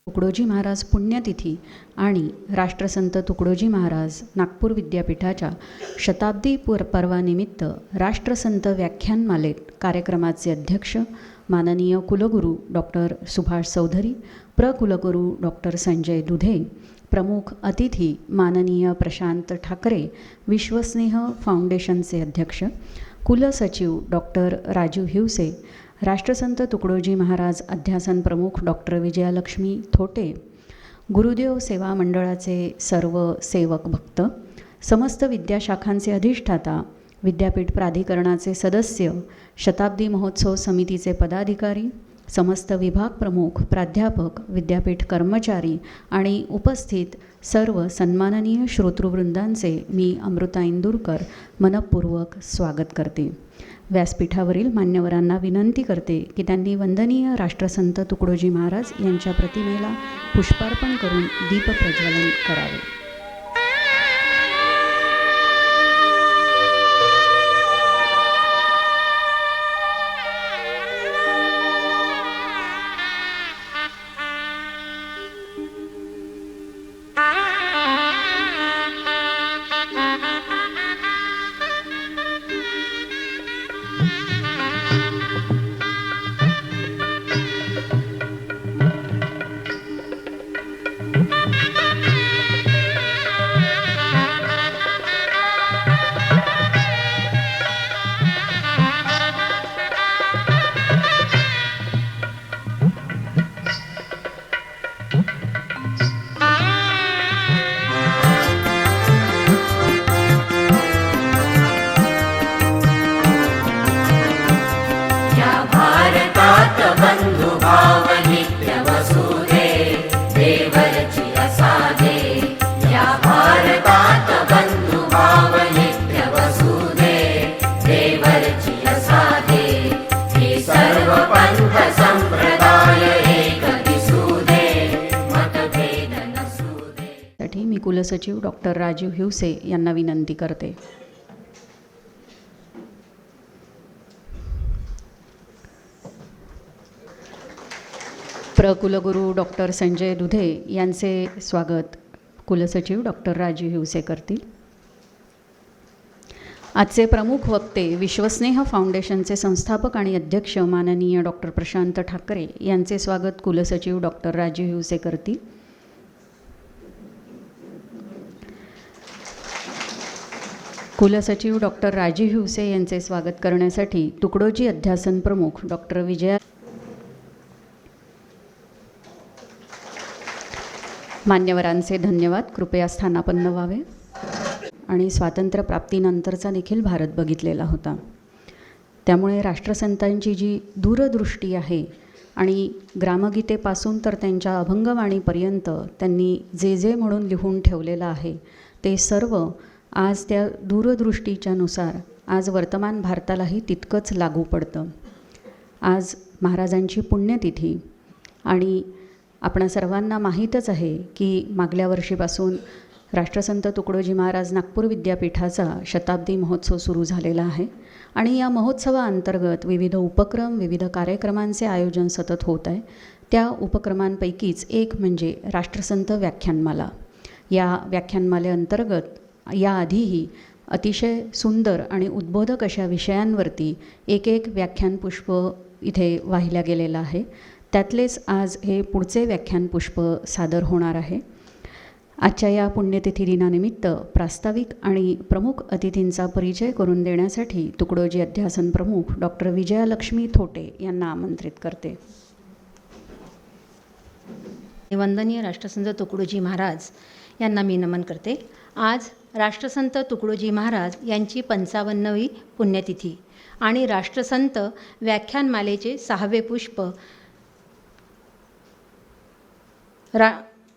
तुकडोजी महाराज पुण्यतिथी आणि राष्ट्रसंत तुकडोजी महाराज नागपूर विद्यापीठाच्या शताब्दी पर्वानिमित्त राष्ट्रसंत व्याख्यानमालेत कार्यक्रमाचे अध्यक्ष माननीय कुलगुरू डॉक्टर सुभाष चौधरी, प्रकुलगुरू डॉक्टर संजय दुधे, प्रमुख अतिथी माननीय प्रशांत ठाकरे, विश्वस्नेह फाउंडेशनचे अध्यक्ष, कुलसचिव डॉक्टर राजू हिवसे, राष्ट्रसंत तुकडोजी महाराज अध्यासन प्रमुख डॉक्टर विजयालक्ष्मी थोटे, गुरुदेव सेवा मंडळाचे सर्व सेवक भक्त, समस्त विद्याशाखांचे अधिष्ठाता, विद्यापीठ प्राधिकरणाचे सदस्य, शताब्दी महोत्सव समितीचे पदाधिकारी, समस्त विभाग प्रमुख, प्राध्यापक, विद्यापीठ कर्मचारी आणि उपस्थित सर्व सन्माननीय श्रोतृवृंदांचे मी अमृता इंदुरकर मनपूर्वक स्वागत करते. व्यासपीठावरील मान्यवरांना विनंती करते की त्यांनी वंदनीय राष्ट्रसंत तुकडोजी महाराज यांच्या प्रतिमेला पुष्पार्पण करून दीपप्रज्वलन करावे. मी कुलसचिव डॉक्टर राजीव हिवसे यांना विनंती करते. प्रकुलगुरू डॉक्टर संजय दुधे यांचे स्वागत कुलसचिव डॉक्टर राजीव हिवसे करतील. आजचे प्रमुख वक्ते विश्वस्नेह फाउंडेशनचे संस्थापक आणि अध्यक्ष माननीय डॉक्टर प्रशांत ठाकरे यांचे स्वागत कुलसचिव डॉक्टर राजीव हिवसे करतील. कुलसचिव डॉक्टर राजीव हिवसे यांचे स्वागत करण्यासाठी तुकडोजी अध्यासन प्रमुख डॉक्टर विजया मान्यवरांचे धन्यवाद. कृपया स्थानापन्न व्हावे. आणि स्वातंत्र्यप्राप्तीनंतरचा देखील भारत बघितलेला होता, त्यामुळे राष्ट्रसंतांची जी दूरदृष्टी आहे आणि ग्रामगीतेपासून तर त्यांच्या अभंगवाणीपर्यंत त्यांनी जे जे म्हणून लिहून ठेवलेलं आहे ते सर्व आज त्या दूरदृष्टीच्यानुसार आज वर्तमान भारतालाही तितकंच लागू पडतं. आज महाराजांची पुण्यतिथी आणि आपणा सर्वांना माहीतच आहे की मागल्या वर्षीपासून राष्ट्रसंत तुकडोजी महाराज नागपूर विद्यापीठाचा शताब्दी महोत्सव सुरू झालेला आहे आणि या महोत्सवाअंतर्गत विविध उपक्रम, विविध कार्यक्रमांचे आयोजन सतत होत आहे. त्या उपक्रमांपैकीच एक म्हणजे राष्ट्रसंत व्याख्यानमाला. या व्याख्यानमालेअंतर्गत याआधीही अतिशय सुंदर आणि उद्बोधक अशा विषयांवरती एक एक व्याख्यानपुष्प इथे वाहिल्या गेलेलं आहे. त्यातलेच आज हे पुढचे व्याख्यानपुष्प सादर होणार आहे. आजच्या या पुण्यतिथी दिनानिमित्त प्रास्ताविक आणि प्रमुख अतिथींचा परिचय करून देण्यासाठी तुकडोजी अध्यासन प्रमुख डॉक्टर विजयालक्ष्मी थोटे यांना आमंत्रित करते. वंदनीय राष्ट्रसंत तुकडोजी महाराज यांना मी नमन करते. आज राष्ट्रसंत तुकडोजी महाराज यांची 55वी पुण्यतिथी आणि राष्ट्रसंत व्याख्यानमालेचे 6वे पुष्प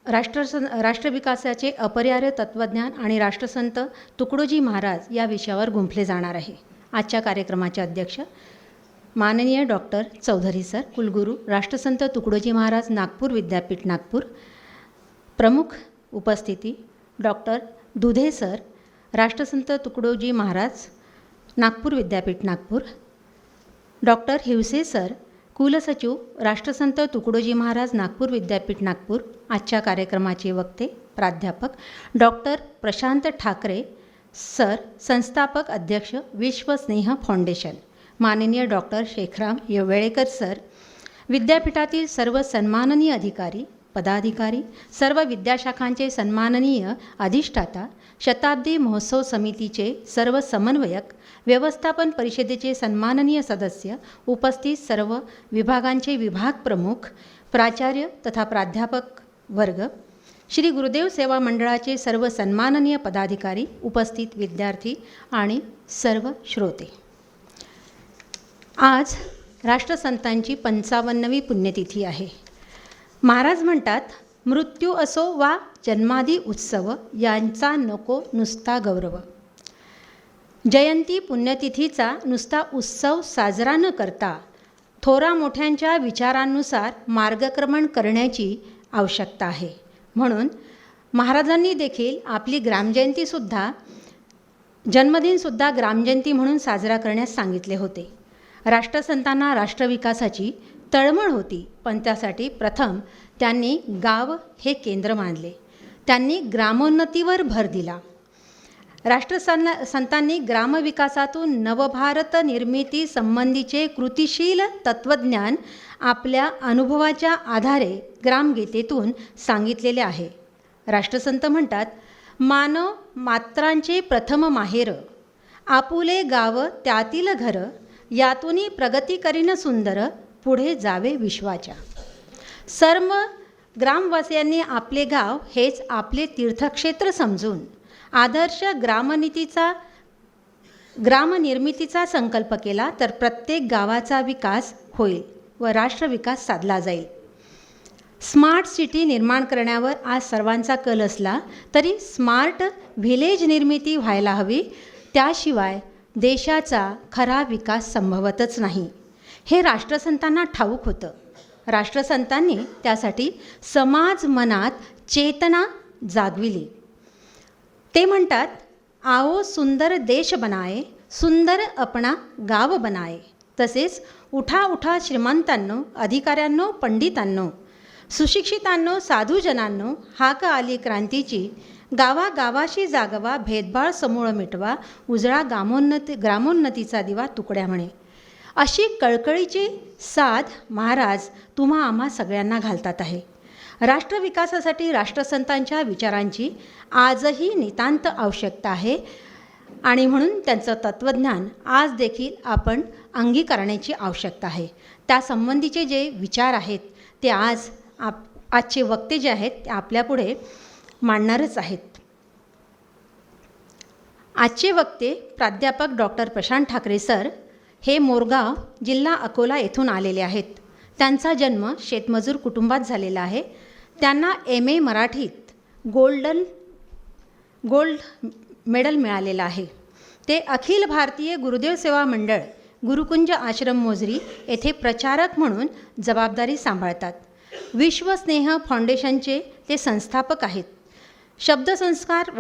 राष्ट्रविकासाचे अपरिहार्य तत्त्वज्ञान आणि राष्ट्रसंत तुकडोजी महाराज या विषयावर गुंफले जाणार आहे. आजच्या कार्यक्रमाचे अध्यक्ष माननीय डॉक्टर चौधरी सर, कुलगुरू राष्ट्रसंत तुकडोजी महाराज नागपूर विद्यापीठ नागपूर. प्रमुख उपस्थिती डॉक्टर दुधे सर, राष्ट्रसंत तुकडोजी महाराज नागपूर विद्यापीठ नागपूर. डॉक्टर हिवसे सर, कुलसचिव राष्ट्रसंत तुकडोजी महाराज नागपूर विद्यापीठ नागपूर. आजच्या कार्यक्रमाचे वक्ते प्राध्यापक डॉक्टर प्रशांत ठाकरे सर, संस्थापक अध्यक्ष विश्वस्नेह फाउंडेशन. माननीय डॉक्टर शेखराम येवळेकर सर, विद्यापीठातील सर्व सन्माननीय अधिकारी, पदाधिकारी, सर्व विद्याशाखांचे सन्माननीय अधिष्ठाता, शताब्दी महोत्सव समितीचे सर्व समन्वयक, व्यवस्थापन परिषदेचे सन्माननीय सदस्य, उपस्थित सर्व विभागांचे विभाग प्रमुख, प्राचार्य तथा प्राध्यापक वर्ग, श्री गुरुदेव सेवा मंडळाचे सर्व सन्माननीय पदाधिकारी, उपस्थित विद्यार्थी आणि सर्व श्रोते, आज राष्ट्रसंतांची 55वी पुण्यतिथी आहे. महाराज म्हणतात, मृत्यू असो वा जन्मादी उत्सव, यांचा नको नुसता गौरव. जयंती पुण्यतिथीचा नुसता उत्सव साजरा न करता थोरा मोठ्यांच्या विचारांनुसार मार्गक्रमण करण्याची आवश्यकता आहे. म्हणून महाराजांनी देखील आपली ग्रामजयंतीसुद्धा, जन्मदिनसुद्धा ग्रामजयंती म्हणून साजरा करण्यास सांगितले होते. राष्ट्रसंतांना राष्ट्रविकासाची तळमळ होती, पण त्यासाठी प्रथम त्यांनी गाव हे मानले. त्यांनी ग्रामोन्नतीवर भर दिला. राष्ट्रसंतांनी ग्रामविकासातून नवभारत निर्मिती संबंधीचे कृतिशील तत्त्वज्ञान आपल्या अनुभवाच्या आधारे ग्रामगीतेतून सांगितलेले आहे. राष्ट्रसंत म्हणतात, मानव मात्रांचे प्रथम माहेर, आपुले गाव त्यातील घर, यातूनी प्रगती करीन सुंदर, पुढे जावे विश्वाच्या. सर्व ग्रामवासियांनी आपले गाव हेच आपले तीर्थक्षेत्र समजून आदर्श ग्रामनिर्मितीचा संकल्प केला तर प्रत्येक गावाचा विकास होईल व राष्ट्रविकास साधला जाईल. स्मार्ट सिटी निर्माण करण्यावर आज सर्वांचा कल असला तरी स्मार्ट व्हिलेज निर्मिती व्हायला हवी, त्याशिवाय देशाचा खरा विकास संभवतच नाही. हे राष्ट्रसंतांना ठाऊक होतं. राष्ट्रसंतांनी त्यासाठी समाज मनात चेतना जागविली. ते म्हणतात, आओ सुंदर देश बनाए, सुंदर अपना गाव बनाए. तसेच उठा उठा श्रीमंतांनो, अधिकाऱ्यांनो, पंडितांनो, सुशिक्षितांनो, साधूजनांनो, हाक आली क्रांतीची, गावागावाशी जागवा, भेदभाव समूळ मिटवा, उजळा ग्रामोन्नतीचा दिवा तुकड्या म्हणे. अशी कळकळीची साथ महाराज तुम्हा आम्हा सगळ्यांना घालतात आहे. राष्ट्रविकासासाठी राष्ट्रसंतांच्या विचारांची आजही नितांत आवश्यकता आहे आणि म्हणून त्यांचं तत्त्वज्ञान आज देखील आपण अंगीकारण्याची आवश्यकता आहे. त्यासंबंधीचे जे विचार आहेत ते आजचे वक्ते जे आहेत ते आपल्यापुढे मांडणारच आहेत. आजचे वक्ते प्राध्यापक डॉक्टर प्रशांत ठाकरे सर हे मोरगाव, जिल्हा अकोला येथून आलेले आहेत. त्यांचा जन्म शेतमजूर कुटुंबात झालेला आहे. त्यांना MA मराठीत गोल्ड मेडल मिळालेलं आहे. ते अखिल भारतीय गुरुदेव सेवा मंडळ, गुरुकुंज आश्रम मोझरी येथे प्रचारक म्हणून जबाबदारी सांभाळतात. विश्वस्नेह फाउंडेशनचे ते संस्थापक आहेत. शब्दसंस्कार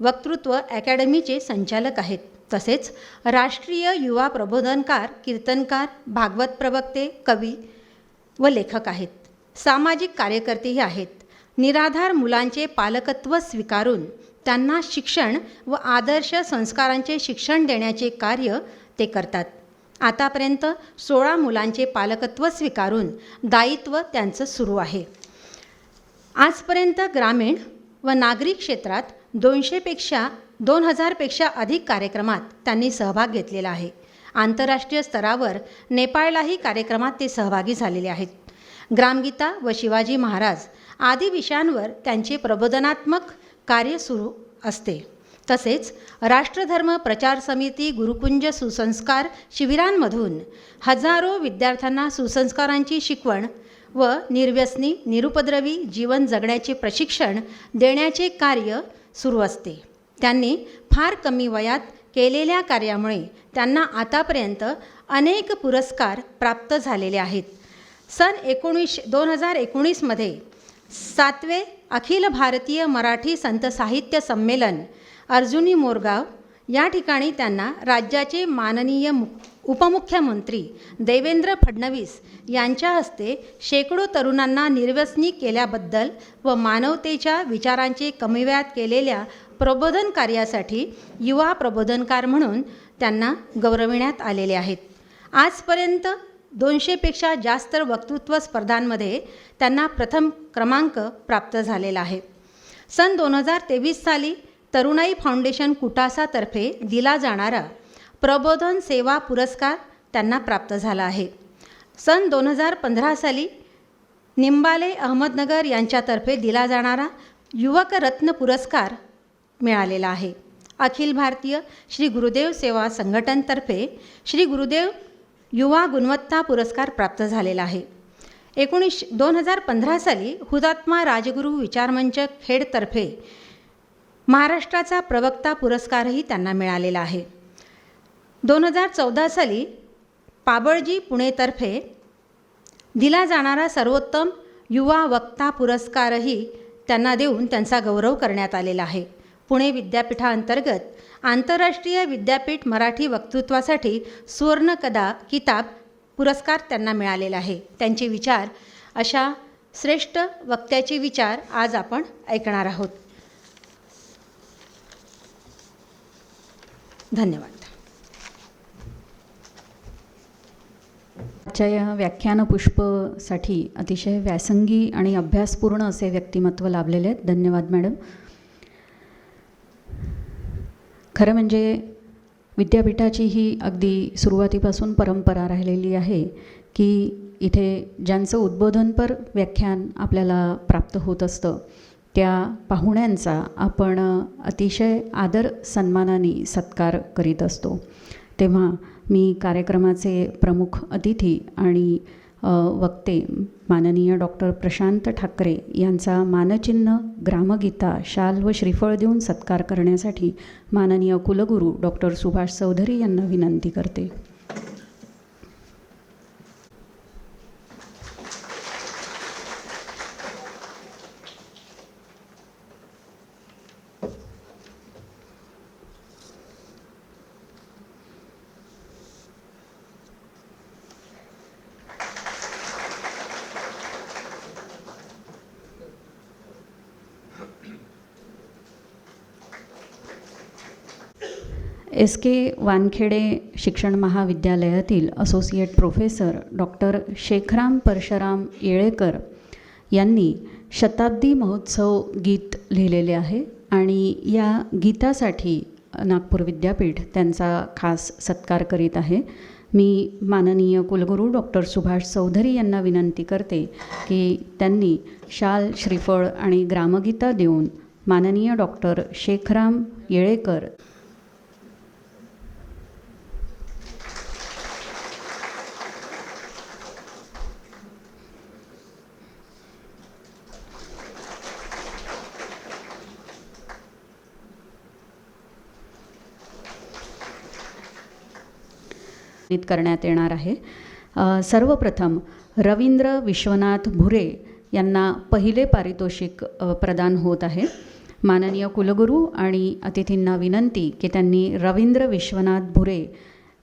वक्तृत्व अकॅडमीचे संचालक आहेत. तसेच राष्ट्रीय युवा प्रबोधनकार, कीर्तनकार, भागवत प्रवक्ते, कवी व लेखक आहेत. सामाजिक कार्यकर्तेही आहेत. निराधार मुलांचे पालकत्व स्वीकारून त्यांना शिक्षण व आदर्श संस्कारांचे शिक्षण देण्याचे कार्य ते करतात. आतापर्यंत 16 मुलांचे पालकत्व स्वीकारून दायित्व त्यांचं सुरू आहे. आजपर्यंत ग्रामीण व नागरी क्षेत्रात 2000पेक्षा अधिक कार्यक्रमात त्यांनी सहभाग घेतलेला आहे. आंतरराष्ट्रीय स्तरावर नेपाळलाही कार्यक्रमात ते सहभागी झालेले आहेत. ग्रामगीता व शिवाजी महाराज आदी विषयांवर त्यांचे प्रबोधनात्मक कार्य सुरू असते. तसेच राष्ट्रधर्म प्रचार समिती, गुरुकुंज सुसंस्कार शिबिरांमधून हजारो विद्यार्थ्यांना सुसंस्कारांची शिकवण व निर्व्यसनी निरुपद्रवी जीवन जगण्याचे प्रशिक्षण देण्याचे कार्य सुरू असते. त्यांनी फार कमी वयात केलेल्या कार्यामुळे त्यांना आतापर्यंत अनेक पुरस्कार प्राप्त झालेले आहेत. सन 2019मध्ये 7वे अखिल भारतीय मराठी संत साहित्य संमेलन अर्जुनी मोरगाव या ठिकाणी त्यांना राज्याचे माननीय उपमुख्यमंत्री देवेंद्र फडणवीस यांच्या हस्ते शेकडो तरुणांना निर्व्यसनी केल्याबद्दल व मानवतेच्या विचारांचे कमी वयात केलेल्या प्रबोधन कार्यासाठी युवा प्रबोधनकार म्हणून त्यांना गौरविण्यात आलेले आहेत. आजपर्यंत 200पेक्षा जास्त वक्तृत्व स्पर्धांमध्ये त्यांना प्रथम क्रमांक प्राप्त झालेला आहे. सन 2023 साली तरुणाई फाउंडेशन कुटासातर्फे दिला जाणारा प्रबोधन सेवा पुरस्कार त्यांना प्राप्त झाला आहे. सन 2015 साली निंबाले अहमदनगर यांच्यातर्फे दिला जाणारा युवक रत्न पुरस्कार मिळालेला आहे. अखिल भारतीय श्री गुरुदेव सेवा संघटनतर्फे श्री गुरुदेव युवा गुणवत्ता पुरस्कार प्राप्त झालेला आहे. 2015 साली हुतात्मा राजगुरू विचारमंच खेडतर्फे महाराष्ट्राचा प्रवक्ता पुरस्कारही त्यांना मिळालेला आहे. 2014 साली पाबळजी पुणेतर्फे दिला जाणारा सर्वोत्तम युवा वक्ता पुरस्कारही त्यांना देऊन त्यांचा गौरव करण्यात आलेला आहे. पुणे विद्यापीठाअंतर्गत आंतरराष्ट्रीय विद्यापीठ मराठी वक्तृत्वासाठी सुवर्ण किताब पुरस्कार त्यांना मिळालेला आहे. त्यांचे विचार, अशा श्रेष्ठ वक्त्याचे विचार आज आपण ऐकणार आहोत. धन्यवाद. आजच्या या व्याख्यानपुष्पसाठी अतिशय व्यासंगी आणि अभ्यासपूर्ण असे व्यक्तिमत्व लाभलेले आहेत. धन्यवाद मॅडम. खरं म्हणजे विद्यापीठाची ही अगदी सुरुवातीपासून परंपरा राहिलेली आहे की इथे ज्यांचं उद्बोधनपर व्याख्यान आपल्याला प्राप्त होत असतं त्या पाहुण्यांचा आपण अतिशय आदर सन्मानाने सत्कार करीत असतो. तेव्हा मी कार्यक्रमाचे प्रमुख अतिथी आणि वक्ते माननीय डॉक्टर प्रशांत ठाकरे यांचा मानचिन्ह, ग्रामगीता, शाल व श्रीफळ देऊन सत्कार करण्यासाठी माननीय कुलगुरू डॉक्टर सुभाष चौधरी यांना विनंती करते. SK वानखेडे शिक्षण महाविद्यालयातील associate professor doctor Shekhram Parshuram Yelekar यांनी शताब्दी महोत्सव गीत लिहिलेले आहे आणि या गीतासाठी नागपूर विद्यापीठ त्यांचा खास सत्कार करीत आहे. मी माननीय कुलगुरू डॉक्टर सुभाष चौधरी यांना विनंती करते की त्यांनी शाल, श्रीफळ आणि ग्रामगीता देऊन माननीय डॉक्टर शेखराम येळेकर करण्यात येणार आहे. सर्वप्रथम रवींद्र विश्वनाथ भुरे यांना पहिले पारितोषिक प्रदान होत आहे. माननीय कुलगुरू आणि अतिथींना विनंती की त्यांनी रवींद्र विश्वनाथ भुरे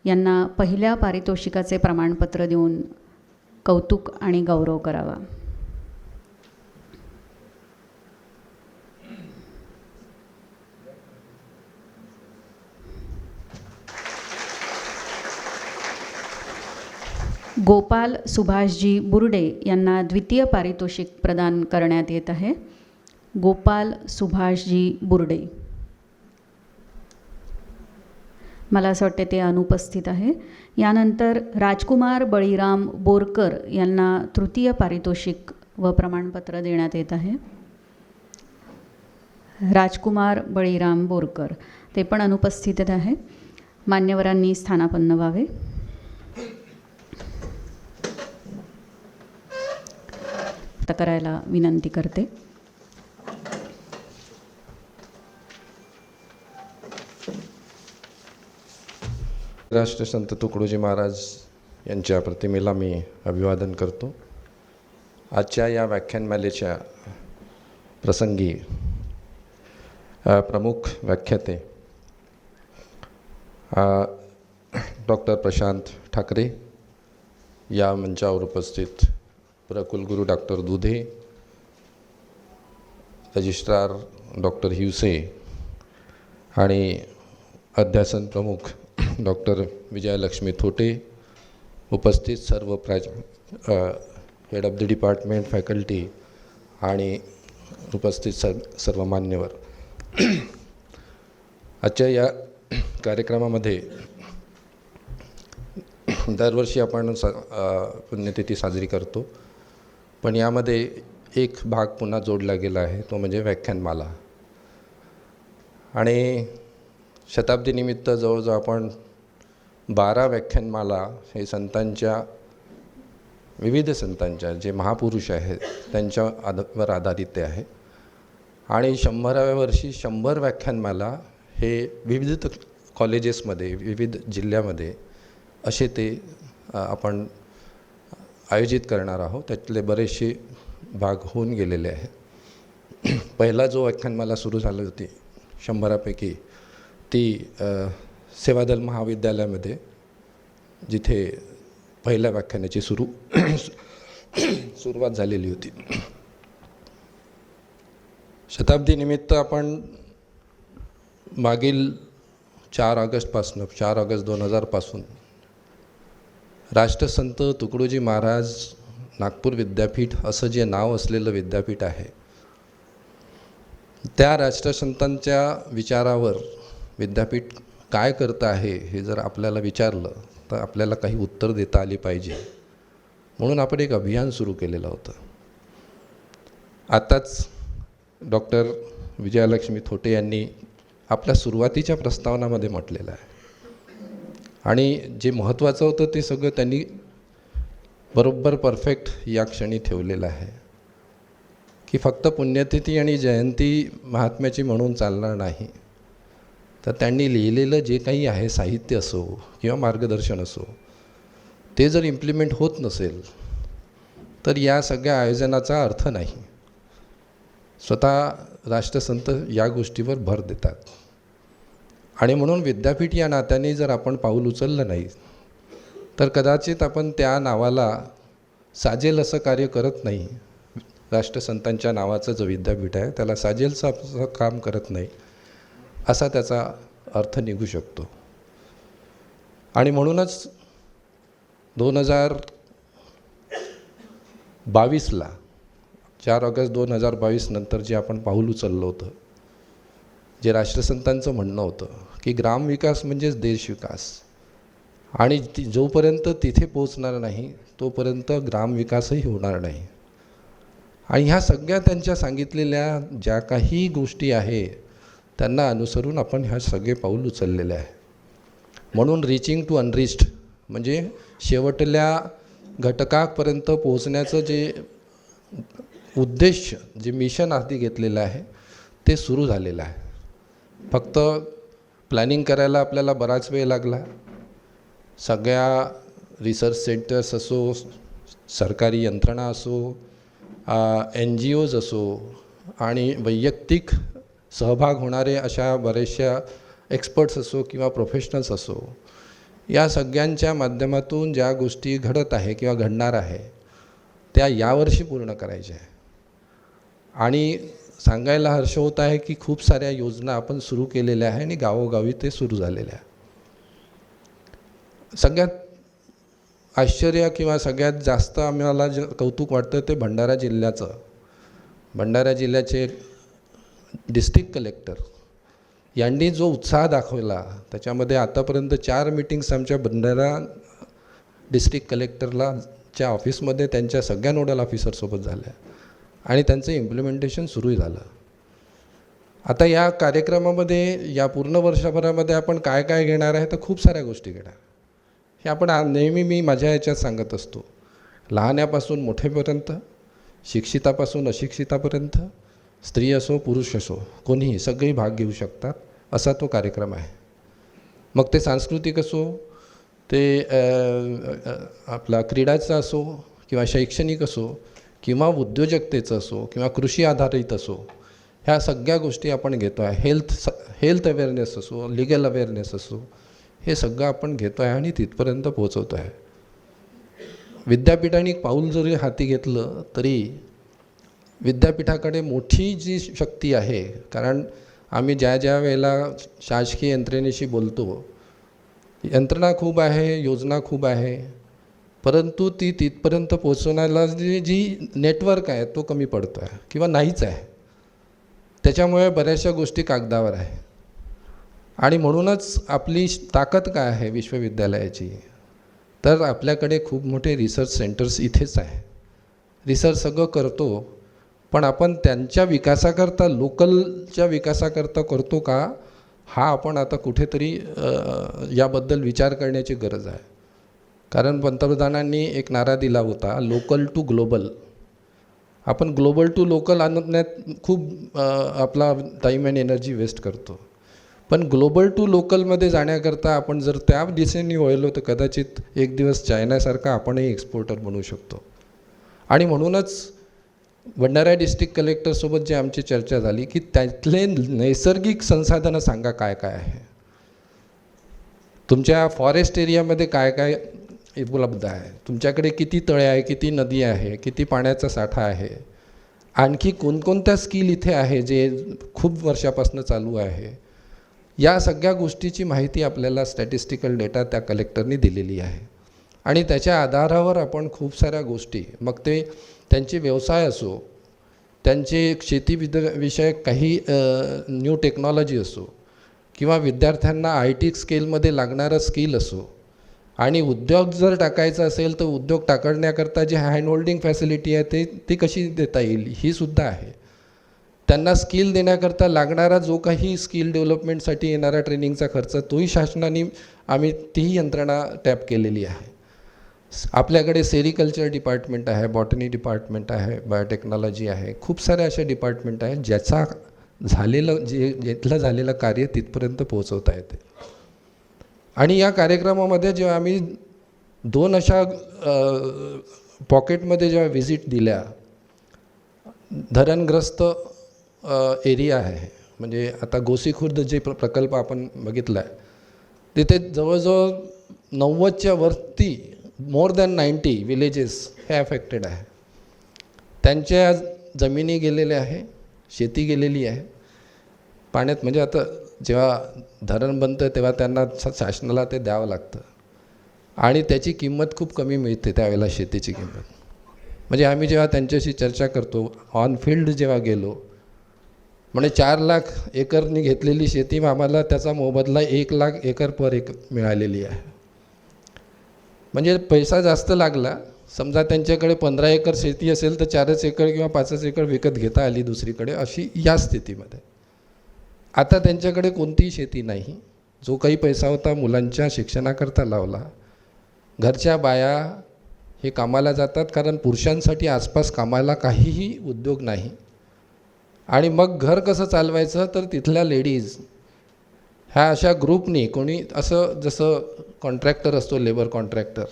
यांना पहिल्या पारितोषिकाचे प्रमाणपत्र देऊन कौतुक आणि गौरव करावा. गोपाल सुभाषजी बुर्डे यांना द्वितीय पारितोषिक प्रदान करण्यात येत आहे. गोपाल सुभाषजी बुर्डे, मला असं वाटते ते अनुपस्थित आहे. यानंतर राजकुमार बळीराम बोरकर यांना तृतीय पारितोषिक व प्रमाणपत्र देण्यात येत आहे. राजकुमार बळीराम बोरकर ते पण अनुपस्थित आहे. मान्यवरांनी स्थानापन्न व्हावे. करायला विनंती करते. राष्ट्रसंत तुकडोजी महाराज यांच्या प्रतिमेला मी अभिवादन करतो. आजच्या या व्याख्यानमालेच्या प्रसंगी प्रमुख व्याख्याते डॉक्टर प्रशांत ठाकरे, या मंचावर उपस्थित कुलगुरू डॉक्टर दुधे, रजिस्ट्रार डॉक्टर हिवसे आणि अध्यासन प्रमुख डॉक्टर विजयलक्ष्मी थोटे, उपस्थित सर्व head of the department, faculty आणि उपस्थित सर्व मान्यवर. आजच्या या कार्यक्रमामध्ये दरवर्षी आपण पुण्यतिथी साजरी करतो. पण यामध्ये एक भाग पुन्हा जोडला गेला आहे, तो म्हणजे व्याख्यानमाला. आणि शताब्दीनिमित्त जवळजवळ आपण 12 व्याख्यानमाला हे विविध संतांच्या जे महापुरुष आहेत त्यांच्यावर आधारित ते आहे. आणि 100व्या वर्षी 100 व्याख्यानमाला हे विविध कॉलेजेसमध्ये, विविध जिल्ह्यामध्ये असे ते आपण आयोजित करणार आहोत. त्यातले बरेचसे भाग होऊन गेलेले आहेत. पहिला जो व्याख्यानमाला सुरू झाली होती 100पैकी ती सेवादल महाविद्यालयामध्ये, जिथे पहिल्या व्याख्यानाची सुरुवात झालेली होती. शताब्दीनिमित्त आपण मागील 4 ऑगस्ट 2000 पासून राष्ट्रसंत तुकडोजी महाराज नागपूर विद्यापीठ असं जे नाव असलेलं विद्यापीठ आहे, त्या राष्ट्रसंतांच्या विचारावर विद्यापीठ काय करतं आहे हे जर आपल्याला विचारलं तर आपल्याला काही उत्तर देता आली पाहिजे, म्हणून आपण एक अभियान सुरू केलेलं होतं. आताच डॉक्टर विजयालक्ष्मी थोटे यांनी आपल्या सुरुवातीच्या प्रस्तावनामध्ये म्हटलेलं आहे. आणि जे महत्त्वाचं होतं ते सगळं त्यांनी बरोबर परफेक्ट या क्षणी ठेवलेलं आहे, की फक्त पुण्यतिथी आणि जयंती महात्म्याची म्हणून चालणार नाही, तर त्यांनी लिहिलेलं जे काही आहे, साहित्य असो किंवा मार्गदर्शन असो, ते जर इम्प्लिमेंट होत नसेल तर या सगळ्या आयोजनाचा अर्थ नाही. स्वतः राष्ट्रसंत या गोष्टीवर भर देतात. आणि म्हणून विद्यापीठ या नात्याने जर आपण पाऊल उचललं नाही तर कदाचित आपण त्या नावाला साजेल असं कार्य करत नाही. राष्ट्रसंतांच्या नावाचं जो विद्यापीठ आहे त्याला साजेलचं असं काम करत नाही, असा त्याचा अर्थ निघू शकतो. आणि म्हणूनच 2022ला 4 ऑगस्ट 2022 नंतर जे आपण पाऊल उचललं होतं, जे राष्ट्रसंतांचं म्हणणं होतं की ग्रामविकास म्हणजेच देशविकास, आणि जोपर्यंत तिथे पोचणार नाही तोपर्यंत ग्रामविकासही होणार नाही. आणि ह्या सगळ्या त्यांच्या सांगितलेल्या ज्या काही गोष्टी आहे त्यांना अनुसरून आपण ह्या सगळे पाऊल उचललेले आहे. म्हणून रिचिंग टू अनरिच्ड म्हणजे शेवटल्या घटकापर्यंत पोहोचण्याचं जे उद्देश, जे मिशन हाती घेतलेलं आहे ते सुरू झालेलं आहे. फक्त प्लॅनिंग करायला आपल्याला बराच वेळ लागला. सगळ्या रिसर्च सेंटर्स असो, सरकारी यंत्रणा असो, NGOज असो आणि वैयक्तिक सहभाग होणारे अशा बरेचशा एक्सपर्ट्स असो किंवा प्रोफेशनल्स असो, या सगळ्यांच्या माध्यमातून ज्या गोष्टी घडत आहे किंवा घडणार आहे त्या यावर्षी पूर्ण करायच्या आहे. आणि सांगायला हर्ष होत आहे की खूप साऱ्या योजना आपण सुरू केलेल्या आहे आणि गावोगावी ते सुरू झालेल्या आहे. सगळ्यात आश्चर्य किंवा सगळ्यात जास्त आम्हाला जे कौतुक वाटतं ते भंडारा जिल्ह्याचं. भंडारा जिल्ह्याचे डिस्ट्रिक्ट कलेक्टर यांनी जो उत्साह दाखवला, त्याच्यामध्ये आतापर्यंत 4 मीटिंग्स आमच्या भंडारा डिस्ट्रिक्ट कलेक्टरलाच्या ऑफिसमध्ये त्यांच्या सगळ्या नोडल ऑफिसरसोबत झाल्या आणि त्यांचं इम्प्लिमेंटेशन सुरू झालं. आता या कार्यक्रमामध्ये या पूर्ण वर्षभरामध्ये आपण काय काय घेणार आहे, तर खूप साऱ्या गोष्टी घेणार. हे आपण नेहमी मी माझ्या याच्यात सांगत असतो, लहान्यापासून मोठेपर्यंत, शिक्षितापासून अशिक्षितापर्यंत, स्त्री असो पुरुष असो, कोणीही सगळी भाग घेऊ शकतात असा तो कार्यक्रम आहे. मग ते सांस्कृतिक असो, ते आपला क्रीडाचा असो किंवा शैक्षणिक असो किंवा उद्योजकतेचं असो किंवा कृषी आधारित असो, ह्या सगळ्या गोष्टी आपण घेतो आहे. हेल्थ अवेअरनेस असो, लिगल अवेअरनेस असो, हे सगळं आपण घेतो आहे आणि तिथपर्यंत पोहोचवतो आहे. विद्यापीठाने पाऊल जरी हाती घेतलं तरी विद्यापीठाकडे मोठी जी शक्ती आहे, कारण आम्ही ज्या वेळेला शासकीय यंत्रणेशी बोलतो, यंत्रणा खूप आहे, योजना खूप आहे, परंतु ती तिथपर्यंत पोचवण्याला जी नेटवर्क आहे तो कमी पडतो आहे किंवा नाहीच आहे. त्याच्यामुळे बऱ्याचशा गोष्टी कागदावर आहे. आणि म्हणूनच आपली ताकद काय आहे विश्वविद्यालयाची, तर आपल्याकडे खूप मोठे रिसर्च सेंटर्स इथेच आहे. रिसर्च सगळं करतो, पण आपण त्यांच्या विकासाकरता, लोकलच्या विकासाकरता करतो का, हा आपण आता कुठेतरी याबद्दल विचार करण्याची गरज आहे. कारण पंतप्रधानांनी एक नारा दिला होता, लोकल टू ग्लोबल. आपण ग्लोबल टू लोकल आणण्यात खूप आपला टाईम अँड एनर्जी वेस्ट करतो. पण ग्लोबल टू लोकलमध्ये जाण्याकरता आपण जर त्या दिशेने वळलो तर कदाचित एक दिवस चायनासारखा आपणही एक्सपोर्टर बनू शकतो. आणि म्हणूनच भंडारा डिस्ट्रिक्ट कलेक्टरसोबत जी आमची चर्चा झाली की त्यातले नैसर्गिक संसाधनं सांगा काय काय आहे, तुमच्या फॉरेस्ट एरियामध्ये काय काय उपलब्ध आहे, तुमच्याकडे किती तळे आहे, किती नदी आहे, किती पाण्याचा साठा आहे, आणखी कोणकोणत्या स्किल इथे आहे जे खूप वर्षापासून चालू आहे. या सगळ्या गोष्टीची माहिती आपल्याला स्टॅटिस्टिकल डेटा त्या कलेक्टरनी दिलेली आहे. आणि त्याच्या आधारावर आपण खूप साऱ्या गोष्टी, मग ते त्यांचे व्यवसाय असो, त्यांचे शेती विषयक काही न्यू टेक्नॉलॉजी असो, किंवा विद्यार्थ्यांना IT स्केलमध्ये लागणारं स्किल असो, आणि उद्योग जर टाकायचा असेल तर उद्योग टाकण्याकरता जे हँड होल्डिंग फॅसिलिटी आहे ती कशी देता येईल ही सुद्धा आहे. त्यांना स्किल देण्याकरता लागणारा जो काही स्किल डेव्हलपमेंटसाठी येणारा ट्रेनिंगचा खर्च तोही शासनाने आम्ही तीही यंत्रणा टॅप केलेली आहे. आपल्याकडे सेरिकल्चर डिपार्टमेंट आहे, बॉटनी डिपार्टमेंट आहे, बायोटेक्नॉलॉजी आहे, खूप सारे असे डिपार्टमेंट आहेत ज्याचा जिथलं झालेलं कार्य तिथपर्यंत पोहोचवता येते. आणि या कार्यक्रमामध्ये जेव्हा आम्ही 2 अशा पॉकेटमध्ये जेव्हा व्हिजिट दिल्या, धरणग्रस्त एरिया आहे, म्हणजे आता गोसीखुर्द जे प्रकल्प आपण बघितला आहे तिथे जवळजवळ 90च्या वरती मोर दॅन 90 विलेजेस हे अफेक्टेड आहे. त्यांच्या जमिनी गेलेल्या आहे, शेती गेलेली आहे पाण्यात. म्हणजे आता जेव्हा धरण बनतं तेव्हा त्यांना शासनाला ते द्यावं लागतं आणि त्याची किंमत खूप कमी मिळते त्यावेळेला, शेतीची किंमत. म्हणजे आम्ही जेव्हा त्यांच्याशी चर्चा करतो, ऑन फील्ड जेव्हा गेलो, म्हणजे 4 लाख एकरनी घेतलेली शेती आम्हाला त्याचा मोबदला 1 लाख एकर पर एकर मिळालेली आहे. म्हणजे पैसा जास्त लागला. समजा त्यांच्याकडे 15 एकर शेती असेल तर 4 एकर किंवा 5 एकर विकत घेता आली दुसरीकडे, अशी या स्थितीमध्ये. आता त्यांच्याकडे कोणतीही शेती नाही. जो काही पैसा होता मुलांच्या शिक्षणाकरता लावला. घरच्या बाया हे कामाला जातात कारण पुरुषांसाठी आसपास कामाला काहीही उद्योग नाही. आणि मग घर कसं चालवायचं तर तिथल्या लेडीज ह्या अशा ग्रुपनी, कोणी असं जसं कॉन्ट्रॅक्टर असतो, लेबर कॉन्ट्रॅक्टर,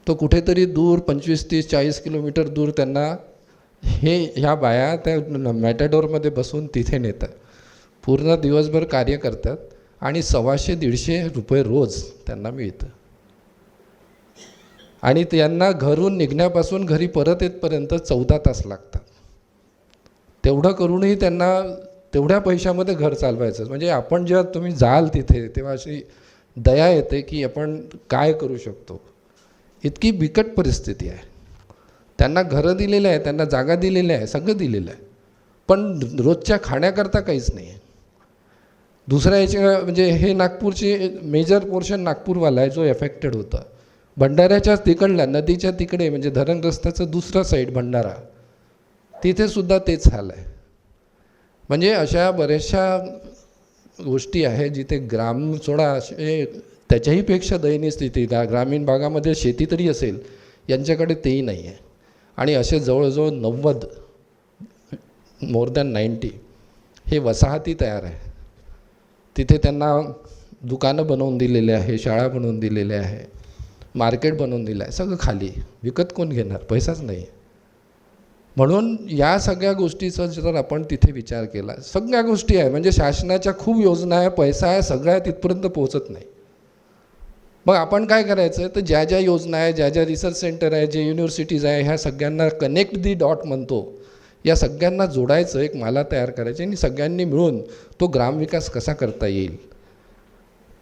तो कुठेतरी दूर 25, 30, 40 किलोमीटर दूर त्यांना ह्या बाया त्या मॅटॅडोरमध्ये बसून तिथे नेतात. पूर्ण दिवसभर कार्य करतात आणि 150-150 रुपये रोज त्यांना मिळतं. आणि त्यांना घरून निघण्यापासून घरी परत येतपर्यंत 14 तास लागतात. तेवढं करूनही त्यांना तेवढ्या पैशामध्ये घर चालवायचं. म्हणजे आपण जेव्हा तुम्ही जाल तिथे तेव्हा अशी दया येते की आपण काय करू शकतो. इतकी बिकट परिस्थिती आहे. त्यांना घरं दिलेलं आहे, त्यांना जागा दिलेल्या आहे, सगळं दिलेलं आहे, पण रोजच्या खाण्याकरता काहीच नाही आहे. दुसऱ्या याच्या म्हणजे हे नागपूरचे मेजर पोर्शन नागपूरवाला आहे जो एफेक्टेड होता. भंडाऱ्याच्या तिकडल्या नदीच्या तिकडे म्हणजे धरणग्रस्ताचं दुसरं साईड भंडारा, तिथेसुद्धा तेच हाल आहे. म्हणजे अशा बऱ्याचशा गोष्टी आहे जिथे ग्राम सोडा त्याच्याही पेक्षा दयनीय स्थिती. ग्रामीण भागामध्ये शेती तरी असेल, यांच्याकडे तेही नाही आहे. आणि असे जवळजवळ 90 मोर दॅन 90 हे वसाहती तयार आहे. तिथे त्यांना दुकानं बनवून दिलेले आहे, शाळा बनवून दिलेल्या आहे, मार्केट बनवून दिलं आहे, सगळं खाली. विकत कोण घेणार, पैसाच नाही. म्हणून या सगळ्या गोष्टीचा जर आपण तिथे विचार केला, सगळ्या गोष्टी आहे म्हणजे शासनाच्या खूप योजना आहे, पैसा आहे, सगळ्या तिथपर्यंत पोहोचत नाही. मग आपण काय करायचं तर ज्या ज्या योजना आहे, ज्या ज्या रिसर्च सेंटर आहे, जे युनिव्हर्सिटीज आहे, ह्या सगळ्यांना कनेक्ट दी डॉट म्हणतो, या सगळ्यांना जोडायचं, एक माला तयार करायची आणि सगळ्यांनी मिळून तो ग्रामविकास कसा करता येईल.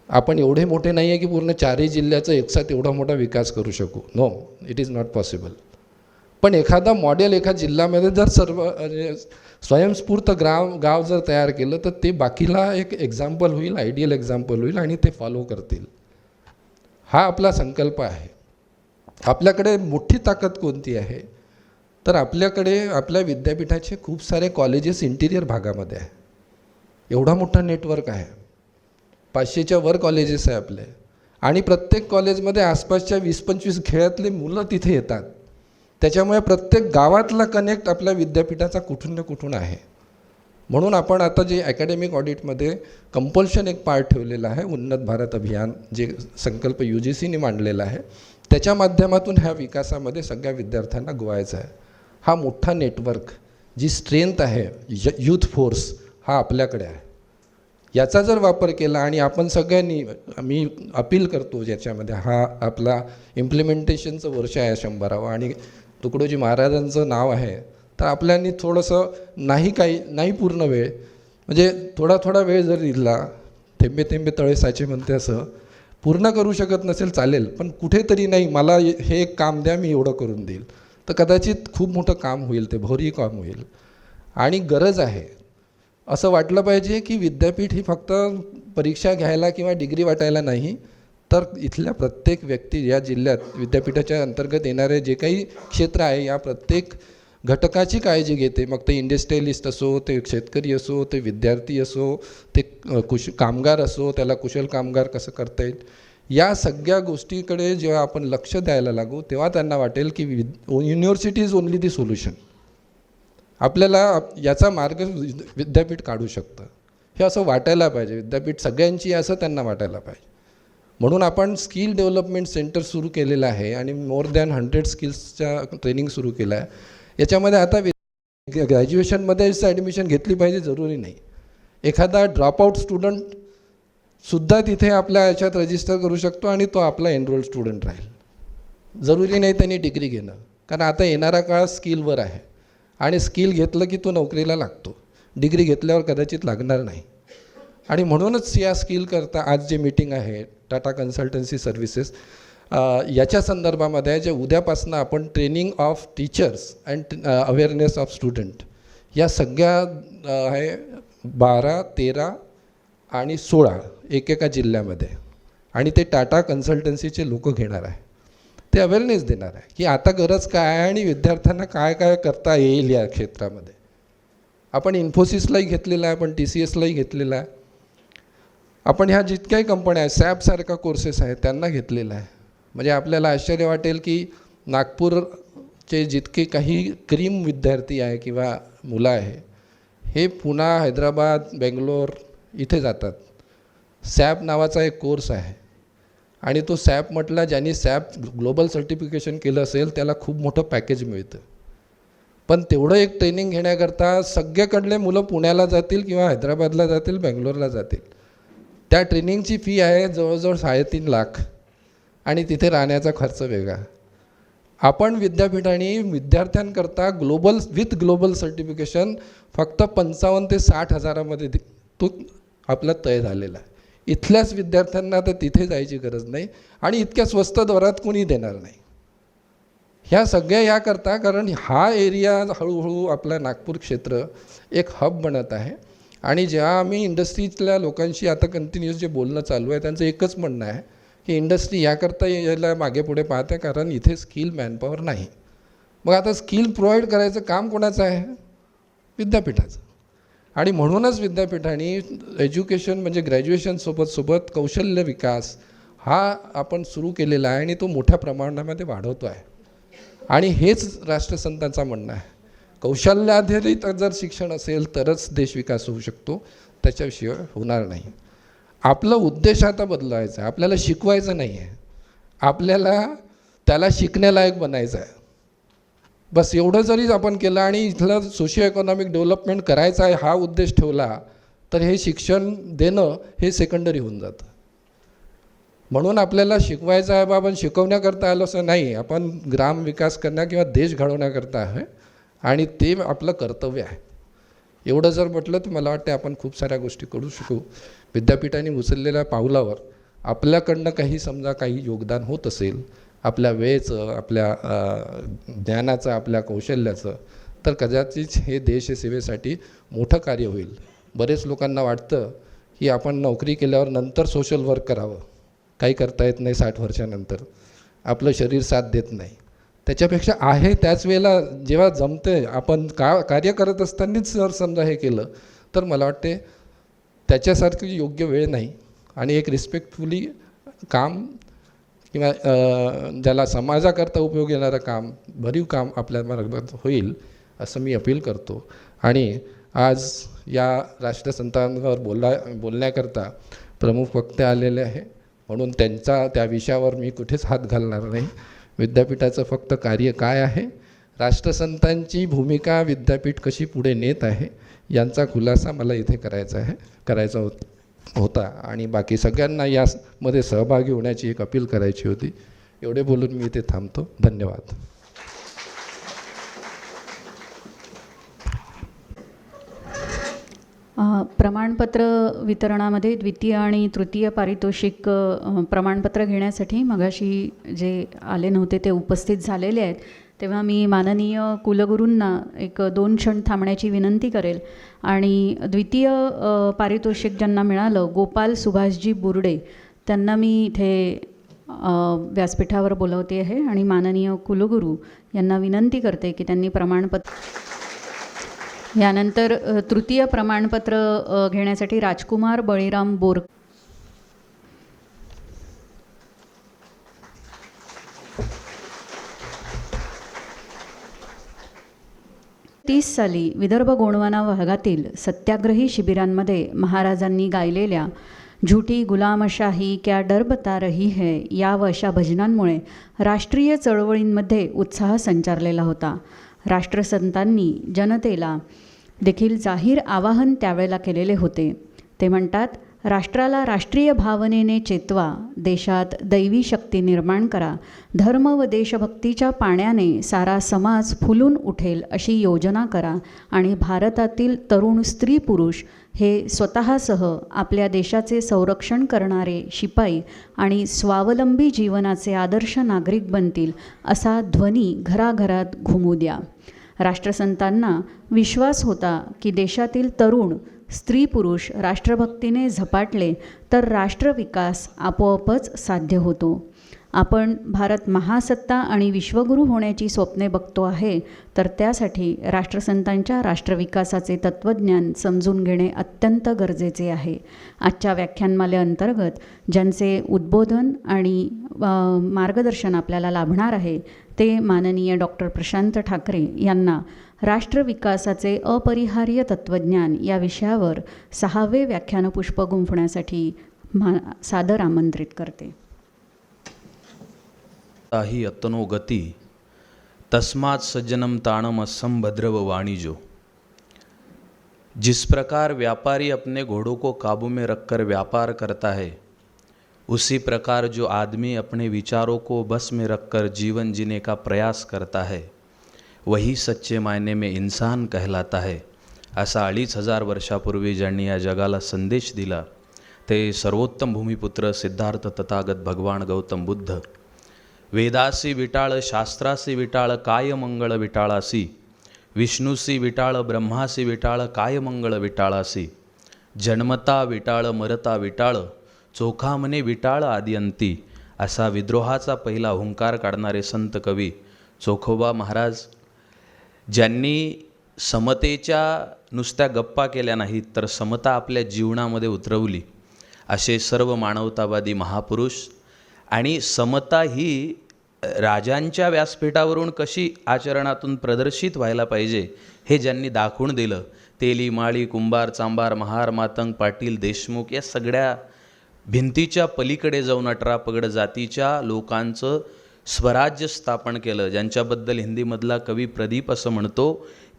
आपण एवढे मोठे नाही आहे की पूर्ण 4ही जिल्ह्याचा एकसाथ एवढा मोठा विकास करू शकू. No, it is not possible. पण एखादा मॉडेल एका जिल्ह्यामध्ये जर सर्व स्वयंस्फूर्त गाव जर तयार केलं तर ते बाकीला एक एक्झाम्पल होईल, आयडियल एक्झाम्पल होईल आणि ते फॉलो करतील. हा आपला संकल्प आहे. आपल्याकडे मोठी ताकद कोणती आहे तर आपल्याकडे आपल्या विद्यापीठाचे खूप सारे कॉलेजेस इंटिरियर भागामध्ये आहे. एवढा मोठा नेटवर्क आहे. 500च्या वर कॉलेजेस आहे आपले. आणि प्रत्येक कॉलेजमध्ये आसपासच्या 20-25 खेड्यातले मुलं तिथे येतात. त्याच्यामुळे प्रत्येक गावातला कनेक्ट आपल्या विद्यापीठाचा कुठून ना कुठून आहे. म्हणून आपण आता जे अकॅडमिक ऑडिटमध्ये कंपल्शन एक पार्ट ठेवलेला आहे, उन्नत भारत अभियान, जे संकल्प UGCने मांडलेला आहे, त्याच्या माध्यमातून ह्या विकासामध्ये सगळ्या विद्यार्थ्यांना गोवायचा आहे. हा मोठा नेटवर्क, जी स्ट्रेंथ आहे, यूथ फोर्स हा आपल्याकडे आहे. याचा जर वापर केला आणि आपण सगळ्यांनी, मी अपील करतो ज्याच्यामध्ये हा आपला इम्प्लिमेंटेशनचं वर्ष आहे 100वा आणि तुकडोजी महाराजांचं नाव आहे, तर आपल्यानी थोडंसं नाही पूर्ण वेळ, म्हणजे थोडा वेळ जर दिला, थेंबे थेंबे तळे साचे म्हणते असं, पूर्ण करू शकत नसेल चालेल, पण कुठेतरी नाही मला हे एक काम द्या मी एवढं करून देईल, तर कदाचित खूप मोठं काम होईल, ते भौरी काम होईल. आणि गरज आहे असं वाटलं पाहिजे की विद्यापीठ ही फक्त परीक्षा घ्यायला किंवा डिग्री वाटायला नाही, तर इथल्या प्रत्येक व्यक्ती या जिल्ह्यात विद्यापीठाच्या अंतर्गत येणारे जे काही क्षेत्र आहे या प्रत्येक घटकाची काळजी घेते. मग ते इंडस्ट्रियलिस्ट असो, ते शेतकरी असो, ते विद्यार्थी असो, ते कामगार असो, त्याला कुशल कामगार कसं करता येईल, या सगळ्या गोष्टीकडे जेव्हा आपण लक्ष द्यायला लागू तेव्हा त्यांना वाटेल की university is only the solution. आपल्याला याचा मार्ग विद्यापीठ काढू शकतं हे असं वाटायला पाहिजे. विद्यापीठ सगळ्यांची असं त्यांना वाटायला पाहिजे. म्हणून आपण स्किल डेव्हलपमेंट सेंटर सुरू केलेलं आहे आणि मोर दॅन 100 स्किल्सच्या ट्रेनिंग सुरू केलं आहे. याच्यामध्ये आता ग्रॅज्युएशनमध्येच ॲडमिशन घेतली पाहिजे जरुरी नाही. एखादा ड्रॉपआउट स्टुडंटसुद्धा तिथे आपल्या याच्यात रजिस्टर करू शकतो आणि तो आपला एनरोल्ड स्टुडंट राहील. जरुरी नाही त्यांनी डिग्री घेणं, कारण आता येणारा काळ स्किलवर आहे आणि स्किल घेतलं की तो नोकरीला लागतो. डिग्री घेतल्यावर कदाचित लागणार नाही. आणि म्हणूनच या स्किल करता आज जे मीटिंग आहे टाटा कन्सल्टन्सी सर्व्हिसेस याच्या संदर्भामध्ये जे उद्यापासून आपण training of teachers and awareness of student या सगळ्या आहे 12, 13 आणि 16 एकेका जिल्ह्यामध्ये, आणि ते टाटा कन्सल्टन्सीचे लोक घेणार आहे. ते अवेअरनेस देणार आहे की आता गरज काय आहे आणि विद्यार्थ्यांना काय काय करता येईल या क्षेत्रामध्ये. आपण इन्फोसिसलाही घेतलेलं आहे, आपण TCSलाही घेतलेलं आहे, आपण ह्या जितक्याही कंपन्या आहेत, सॅपसारखा कोर्सेस आहेत त्यांना घेतलेलं आहे. म्हणजे आपल्याला आश्चर्य वाटेल की नागपूरचे जितके काही क्रीम विद्यार्थी आहे किंवा मुलं आहे हे पुणे, हैदराबाद, बेंगलोर इथे जातात. सॅप नावाचा एक कोर्स आहे आणि तो सॅप म्हटला, ज्यांनी सॅप ग्लोबल सर्टिफिकेशन केलं असेल त्याला खूप मोठं पॅकेज मिळतं. पण तेवढं एक ट्रेनिंग घेण्याकरता सगळ्याकडले मुलं पुण्याला जातील किंवा हैदराबादला जातील, बेंगलोरला जातील. त्या ट्रेनिंगची फी आहे जवळजवळ 3.5 लाख आणि तिथे राहण्याचा खर्च वेगळा. आपण विद्यापीठाने विद्यार्थ्यांकरता ग्लोबल सर्टिफिकेशन फक्त 55,000 ते 60,000मध्ये तो आपला तय झालेला आहे. इथल्याच विद्यार्थ्यांना तर तिथे जायची गरज नाही आणि इतक्या स्वस्त दरात कोणी देणार नाही. ह्या सगळ्या याकरता, कारण हा एरिया हळूहळू आपला नागपूर क्षेत्र एक हब बनत आहे. आणि जेव्हा आम्ही इंडस्ट्रीतल्या लोकांशी आता कंटिन्युअस जे बोलणं चालू आहे त्यांचं एकच म्हणणं आहे की इंडस्ट्री याकरता यायला मागे पुढे पाहते कारण इथे स्किल मॅनपॉवर नाही. मग आता स्किल प्रोव्हाइड करायचं काम कोणाचं आहे? विद्यापीठाचं. आणि म्हणूनच विद्यापीठाने एज्युकेशन म्हणजे ग्रॅज्युएशनसोबत कौशल्य विकास हा आपण सुरू केलेला आहे आणि तो मोठ्या प्रमाणामध्ये वाढवतो आहे. आणि हेच राष्ट्रसंतांचं म्हणणं आहे, कौशल्याधारित जर शिक्षण असेल तरच देश विकास होऊ शकतो, त्याच्याशिवाय होणार नाही. आपलं उद्देश आता बदलायचा आहे. आपल्याला शिकवायचं नाही आहे, आपल्याला त्याला शिकण्यालायक बनायचं आहे. बस एवढं जरी आपण केलं आणि इथलं सोशिओ इकॉनॉमिक डेव्हलपमेंट करायचं आहे हा उद्देश ठेवला तर हे शिक्षण देणं हे सेकंडरी होऊन जातं. म्हणून आपल्याला शिकवायचं आहे बाबा, शिकवण्याकरता आलं असं नाही, आपण ग्राम विकास करण्या किंवा देश घडवण्याकरता आहे आणि ते आपलं कर्तव्य आहे. एवढं जर म्हटलं तर मला वाटतं आपण खूप साऱ्या गोष्टी करू शकू. विद्यापीठाने उचललेल्या पावलावर आपल्याकडनं काही योगदान होत असेल, आपल्या वेळेचं, आपल्या ज्ञानाचं, आपल्या कौशल्याचं, तर कदाचित हे देशसेवेसाठी मोठं कार्य होईल. बरेच लोकांना वाटतं की आपण नोकरी केल्यावर नंतर सोशल वर्क करावं, काही करता येत नाही 60 वर्षानंतर, आपलं शरीर साथ देत नाही. त्याच्यापेक्षा आहे त्याच वेळेला जेव्हा जमते आपण कार्य करत असतानाच जर समजा हे केलं तर मला वाटते त्याच्यासारखी योग्य वेळ नाही. आणि एक रिस्पेक्टफुली काम किंवा ज्याला समाजाकरता उपयोग येणारं काम, भरीव काम आपल्या मार्गात होईल असं मी अपील करतो. आणि आज या राष्ट्रसंतांवर बोलण्याकरता प्रमुख वक्ते आलेले आहे, म्हणून त्या विषयावर मी कुठेच हात घालणार नाही. विद्यापीठाचं फक्त कार्य काय आहे, राष्ट्रसंतांची भूमिका विद्यापीठ कशी पुढे नेत आहे यांचा खुलासा मला इथे करायचा होता. आणि बाकी सगळ्यांना यामध्ये सहभागी होण्याची एक अपील करायची होती. एवढे बोलून मी इथे थांबतो. धन्यवाद. प्रमाणपत्र वितरणामध्ये द्वितीय आणि तृतीय पारितोषिक प्रमाणपत्र घेण्यासाठी मगाशी जे आले नव्हते ते उपस्थित झालेले आहेत, तेव्हा मी माननीय कुलगुरूंना 1-2 क्षण थांबण्याची विनंती करेल. आणि द्वितीय पारितोषिक ज्यांना मिळालं, गोपाल सुभाषजी बुर्डे, त्यांना मी इथे व्यासपीठावर बोलवते आहे आणि माननीय कुलगुरू यांना विनंती करते की त्यांनी प्रमाणपत्र. यानंतर तृतीय प्रमाणपत्र घेण्यासाठी राजकुमार बळीराम बोर. 30 साली विदर्भ गोंडवाना भागातील सत्याग्रही शिबिरांमध्ये महाराजांनी गायलेल्या झूठी गुलामशाही क्या डर बता रही है या व अशा भजनांमुळे राष्ट्रीय चळवळींमध्ये उत्साह संचारलेला होता. राष्ट्रसंतांनी जनतेला देखील जाहीर आवाहन त्यावेळेला केलेले होते. ते म्हणतात, राष्ट्राला राष्ट्रीय भावनेने चेतवा, देशात दैवी शक्ती निर्माण करा, धर्म व देशभक्तीच्या पाण्याने सारा समाज फुलून उठेल अशी योजना करा आणि भारतातील तरुण स्त्री पुरुष हे स्वतःसह आपल्या देशाचे संरक्षण करणारे शिपाई आणि स्वावलंबी जीवनाचे आदर्श नागरिक बनतील असा ध्वनी घराघरात घुमू द्या. राष्ट्रसंतांना विश्वास होता की देशातील तरुण स्त्री पुरुष राष्ट्रभक्तीने झपाटले तर राष्ट्रविकास आपोआपच साध्य होतो. आपण भारत महासत्ता आणि विश्वगुरू होण्याची स्वप्ने बघतो आहे, तर त्यासाठी राष्ट्रसंतांच्या राष्ट्रविकासाचे तत्त्वज्ञान समजून घेणे अत्यंत गरजेचे आहे. आजच्या व्याख्यानमालेअंतर्गत ज्यांचे उद्बोधन आणि मार्गदर्शन आपल्याला लाभणार आहे ते माननीय डॉक्टर प्रशांत ठाकरे यांना राष्ट्रविकासाचे अपरिहार्य तत्त्वज्ञान या विषयावर 6वे व्याख्यानपुष्प गुंफण्यासाठी सादर आमंत्रित करते. ही अतनो गती तस्मात् सज्जनम ताणम असंभद्रव वाणिजो. जिस प्रकार व्यापारी अपने घोड़ों को काबू में रखकर व्यापार करता है, उसी प्रकार जो आदमी अपने विचारों को बस में रखकर जीवन जीने का प्रयास करता है, वही सच्चे मायने में इंसान कहलाता है. असा 2500 वर्षापूर्वी ज्यांनी या जगाला संदेश दिला ते सर्वोत्तम भूमिपुत्र सिद्धार्थ तथागत भगवान गौतम बुद्ध. वेदासी विटाळ शास्त्रासी विटाळ काय मंगळ विटाळासी, विष्णूसी विटाळ ब्रह्मासी विटाळ काय मंगळ विटाळासी. जन्मता विटाळ मरता विटाळ, चोखा मने विटाळ आदिअंती. असा विद्रोहाचा पहिला हुंकार काढणारे संत कवी चोखोबा महाराज, ज्यांनी समतेच्या नुसत्या गप्पा केल्या नाहीत तर समता आपल्या जीवनामध्ये उतरवली, असे सर्व मानवतावादी महापुरुष. आणि समता ही राजांच्या व्यासपीठावरून कशी आचरणातून प्रदर्शित व्हायला पाहिजे हे ज्यांनी दाखवून दिलं, तेली माळी कुंभार चांभार महार मातंग पाटील देशमुख या सगळ्या भिंतीच्या पलीकडे जाऊन 18 पगड जातीच्या लोकांचं स्वराज्य स्थापन केलं. ज्यांच्याबद्दल हिंदीमधला कवी प्रदीप असं म्हणतो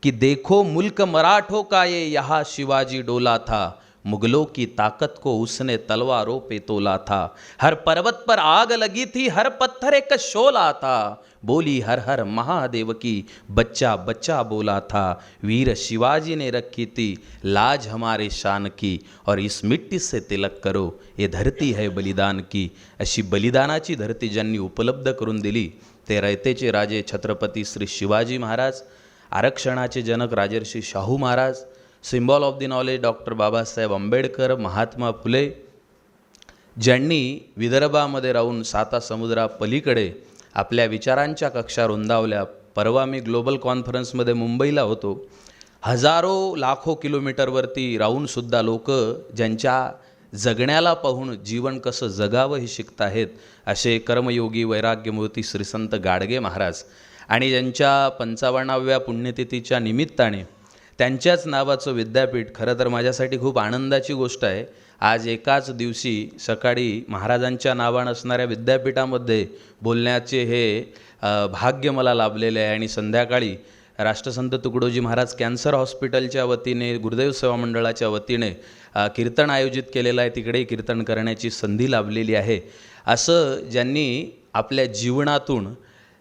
की देखो मुल्क मराठो का ये यहाँ शिवाजी डोला था, मुगलों की ताकत को उसने तलवारों पे तोला था. हर पर्वत पर आग लगी थी, हर पत्थर एक शोला था, बोली हर हर महादेव की बच्चा बच्चा बोला था. वीर शिवाजी ने रखी थी लाज हमारे शान की, और इस मिट्टी से तिलक करो ये धरती है बलिदान की. अशी बलिदानाची धरती ज्यांनी उपलब्ध करून दिली ते रयतेचे राजे छत्रपती श्री शिवाजी महाराज, आरक्षणाचे जनक Rajarshi Shahu Maharaj, symbol of the knowledge doctor Babasaheb Ambedkar, Mahatma Phule, ज्यांनी विदर्भामध्ये राहून 7 समुद्रापलीकडे आपल्या विचारांच्या कक्षा रुंदावल्या. परवा मी ग्लोबल कॉन्फरन्समध्ये मुंबईला होतो. हजारो लाखो किलोमीटरवरती राहूनसुद्धा लोक ज्यांच्या जगण्याला पाहून जीवन कसं जगावं हे शिकत आहेत असे कर्मयोगी वैराग्यमूर्ती श्री संत गाडगे महाराज, आणि ज्यांच्या 55व्या पुण्यतिथीच्या निमित्ताने त्यांच्याच नावाचं विद्यापीठ. खरं तर माझ्यासाठी खूप आनंदाची गोष्ट आहे. आज एकाच दिवशी सकाळी महाराजांच्या नावानं असणाऱ्या विद्यापीठामध्ये बोलण्याचे हे भाग्य मला लाभलेले आहे, आणि संध्याकाळी राष्ट्रसंत तुकडोजी महाराज कॅन्सर हॉस्पिटलच्या वतीने, गुरुदेव सेवा मंडळाच्या वतीने कीर्तन आयोजित केलेलं आहे. तिकडेही कीर्तन करण्याची संधी लाभलेली आहे. असं ज्यांनी आपल्या जीवनातून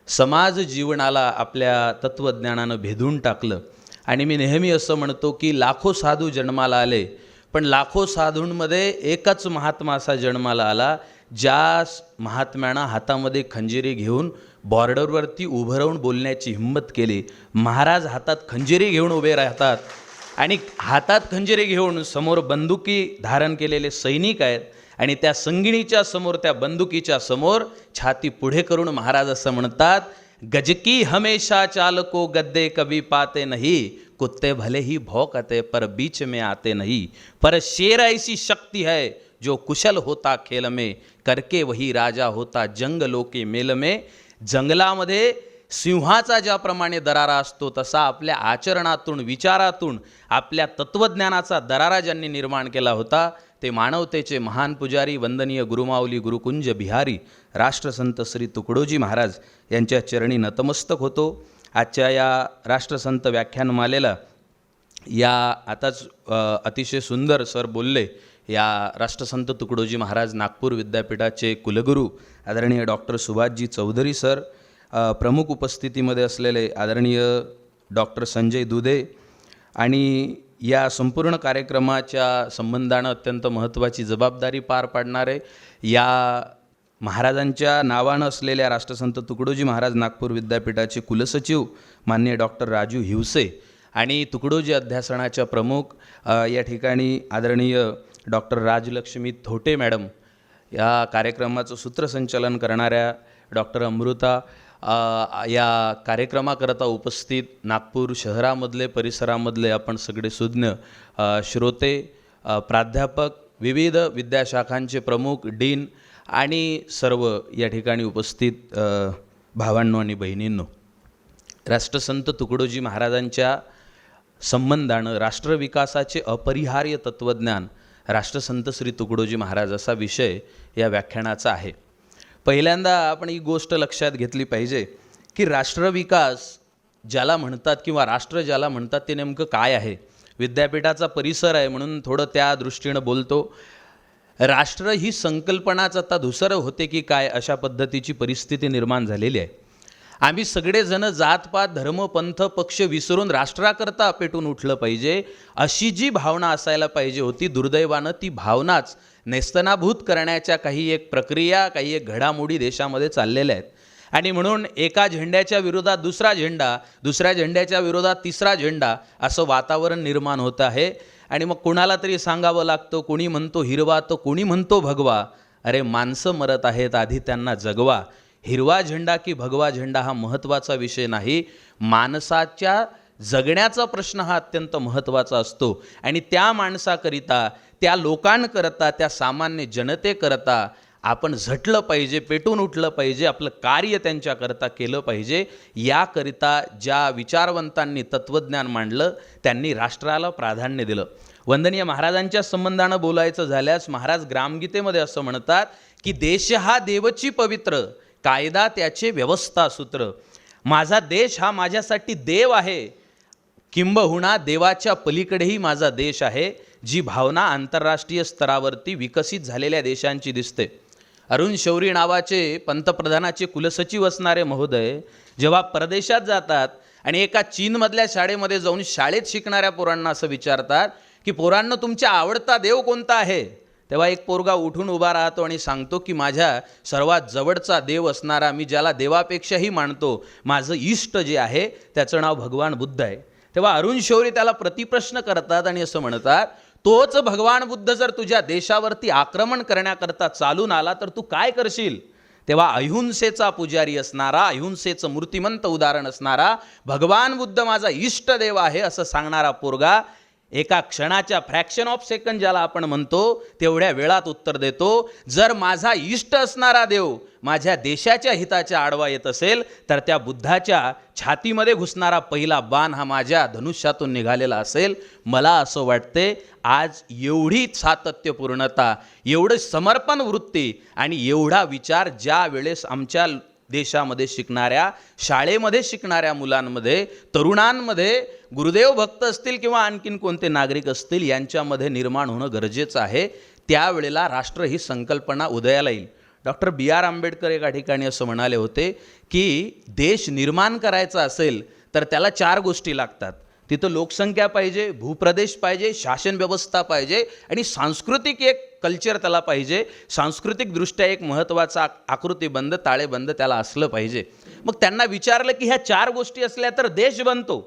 समाज जीवनाला आपल्या तत्त्वज्ञानानं भेदून टाकलं. आणि मी नेहमी असं म्हणतो की लाखो साधू जन्माला आले, पण लाखो साधूंमध्ये एकच महात्मा असा जन्माला आला ज्या महात्म्यानं हातामध्ये खंजिरी घेऊन बॉर्डरवरती उभं राहून बोलण्याची हिंमत केली. महाराज हातात खंजिरी घेऊन उभे राहतात, आणि हातात खंजिरी घेऊन समोर बंदुकी धारण केलेले सैनिक आहेत, आणि त्या संगिणीच्या समोर, त्या बंदुकीच्या समोर छाती पुढे करून महाराज असं म्हणतात, गजकी हमेशा चालको गद्दे कभी पाते नहीं, कुत्ते भले ही भौंकते पर बीच में आते नहीं, पर शेर ऐसी शक्ति है जो कुशल होता खेल में, करके वही राजा होता जंगलों के मेल में. जंगलामध्ये सिंहाचा ज्याप्रमाणे दरारा असतो तसा आपल्या आचरणातून, विचारातून आपल्या तत्त्वज्ञानाचा दरारा ज्यांनी निर्माण केला होता ते मानवतेचे महान पुजारी, वंदनीय गुरुमाऊली गुरुकुंज बिहारी राष्ट्रसंत श्री तुकडोजी महाराज यांच्या चरणी नतमस्तक होतो. आजच्या या राष्ट्रसंत व्याख्यानमालेला या आताच अतिशय सुंदर सर बोलले, या राष्ट्रसंत तुकडोजी महाराज नागपूर विद्यापीठाचे कुलगुरू आदरणीय डॉक्टर सुभाषजी चौधरी सर, प्रमुख उपस्थितीमध्ये असलेले आदरणीय डॉक्टर संजय दुधे, आणि या संपूर्ण कार्यक्रमाच्या संबंधानं अत्यंत महत्त्वाची जबाबदारी पार पाडणारे या महाराजांच्या नावानं असलेल्या राष्ट्रसंत तुकडोजी महाराज नागपूर विद्यापीठाचे कुलसचिव माननीय डॉक्टर राजू हिवसे, आणि तुकडोजी अध्यासनाच्या प्रमुख या ठिकाणी आदरणीय डॉक्टर राजलक्ष्मी थोटे मॅडम, या कार्यक्रमाचं सूत्रसंचालन करणाऱ्या डॉक्टर अमृता, या कार्यक्रमाकरता उपस्थित नागपूर शहरामधले, परिसरामधले आपण सगळे सुज्ञ श्रोते, प्राध्यापक, विविध विद्याशाखांचे प्रमुख, डीन आणि सर्व या ठिकाणी उपस्थित भावांनो आणि बहिणींनो, राष्ट्रसंत तुकडोजी महाराजांच्या संबंधानं राष्ट्रविकासाचे अपरिहार्य तत्त्वज्ञान राष्ट्रसंत श्री तुकडोजी महाराज असा विषय या व्याख्यानाचा आहे. पहिल्यांदा आपण ही गोष्ट लक्षात घेतली पाहिजे की राष्ट्रविकास ज्याला म्हणतात किंवा राष्ट्र ज्याला म्हणतात ते नेमकं काय आहे. विद्यापीठाचा परिसर आहे म्हणून थोडं त्या दृष्टीनं बोलतो. राष्ट्र ही संकल्पनाच आता धुसर होते की काय अशा पद्धतीची परिस्थिती निर्माण झालेली आहे. आम्ही सगळेजण जातपात, धर्म, पंथ, पक्ष विसरून राष्ट्राकरता पेटून उठलं पाहिजे अशी जी भावना असायला पाहिजे होती, दुर्दैवानं ती भावनाच नेस्तनाभूत करण्याच्या काही एक प्रक्रिया, काही एक घडामोडी देशामध्ये चाललेल्या आहेत. आणि म्हणून एका झेंड्याच्या विरोधात दुसरा झेंडा, दुसऱ्या झेंड्याच्या विरोधात तिसरा झेंडा असं वातावरण निर्माण होतं आहे. आणि मग कुणाला तरी सांगावं लागतं, कोणी म्हणतो हिरवा तर कोणी म्हणतो भगवा. अरे माणसं मरत आहेत, आधी त्यांना जगवा. हिरवा झेंडा की भगवा झेंडा हा महत्त्वाचा विषय नाही, माणसाच्या जगण्याचा प्रश्न हा अत्यंत महत्त्वाचा असतो. आणि त्या माणसाकरिता, त्या लोकांकरता, त्या सामान्य जनतेकरता आपण झटलं पाहिजे, पेटून उठलं पाहिजे, आपलं कार्य त्यांच्याकरता केलं पाहिजे. याकरिता ज्या विचारवंतांनी तत्त्वज्ञान मांडलं त्यांनी राष्ट्राला प्राधान्य दिलं. वंदनीय महाराजांच्या संबंधानं बोलायचं झाल्यास महाराज ग्रामगीतेमध्ये असं म्हणतात की देश हा देवची पवित्र, कायदा त्याचे व्यवस्था सूत्र. माझा देश हा माझ्यासाठी देव आहे, किंबहुना देवाच्या पलीकडेही माझा देश आहे. जी भावना आंतरराष्ट्रीय स्तरावरती विकसित झालेल्या देशांची दिसते. अरुण शौरी नावाचे पंतप्रधानाचे कुलसचिव असणारे महोदय जेव्हा परदेशात जातात आणि एका चीनमधल्या शाळेमध्ये जाऊन शाळेत शिकणाऱ्या पोरांना असं विचारतात की पोरांनो तुमचा आवडता देव कोणता आहे, तेव्हा एक पोरगा उठून उभा राहतो आणि सांगतो की माझ्या सर्वात जवळचा देव असणारा, मी ज्याला देवापेक्षाही मानतो, माझं इष्ट जे आहे त्याचं नाव भगवान बुद्ध आहे. तेव्हा अरुण शौरी त्याला प्रतिप्रश्न करतात आणि असं म्हणतात, तोच भगवान बुद्ध जर तुझ्या देशावरती आक्रमण करण्याकरता चालून आला तर तू काय करशील. तेव्हा अहिंसेचा पुजारी असणारा, अहिंसेचं मूर्तिमंत उदाहरण असणारा, भगवान बुद्ध माझा इष्ट देव आहे असं सांगणारा पोरगा एका क्षणाच्या फ्रॅक्शन ऑफ सेकंड ज्याला आपण म्हणतो तेवढ्या वेळात उत्तर देतो, जर माझा इष्ट असणारा देव माझ्या देशाच्या हिताच्या आडवा येत असेल तर त्या बुद्धाच्या छातीमध्ये घुसणारा पहिला बाण हा माझ्या धनुष्यातून निघालेला असेल. मला असं वाटते आज एवढी सातत्यपूर्णता, एवढं समर्पण वृत्ती आणि एवढा विचार ज्या वेळेस आमच्या देशामध्ये शिकणाऱ्या, शाळेमध्ये शिकणाऱ्या मुलांमध्ये, तरुणांमध्ये, गुरुदेव भक्त असतील किंवा आणखीन कोणते नागरिक असतील यांच्यामध्ये निर्माण होणं गरजेचं आहे. त्यावेळेला राष्ट्र ही संकल्पना उदयाला येईल. Doctor B.R. आंबेडकर एका ठिकाणी असं म्हणाले होते की देश निर्माण करायचा असेल तर त्याला 4 गोष्टी लागतात. तिथं लोकसंख्या पाहिजे, भूप्रदेश पाहिजे, शासन व्यवस्था पाहिजे आणि सांस्कृतिक एक कल्चर त्याला पाहिजे. सांस्कृतिकदृष्ट्या एक महत्त्वाचा आकृतीबंध, ताळेबंद त्याला असलं पाहिजे. मग त्यांना विचारलं की ह्या 4 गोष्टी असल्या तर देश बनतो,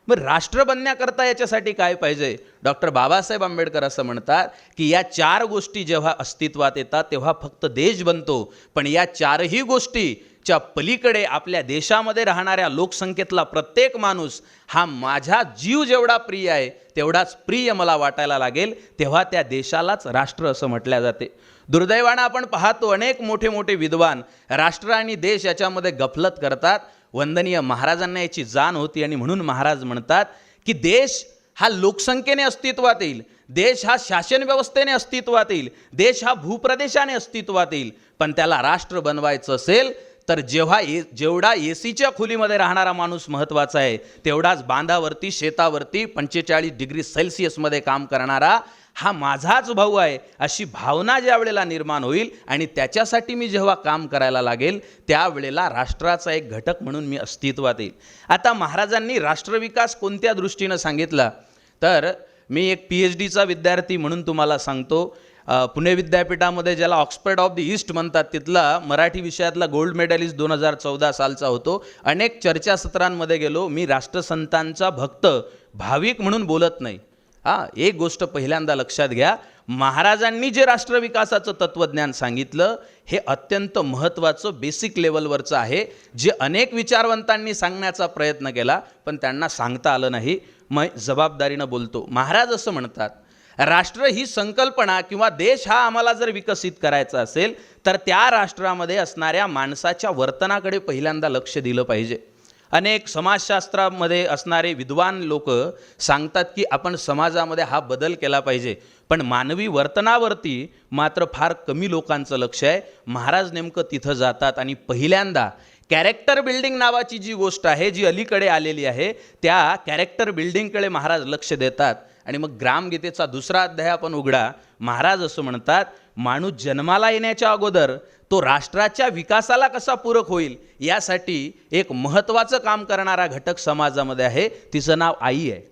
मग राष्ट्र बनण्याकरता याच्यासाठी काय पाहिजे? डॉक्टर बाबासाहेब आंबेडकर असं म्हणतात की या 4 गोष्टी जेव्हा अस्तित्वात येतात तेव्हा फक्त देश बनतो, पण या 4ही गोष्टीच्या पलीकडे आपल्या देशामध्ये राहणाऱ्या लोकसंख्येतला प्रत्येक माणूस हा माझा जीव जेवढा प्रिय आहे तेवढाच प्रिय मला वाटायला लागेल, तेव्हा त्या देशालाच राष्ट्र असं म्हटल्या जाते. दुर्दैवानं आपण पाहतो अनेक मोठे मोठे विद्वान राष्ट्र आणि देश याच्यामध्ये गफलत करतात. वंदनीय महाराजांना याची जाण होती आणि म्हणून महाराज म्हणतात की देश हा लोकसंख्येने अस्तित्वात येईल, देश हा शासन व्यवस्थेने अस्तित्वात येईल, देश हा भूप्रदेशाने अस्तित्वात येईल, पण त्याला राष्ट्र बनवायचं असेल तर जेवढा एसीच्या खोलीमध्ये राहणारा माणूस महत्त्वाचा आहे तेवढाच बांधावरती, शेतावरती 45 डिग्री सेल्सिअसमध्ये काम करणारा हा माझाच भाऊ आहे अशी भावना ज्या वेळेला निर्माण होईल आणि त्याच्यासाठी मी जेव्हा काम करायला लागेल त्यावेळेला राष्ट्राचा एक घटक म्हणून मी अस्तित्वात येईल. आता महाराजांनी राष्ट्रविकास कोणत्या दृष्टीनं सांगितला तर मी एक PhDचा विद्यार्थी म्हणून तुम्हाला सांगतो. पुणे विद्यापीठामध्ये ज्याला ऑक्सफर्ड ऑफ द ईस्ट म्हणतात तिथला मराठी विषयातला गोल्ड मेडलिस्ट 2014 सालचा होतो. अनेक चर्चासत्रांमध्ये गेलो. मी राष्ट्रसंतांचा भक्त, भाविक म्हणून बोलत नाही. एक गोष्ट पहिल्यांदा लक्षात घ्या, महाराजांनी जे राष्ट्रविकासाचं तत्त्वज्ञान सांगितलं हे अत्यंत महत्त्वाचं बेसिक लेवलवरचं आहे, जे अनेक विचारवंतांनी सांगण्याचा प्रयत्न केला पण त्यांना सांगता आलं नाही. मग जबाबदारीनं बोलतो. महाराज असं म्हणतात, राष्ट्र ही संकल्पना किंवा देश हा आम्हाला जर विकसित करायचा असेल तर त्या राष्ट्रामध्ये असणाऱ्या माणसाच्या वर्तनाकडे पहिल्यांदा लक्ष दिलं पाहिजे. अनेक समाजशास्त्रामध्ये असणारे विद्वान लोक सांगतात की आपण समाजामध्ये हा बदल केला पाहिजे, पण मानवी वर्तनावरती मात्र फार कमी लोकांचं लक्ष आहे. महाराज नेमकं तिथं जातात आणि पहिल्यांदा कॅरेक्टर बिल्डिंग नावाची जी गोष्ट आहे जी अलीकडे आलेली आहे त्या कॅरेक्टर बिल्डिंगकडे महाराज लक्ष देतात. आणि मग ग्रामगीतेचा 2रा अध्याय आपण उघडा, महाराज असं म्हणतात, माणूस जन्माला येण्याच्या अगोदर तो राष्ट्राच्या विकासाला कसा पूरक होईल यासाठी एक महत्त्वाचं काम करणारा घटक समाजामध्ये आहे, तिचं नाव आई आहे.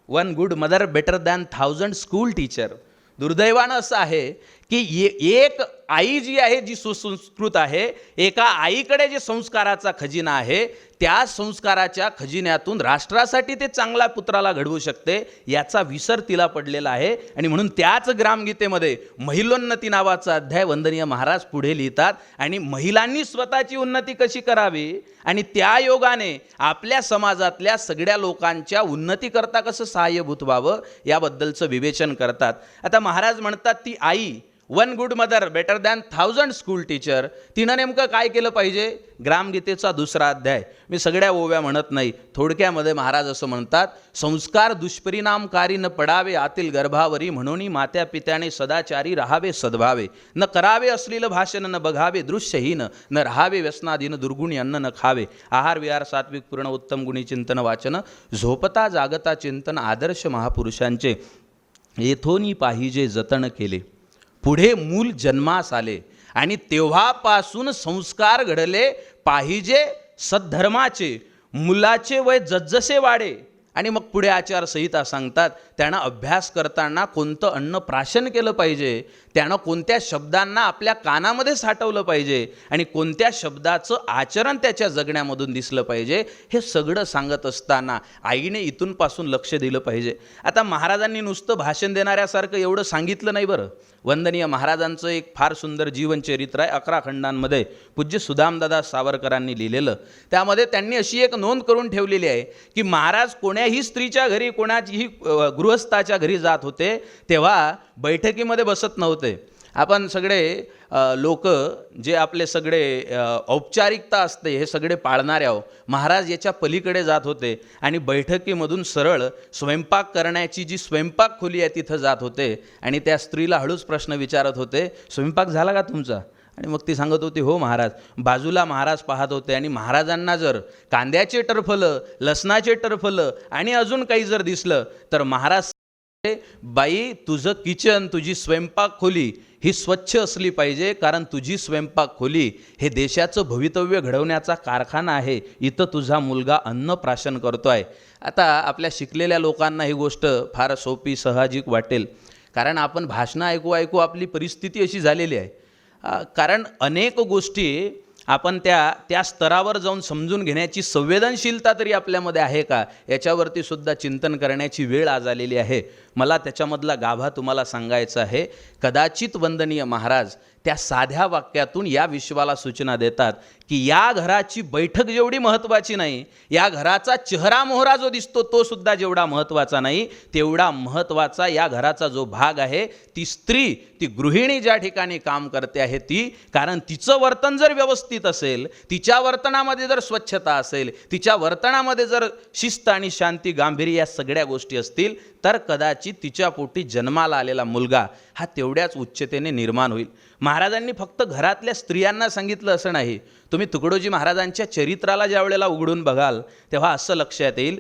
1 good mother better than 1000 school teacher. दुर्दैवानं असं आहे की एक आई जी आहे जी सुसंस्कृत आहे, एका आईकडे जे संस्काराचा खजिना आहे त्या संस्काराच्या खजिन्यातून राष्ट्रासाठी ते चांगल्या पुत्राला घडवू शकते याचा विसर तिला पडलेला आहे. आणि म्हणून त्याच ग्रामगीतेमध्ये महिलोन्नती नावाचा अध्याय वंदनीय महाराज पुढे लिहितात आणि महिलांनी स्वतःची उन्नती कशी करावी आणि त्या योगाने आपल्या समाजातल्या सगळ्या लोकांच्या उन्नतीकरता कसं सहाय्यभूत व्हावं याबद्दलचं विवेचन करतात. आता महाराज म्हणतात ती आई 1 good mother better than 1000 school teacher, तिनं नेमकं काय केलं पाहिजे? ग्रामगीतेचा 2रा अध्याय. मी सगळ्या ओव्या म्हणत नाही, थोडक्यामध्ये महाराज असं म्हणतात, संस्कार दुष्परिणामकारी न पडावे आतील गर्भावरी, म्हणून मात्या पित्याने सदाचारी राहावे सद्भावे, न करावे अश्लील भाषण, न बघावे दृश्यहीन, न राहावे व्यसनाधीन, दुर्गुणी अन्न न खावे, आहार विहार सात्विक पूर्ण उत्तम गुणी चिंतन वाचन, झोपता जागता चिंतन, आदर्श महापुरुषांचे येथोनी पाहिजे जतन केले, पुढे मूल जन्मास आले आणि तेव्हापासून संस्कार घडले पाहिजे सद्धर्माचे, मुलाचे वय जसजसे वाढे. आणि मग पुढे आचारसंहिता सांगतात, त्यानं अभ्यास करताना कोणतं अन्न प्राशन केलं पाहिजे, त्यानं कोणत्या शब्दांना आपल्या कानामध्ये साठवलं पाहिजे आणि कोणत्या शब्दाचं आचरण त्याच्या जगण्यामधून दिसलं पाहिजे, हे सगळं सांगत असताना आईने इथूनपासून लक्ष दिलं पाहिजे. आता महाराजांनी नुसतं भाषण देणाऱ्यासारखं एवढं सांगितलं नाही बरं. वंदनीय महाराजांचं एक फार सुंदर जीवनचरित्र आहे, 11 खंडांमध्ये पूज्य सुदामदादा सावरकरांनी लिहिलेलं. त्यामध्ये त्यांनी अशी एक नोंद करून ठेवलेली आहे की महाराज कोण्याही स्त्रीच्या घरी, कोणाचीही गृहस्थाच्या घरी जात होते तेव्हा बैठकीमध्ये बसत नव्हते. आपण सगळे लोक जे आपले सगळे औपचारिकता असते हे सगळे पाळणारे आहो. महाराज याच्या पलीकडे जात होते आणि बैठकीमधून सरळ स्वयंपाक करण्याची जी स्वयंपाक खोली आहे तिथं जात होते आणि त्या स्त्रीला हळूच प्रश्न विचारत होते, स्वयंपाक झाला का तुमचा? आणि मग ती सांगत होती, हो महाराज. बाजूला महाराज पाहत होते आणि महाराजांना जर कांद्याचे टरफलं, लसणाचे टरफलं आणि अजून काही जर दिसलं तर महाराज, बाई तुझं किचन, तुझी स्वयंपाक खोली ही स्वच्छ असली पाहिजे, कारण तुझी स्वयंपाक खोली हे देशाचं भवितव्य घडवण्याचा कारखाना आहे. इथं तुझा मुलगा अन्न प्राशन करतो आहे. आता आपल्या शिकलेल्या लोकांना ही गोष्ट फार सोपी साहजिक वाटेल, कारण आपण भाषणं ऐकू ऐकू आपली परिस्थिती अशी झालेली आहे. कारण अनेक गोष्टी आपण त्या स्तरावर जाऊन समजून घेण्याची संवेदनशीलता तरी आपल्यामध्ये आहे का, याच्यावरती सुद्धा चिंतन करण्याची वेळ आज आलेली आहे. मला त्याच्यामधला गाभा तुम्हाला सांगायचा आहे. कदाचित वंदनीय महाराज त्या साध्या वाक्यातून या विश्वाला सूचना देतात की या घराची बैठक जेवढी महत्त्वाची नाही, या घराचा चेहरा मोहरा जो दिसतो तो सुद्धा जेवढा महत्त्वाचा नाही, तेवढा महत्त्वाचा या घराचा जो भाग आहे, ती स्त्री, ती गृहिणी ज्या ठिकाणी काम करते आहे ती, कारण तिचं वर्तन जर व्यवस्थित असेल, तिच्या वर्तनामध्ये जर स्वच्छता असेल, तिच्या वर्तनामध्ये जर शिस्त आणि शांती, गांभीर्य या सगळ्या गोष्टी असतील, तर कदाचित तिच्या पोटी जन्माला आलेला मुलगा हा तेवढ्याच उच्चतेने निर्माण होईल. महाराजांनी फक्त घरातल्या स्त्रियांना सांगितलं असं नाही. तुम्ही तुकडोजी महाराजांच्या चरित्राला ज्या वेळेला उघडून बघाल तेव्हा असं लक्षात येईल,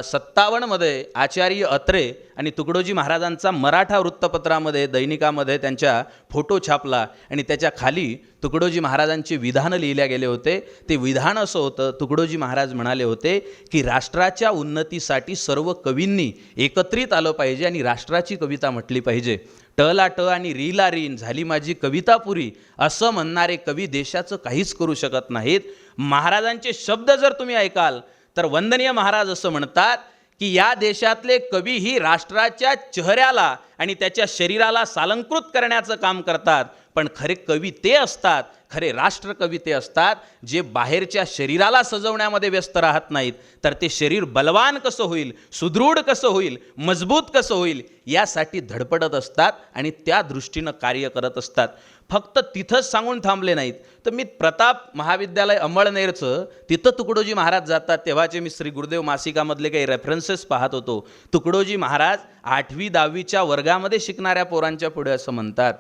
57मध्ये आचार्य अत्रे आणि तुकडोजी महाराजांचा मराठा वृत्तपत्रामध्ये, दैनिकामध्ये त्यांच्या फोटो छापला आणि त्याच्या खाली तुकडोजी महाराजांचे विधान लिहिल्या गेले होते. ते विधान असं होतं, तुकडोजी महाराज म्हणाले होते की राष्ट्राच्या उन्नतीसाठी सर्व कवींनी एकत्रित आलं पाहिजे आणि राष्ट्राची कविता म्हटली पाहिजे. टला ट आणि रीला रीन झाली माझी कविता पुरी असं म्हणणारे कवी देशाचं काहीच करू शकत नाहीत. महाराजांचे शब्द जर तुम्ही ऐकाल तर वंदनीय महाराज असं म्हणतात की या देशातले कवी ही राष्ट्राच्या चेहऱ्याला आणि त्याच्या शरीराला सालंकृत करण्याचं काम करतात, पण खरे कवी ते असतात, खरे राष्ट्रकवी ते असतात जे बाहेरच्या शरीराला सजवण्यामध्ये व्यस्त राहत नाहीत, तर ते शरीर बलवान कसं होईल, सुदृढ कसं होईल, मजबूत कसं होईल यासाठी धडपडत असतात आणि त्या दृष्टीनं कार्य करत असतात. फक्त तिथंच सांगून थांबले नाहीत. तर मी प्रताप महाविद्यालय अंमळनेरचं, तिथं तुकडोजी महाराज जातात तेव्हाचे मी श्री गुरुदेव मासिकामधले काही रेफरन्सेस पाहत होतो. तुकडोजी महाराज 8वी 10वीच्या वर्गामध्ये शिकणाऱ्या पोरांच्या पुढे असं म्हणतात,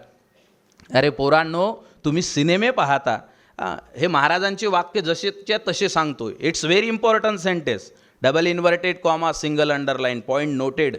अरे पोरांनो तुम्ही सिनेमे पाहता. हे महाराजांचे वाक्य जसेच्या तसे सांगतो. It's very important sentence, double inverted comma, single underline, point noted.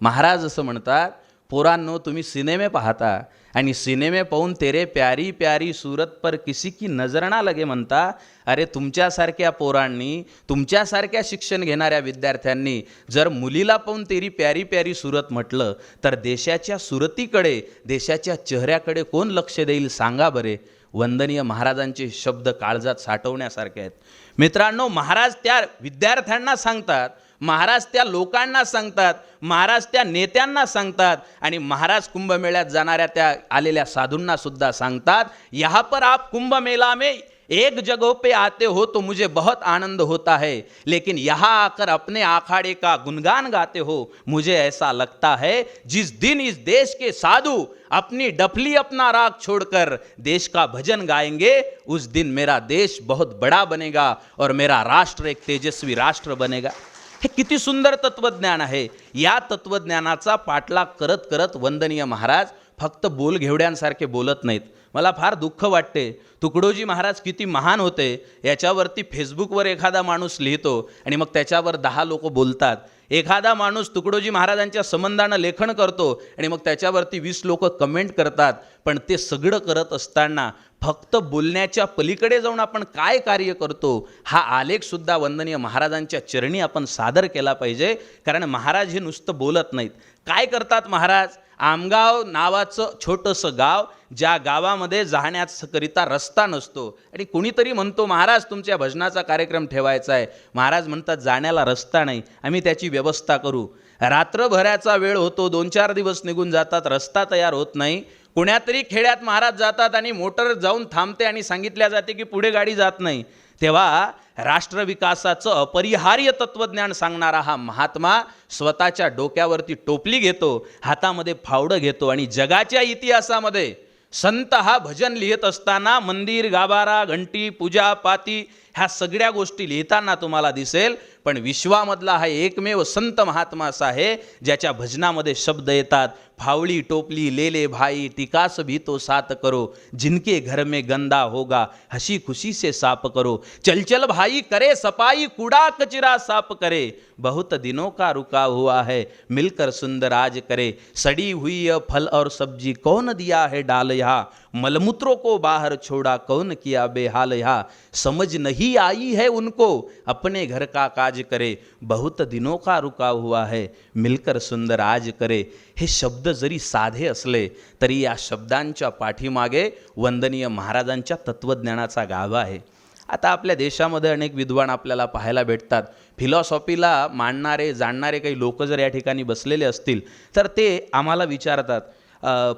Maharaj असं म्हणतात, पोरांनो तुम्ही सिनेमे पाहता आणि सिनेमे पाहून तेरे प्यारी प्यारी सूरत पर किसी की नजर ना लगे म्हणता. अरे तुमच्यासारख्या पोरांनी, तुमच्यासारख्या शिक्षण घेणाऱ्या विद्यार्थ्यांनी जर मुलीला पाहून तेरी प्यारी प्यारी सूरत म्हटलं तर देशाच्या सुरतीकडे, देशाच्या चेहऱ्याकडे कोण लक्ष देईल सांगा बरे. वंदनीय महाराजांचे शब्द काळजात साठवण्यासारखे आहेत. मित्रांनो, महाराज त्या विद्यार्थ्यांना सांगतात, महाराज त्या लोकांना सांगतात, महाराज त्या नेत्यांना सांगतात आणि महाराज कुंभमेळ्यात जाणाऱ्या त्या आलेल्या साधूंना सुद्धा सांगतात, यहाँ पर आप कुंभ मेला में एक जगह पे आते हो तो मुझे बहुत आनंद होता है, लेकिन यहाँ आकर अपने आखाड़े का गुणगान गाते हो मुझे ऐसा लगता है जिस दिन इस देश के साधु अपनी डफली अपना राग छोड़कर देश का भजन गाएंगे उस दिन मेरा देश बहुत बड़ा बनेगा और मेरा राष्ट्र एक तेजस्वी राष्ट्र बनेगा. हे किती सुंदर तत्वज्ञान आहे. या तत्वज्ञानाचा पाठलाग करत करत वंदनीय महाराज फक्त बोलघेवड्यांसारखे बोलत नाहीत. मला फार दुःख वाटते. तुकडोजी महाराज किती महान होते याच्यावरती फेसबुकवर एखादा माणूस लिहितो आणि मग त्याच्यावर 10 लोक बोलतात. एखादा माणूस तुकडोजी महाराजांच्या संबंधानं लेखन करतो आणि मग त्याच्यावरती 20 लोक कमेंट करतात. पण ते सगळं करत असताना फक्त बोलण्याच्या पलीकडे जाऊन आपण काय कार्य करतो हा आलेखसुद्धा वंदनीय महाराजांच्या चरणी आपण सादर केला पाहिजे. कारण महाराज हे नुसतं बोलत नाहीत. काय करतात महाराज? आमगाव नावाचं छोटंसं गाव, ज्या गावामध्ये जाण्याकरिता रस्ता नसतो आणि कुणीतरी म्हणतो महाराज तुमच्या भजनाचा कार्यक्रम ठेवायचा आहे. महाराज म्हणतात जाण्याला रस्ता नाही, आम्ही त्याची व्यवस्था करू. रात्रभराचा वेळ होतो, 2-4 दिवस निघून जातात, रस्ता तयार होत नाही. कुण्यातरी खेड्यात महाराज जातात आणि मोटर जाऊन थांबते आणि सांगितल्या जाते की पुढे गाडी जात नाही. तेव्हा राष्ट्रविकासाचं अपरिहार्य तत्त्वज्ञान सांगणारा हा महात्मा स्वतःच्या डोक्यावरती टोपली घेतो, हातामध्ये फावडं घेतो आणि जगाच्या इतिहासामध्ये संत हा भजन लिहित असताना मंदिर, गाभारा, घंटी, पूजा, पाती ह्या सगळ्या गोष्टी लिहिताना तुम्हाला दिसेल. पण विश्वामधला हा एकमेव संत महात्मा असा आहे ज्याच्या भजनामध्ये शब्द येतात, फावड़ी टोपली ले ले भाई, टिकास भी तो साथ करो, जिनके घर में गंदा होगा हंसी खुशी से साफ करो, चल चल भाई करे सफाई, कूड़ा कचरा साफ करे, बहुत दिनों का रुका हुआ है मिलकर सुंदर आज करे, सड़ी हुई यह फल और सब्जी कौन दिया है डाल यहाँ, मलमूत्रों को बाहर छोड़ा कौन किया बेहाल यहाँ, समझ नहीं आई है उनको अपने घर का काज करे, बहुत दिनों का रुका हुआ है मिलकर सुंदर आज करे. हे शब्द जरी साधे असले तरी या शब्दांच्या पाठीमागे वंदनीय महाराजांच्या तत्त्वज्ञानाचा गाभा आहे. आता आपल्या देशामध्ये अनेक विद्वान आपल्याला पाहायला भेटतात. फिलॉसॉफीला मांडणारे जाणणारे काही लोक जर या ठिकाणी बसलेले असतील तर ते आम्हाला विचारतात.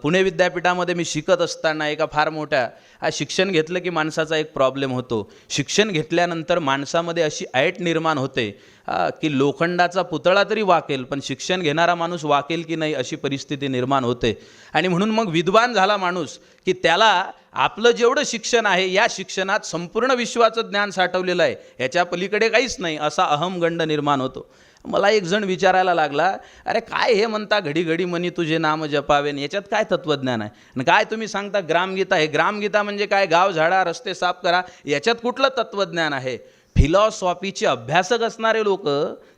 पुणे विद्यापीठामध्ये मी शिकत असताना एका फार मोठ्या शिक्षण घेतलं की माणसाचा एक प्रॉब्लेम होतो. शिक्षण घेतल्यानंतर माणसामध्ये अशी ऐट निर्माण होते की लोखंडाचा पुतळा तरी वाकेल पण शिक्षण घेणारा माणूस वाकेल की नाही अशी परिस्थिती निर्माण होते. आणि म्हणून मग विद्वान झाला माणूस की त्याला आपलं जेवढं शिक्षण आहे या शिक्षणात संपूर्ण विश्वाचं ज्ञान साठवलेलं आहे, याच्या पलीकडे काहीच नाही असा अहमगंड निर्माण होतो. मला एक जण विचारायला लागला, अरे काय हे म्हणता घडी घडी मनी तुझे नाम जपावेन, याच्यात काय तत्त्वज्ञान आहे? आणि काय तुम्ही सांगता ग्रामगीता, हे ग्रामगीता म्हणजे काय? गाव झाडा रस्ते साफ करा, याच्यात कुठलं तत्त्वज्ञान आहे? फिलॉसॉफीचे अभ्यासक असणारे लोक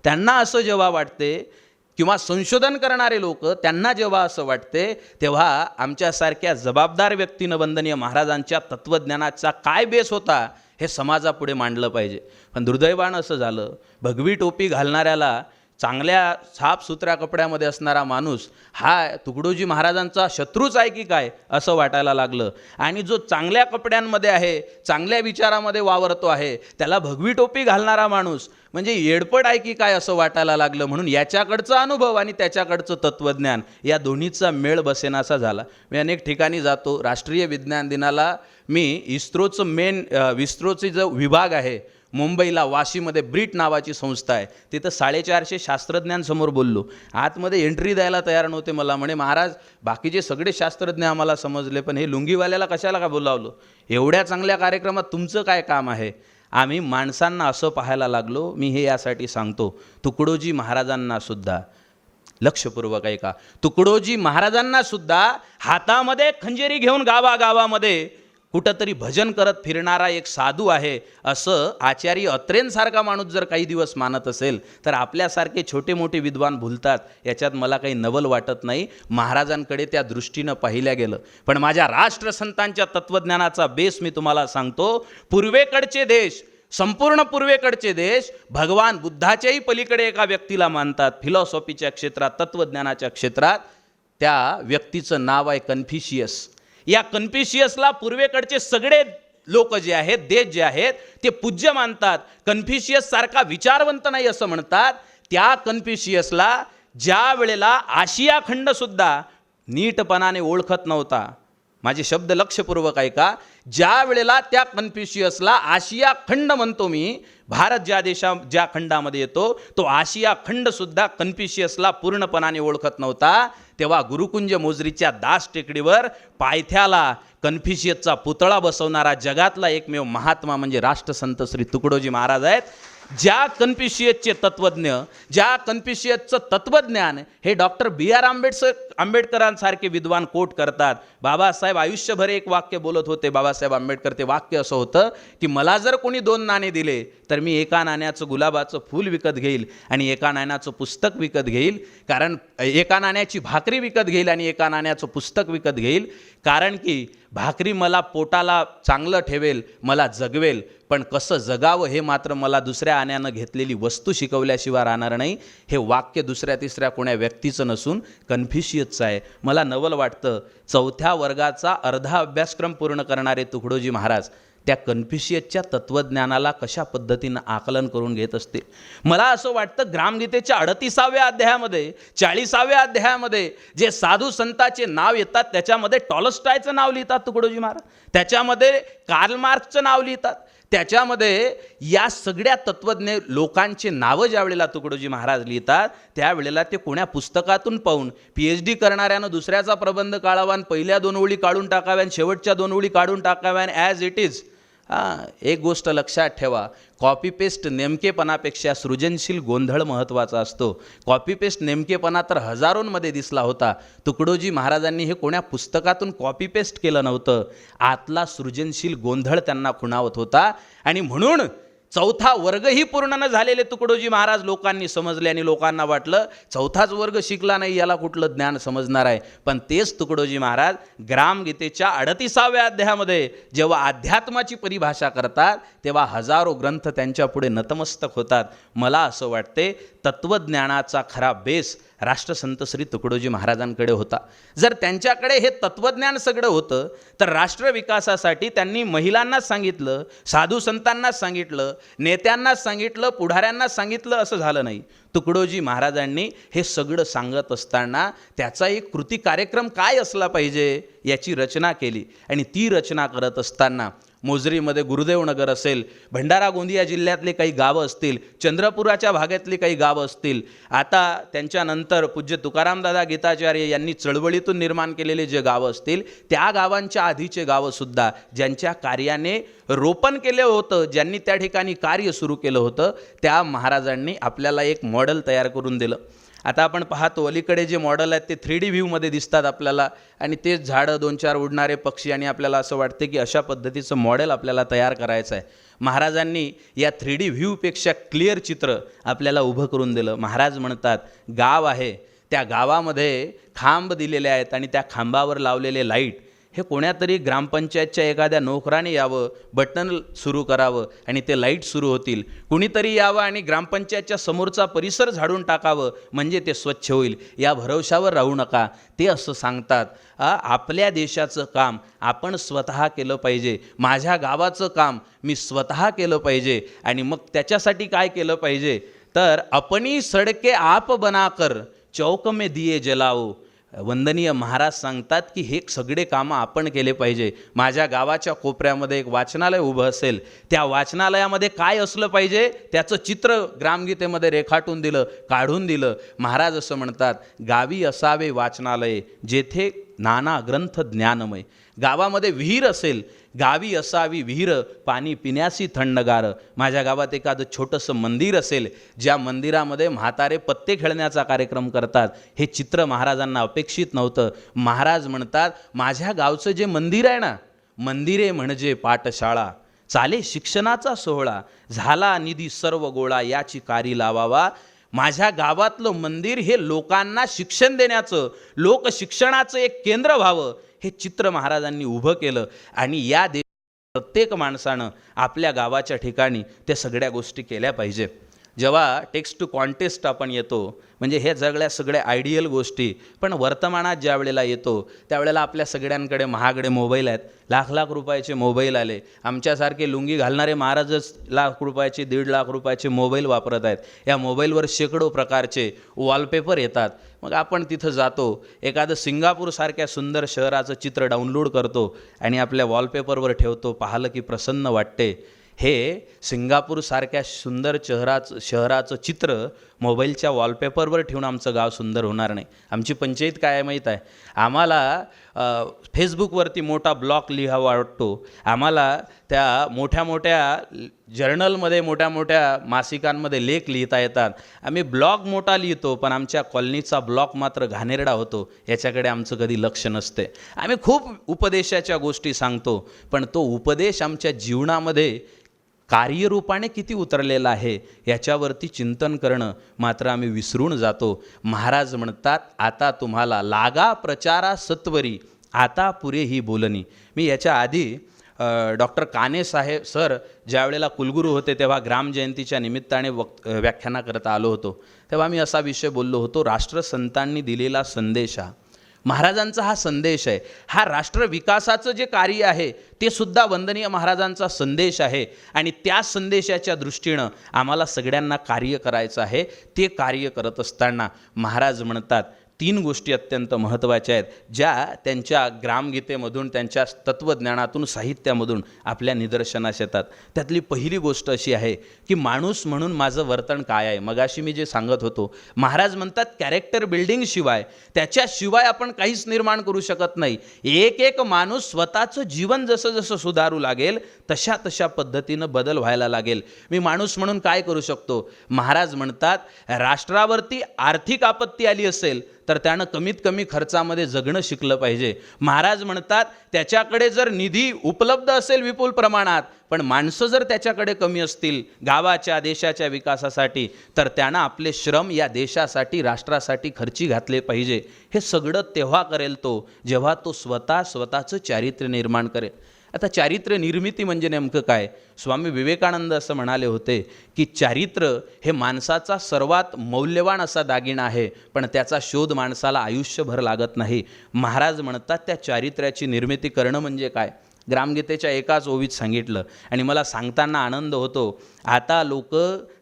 त्यांना असं जेव्हा वाटते किंवा संशोधन करणारे लोक त्यांना जेव्हा असं वाटते तेव्हा आमच्यासारख्या जबाबदार व्यक्तीनं वंदनीय महाराजांच्या तत्त्वज्ञानाचा काय बेस होता हे समाजापुढे मांडलं पाहिजे. पण दुर्दैवानं असं झालं, भगवी टोपी घालणाऱ्याला चांगल्या साफसुथऱ्या कपड्यामध्ये असणारा माणूस हा तुकडोजी महाराजांचा शत्रूच आहे की काय असं वाटायला लागलं. आणि जो चांगल्या कपड्यांमध्ये आहे, चांगल्या विचारामध्ये वावरतो आहे, त्याला भगवी टोपी घालणारा माणूस म्हणजे येडपड आहे की काय असं वाटायला लागलं. म्हणून याच्याकडचा अनुभव आणि त्याच्याकडचं तत्त्वज्ञान या दोन्हीचा मेळ बसेनासा झाला. मी अनेक ठिकाणी जातो. राष्ट्रीय विज्ञान दिनाला मी इस्रोचे जो विभाग आहे मुंबईला वाशीमध्ये ब्रिट नावाची संस्था आहे, तिथं 450 शास्त्रज्ञांसमोर बोललो. आतमध्ये एंट्री द्यायला तयार नव्हते. मला म्हणे महाराज बाकीचे सगळे शास्त्रज्ञ आम्हाला समजले पण हे लुंगीवाल्याला कशाला का बोलावलं? एवढ्या चांगल्या कार्यक्रमात तुमचं काय काम आहे? आम्ही माणसांना असं पाहायला लागलो. मी हे यासाठी सांगतो, तुकडोजी महाराजांना सुद्धा लक्षपूर्वक ऐका, तुकडोजी महाराजांना सुद्धा हातामध्ये खंजेरी घेऊन गावागावामध्ये कुठंतरी भजन करत फिरणारा एक साधू आहे असं आचार्य अत्रेंसारखा माणूस जर काही दिवस मानत असेल तर आपल्यासारखे छोटे मोठे विद्वान भुलतात. याच्यात मला काही नवल वाटत नाही. महाराजांकडे त्या दृष्टीनं पाहिल्या गेलं. पण माझ्या राष्ट्रसंतांच्या तत्त्वज्ञानाचा बेस मी तुम्हाला सांगतो. पूर्वेकडचे देश, संपूर्ण पूर्वेकडचे देश भगवान बुद्धाच्याही पलीकडे एका व्यक्तीला मानतात फिलॉसॉफीच्या क्षेत्रात, तत्त्वज्ञानाच्या क्षेत्रात. त्या व्यक्तीचं नाव आहे कन्फ्युशियस. या कन्फ्युशियसला पूर्वेकडचे सगळे लोक जे आहेत, देश जे आहेत ते पूज्य मानतात. कन्फ्युशियस सारखा विचारवंत नाही असं म्हणतात. त्या कन्फ्युशियसला ज्या वेळेला आशिया खंड सुद्धा नीटपणाने ओळखत नव्हता, माझे शब्द लक्षपूर्वक ऐका, ज्या वेळेला त्या कन्फ्युशियसला आशिया खंड म्हणतो मी, भारत ज्या खंडामध्ये येतो तो आशिया खंड सुद्धा कन्फ्युशियसला पूर्णपणाने ओळखत नव्हता, तेव्हा गुरुकुंज मोजरीच्या दास टेकडीवर पायथ्याला कन्फ्युशियसचा पुतळा बसवणारा जगातला एकमेव महात्मा म्हणजे राष्ट्रसंत श्री तुकडोजी महाराज आहेत. ज्या कन्फ्युशियसचे तत्त्वज्ञ, ज्या कन्फ्युशियसचं तत्त्वज्ञान हे डॉक्टर B.R. आंबेडकरांसारखे विद्वान कोट करतात. बाबासाहेब आयुष्यभर एक वाक्य बोलत होते. बाबासाहेब आंबेडकर, ते वाक्य असं होतं की मला जर कोणी 2 नाणे दिले तर मी एका नाण्याचं गुलाबाचं फूल विकत घेईल आणि एका नाण्याचं पुस्तक विकत घेईल, कारण एका नाण्याची भाकरी विकत घेईल आणि एका नाण्याचं पुस्तक विकत घेईल, कारण की भाकरी मला पोटाला चांगलं ठेवेल, मला जगवेल, पण कसं जगावं हे मात्र मला दुसऱ्या आण्यानं घेतलेली वस्तू शिकवल्याशिवाय राहणार नाही. हे वाक्य दुसऱ्या तिसऱ्या कोण्या व्यक्तीचं नसून कन्फ्युशियसचं आहे. मला नवल वाटतं 4थ्या वर्गाचा अर्धा अभ्यासक्रम पूर्ण करणारे तुकडोजी महाराज त्या कन्फ्युशियसच्या तत्त्वज्ञानाला कशा पद्धतीनं आकलन करून घेत असतील. मला असं वाटतं ग्रामगीतेच्या 38व्या अध्यायामध्ये, 40व्या अध्यायामध्ये जे साधू संतांचे नाव येतात त्याच्यामध्ये टॉलस्टॉयचं नाव लिहितात तुकडोजी महाराज, त्याच्यामध्ये कार्ल मार्क्सचं नाव लिहितात, त्याच्यामध्ये या सगळ्या तत्त्वज्ञ लोकांचे नावं ज्या वेळेला तुकडोजी महाराज लिहितात त्यावेळेला ते कोण्या पुस्तकातून पाहून PhD करणाऱ्यानं दुसऱ्याचा प्रबंध काढावा आणि पहिल्या 2 ओळी काढून टाकाव्या आणि शेवटच्या 2 ओळी काढून टाकाव्या ॲज इट इज. एक गोष्ट लक्षात ठेवा, कॉपी पेस्ट नेमकेपणापेक्षा सृजनशील गोंधळ महत्त्वाचा असतो. कॉपी पेस्ट नेमकेपणा तर हजारोंमध्ये दिसला होता. तुकडोजी महाराजांनी हे कोण्या पुस्तकातून कॉपी पेस्ट केलं नव्हतं, आतला सृजनशील गोंधळ त्यांना खुणावत होता. आणि म्हणून 4था वर्गही पूर्ण न झालेले तुकडोजी महाराज लोकांनी समजले आणि लोकांना वाटलं 4थाच वर्ग शिकला नाही याला कुठलं ज्ञान समजणार आहे. पण तेच तुकडोजी महाराज ग्रामगीतेच्या 38व्या अध्यायामध्ये जेव्हा अध्यात्माची परिभाषा करतात तेव्हा हजारो ग्रंथ त्यांच्या पुढे नतमस्तक होतात. मला असं वाटते तत्त्वज्ञानाचा खरा बेस राष्ट्रसंत श्री तुकडोजी महाराजांकडे होता. जर त्यांच्याकडे हे तत्त्वज्ञान सगळं होतं तर राष्ट्रविकासासाठी त्यांनी महिलांना सांगितलं, साधू संतांना सांगितलं, नेत्यांना सांगितलं, पुढाऱ्यांना सांगितलं असं झालं नाही. तुकडोजी महाराजांनी हे सगळं सांगत असताना त्याचा एक कृती कार्यक्रम काय असला पाहिजे याची रचना केली. आणि ती रचना करत असताना मोजरीमध्ये गुरुदेवनगर असेल, भंडारा गोंदिया जिल्ह्यातले काही गावं असतील, चंद्रपुराच्या भागातली काही गावं असतील, आता त्यांच्यानंतर पूज्य तुकारामदादा गीताचार्य यांनी चळवळीतून निर्माण केलेले जे गावं असतील त्या गावांच्या आधीचे गावंसुद्धा ज्यांच्या कार्याने रोपण केलं होतं, ज्यांनी त्या ठिकाणी कार्य सुरू केलं होतं, त्या महाराजांनी आपल्याला एक मॉडेल तयार करून दिलं. आता आपण पाहतो अलीकडे जे मॉडेल आहेत ते 3D व्ह्यूमध्ये दिसतात आपल्याला, आणि तेच झाडं, 2-4 उडणारे पक्षी, आणि आपल्याला असं वाटते की अशा पद्धतीचं मॉडेल आपल्याला तयार करायचं आहे. महाराजांनी या 3D व्ह्यूपेक्षा क्लिअर चित्र आपल्याला उभं करून दिलं. महाराज म्हणतात गाव आहे, त्या गावामध्ये खांब दिलेले आहेत आणि त्या खांबावर लावलेले लाईट हे कोण्यातरी ग्रामपंचायतच्या एखाद्या नोकराने यावं, बटन सुरू करावं आणि ते लाईट सुरू होतील. कुणीतरी यावं आणि ग्रामपंचायतच्या समोरचा परिसर झाडून टाकावं म्हणजे ते स्वच्छ होईल. या भरवशावर राहू नका, ते असं सांगतात. आपल्या देशाचं काम आपण स्वतः केलं पाहिजे, माझ्या गावाचं काम मी स्वतः केलं पाहिजे. आणि मग त्याच्यासाठी काय केलं पाहिजे तर अपनी सडके आप बनाकर चौक में दिये जलाओ. वंदनीय महाराज सांगतात की हे सगळे कामं आपण केले पाहिजे. माझ्या गावाच्या कोपऱ्यामध्ये एक वाचनालय उभं असेल, त्या वाचनालयामध्ये काय असलं पाहिजे त्याचं चित्र ग्रामगीतेमध्ये रेखाटून दिलं, काढून दिलं. महाराज असं म्हणतात गावी असावे वाचनालय जेथे नाना ग्रंथ ज्ञानमय. गावामध्ये विहीर असेल, गावी असावी विहीर पाणी पिण्यासी थंडगार. माझ्या गावात एखादं छोटंसं मंदिर असेल, ज्या मंदिरामध्ये म्हातारे पत्ते खेळण्याचा कार्यक्रम करतात. हे चित्र महाराजांना अपेक्षित नव्हतं. महाराज म्हणतात माझ्या गावचं जे मंदिर आहे ना, मंदिरे म्हणजे पाठशाळा, चाले शिक्षणाचा सोहळा, झाला निधी सर्व गोळा याची कारी लावावा. माझ्या गावातलं मंदिर हे लोकांना शिक्षण देण्याचं, लोक शिक्षणाचं एक केंद्र व्हावं हे चित्र महाराजांनी उभं केलं. आणि या प्रत्येक माणसानं आपल्या गावाच्या ठिकाणी त्या सगळ्या गोष्टी केल्या पाहिजे. जेव्हा टेक्स्ट टू कॉन्टेस्ट आपण येतो म्हणजे हे सगळ्या आयडियल गोष्टी, पण वर्तमानात ज्या वेळेला येतो त्यावेळेला आपल्या सगळ्यांकडे महागडे मोबाईल आहेत. लाख रुपयाचे मोबाईल आले. आमच्यासारखे लुंगी घालणारे महाराजच लाख रुपयाचे, 1.5 लाख रुपयाचे मोबाईल वापरत आहेत. या मोबाईलवर शेकडो प्रकारचे वॉलपेपर येतात. मग आपण तिथं जातो, एखादं सिंगापूरसारख्या सुंदर शहराचं चित्र डाउनलोड करतो आणि आपल्या वॉलपेपरवर ठेवतो. पाहिलं की प्रसन्न वाटते. हे सिंगापूरसारख्या सुंदर शहराचं चित्र मोबाईलच्या वॉलपेपरवर ठेवून आमचं गाव सुंदर होणार नाही. आमची पंचायत काय आहे माहीत आहे, आम्हाला फेसबुकवरती मोठा ब्लॉग लिहावा वाटतो, आम्हाला त्या मोठ्या जर्नलमध्ये मोठ्या मोठ्या मासिकांमध्ये लेख लिहिता येतात, आम्ही ब्लॉग मोठा लिहितो पण आमच्या कॉलनीचा ब्लॉक मात्र घाणेरडा होतो, याच्याकडे आमचं कधी लक्ष नसते. आम्ही खूप उपदेशाच्या गोष्टी सांगतो पण तो उपदेश आमच्या जीवनामध्ये कार्यरूपाने किती उतरलेला आहे याच्यावरती चिंतन करणं मात्र आम्ही विसरून जातो. महाराज म्हणतात, आता तुम्हाला लागा प्रचारा सत्वरी, आता पुरे ही बोलणी. मी याच्या आधी डॉक्टर काने साहेब सर ज्या वेळेला कुलगुरू होते तेव्हा ग्रामजयंतीच्या निमित्ताने व्याख्यानाकरता आलो होतो, तेव्हा मी असा विषय बोललो होतो, राष्ट्रसंतांनी दिलेला संदेश हा महाराजांचा हा संदेश आहे, हा राष्ट्र विकासाचं जे कार्य आहे ते सुद्धा वंदनीय महाराजांचा संदेश आहे आणि त्या संदेशाच्या दृष्टीनं आम्हाला सगळ्यांना कार्य करायचं आहे. ते कार्य करत असताना महाराज म्हणतात 3 गोष्टी अत्यंत महत्त्वाच्या आहेत, ज्या त्यांच्या ग्रामगीतेमधून, त्यांच्या तत्त्वज्ञानातून, साहित्यामधून आपल्या निदर्शनास येतात. त्यातली पहिली गोष्ट अशी आहे की माणूस म्हणून माझं वर्तन काय आहे. मगाशी मी जे सांगत होतो, महाराज म्हणतात कॅरेक्टर बिल्डिंगशिवाय, त्याच्याशिवाय आपण काहीच निर्माण करू शकत नाही. एक एक माणूस स्वतःचं जीवन जसं जसं सुधारू लागेल तशा तशा पद्धतीनं बदल व्हायला लागेल. मी माणूस म्हणून काय करू शकतो. महाराज म्हणतात राष्ट्रावरती आर्थिक आपत्ती आली असेल तर त्यानं कमीत कमी खर्चामध्ये जगणं शिकलं पाहिजे. महाराज म्हणतात त्याच्याकडे जर निधी उपलब्ध असेल विपुल प्रमाणात पण माणसं जर त्याच्याकडे कमी असतील गावाच्या देशाच्या विकासासाठी तर त्यानं आपले श्रम या देशासाठी राष्ट्रासाठी खर्ची घातले पाहिजे. हे सगळं तेव्हा करेल तो जेव्हा तो स्वतःचं चारित्र्य निर्माण करेल. आता चारित्र्य निर्मिती म्हणजे नेमकं काय. स्वामी विवेकानंद असं म्हणाले होते की चारित्र्य हे माणसाचा सर्वात मौल्यवान असा दागिना आहे पण त्याचा शोध माणसाला आयुष्यभर लागत नाही. महाराज म्हणतात त्या चारित्र्याची निर्मिती करणं म्हणजे काय. ग्रामगीतेच्या एकाच ओवीत सांगितलं आणि मला सांगताना आनंद होतो. आता लोक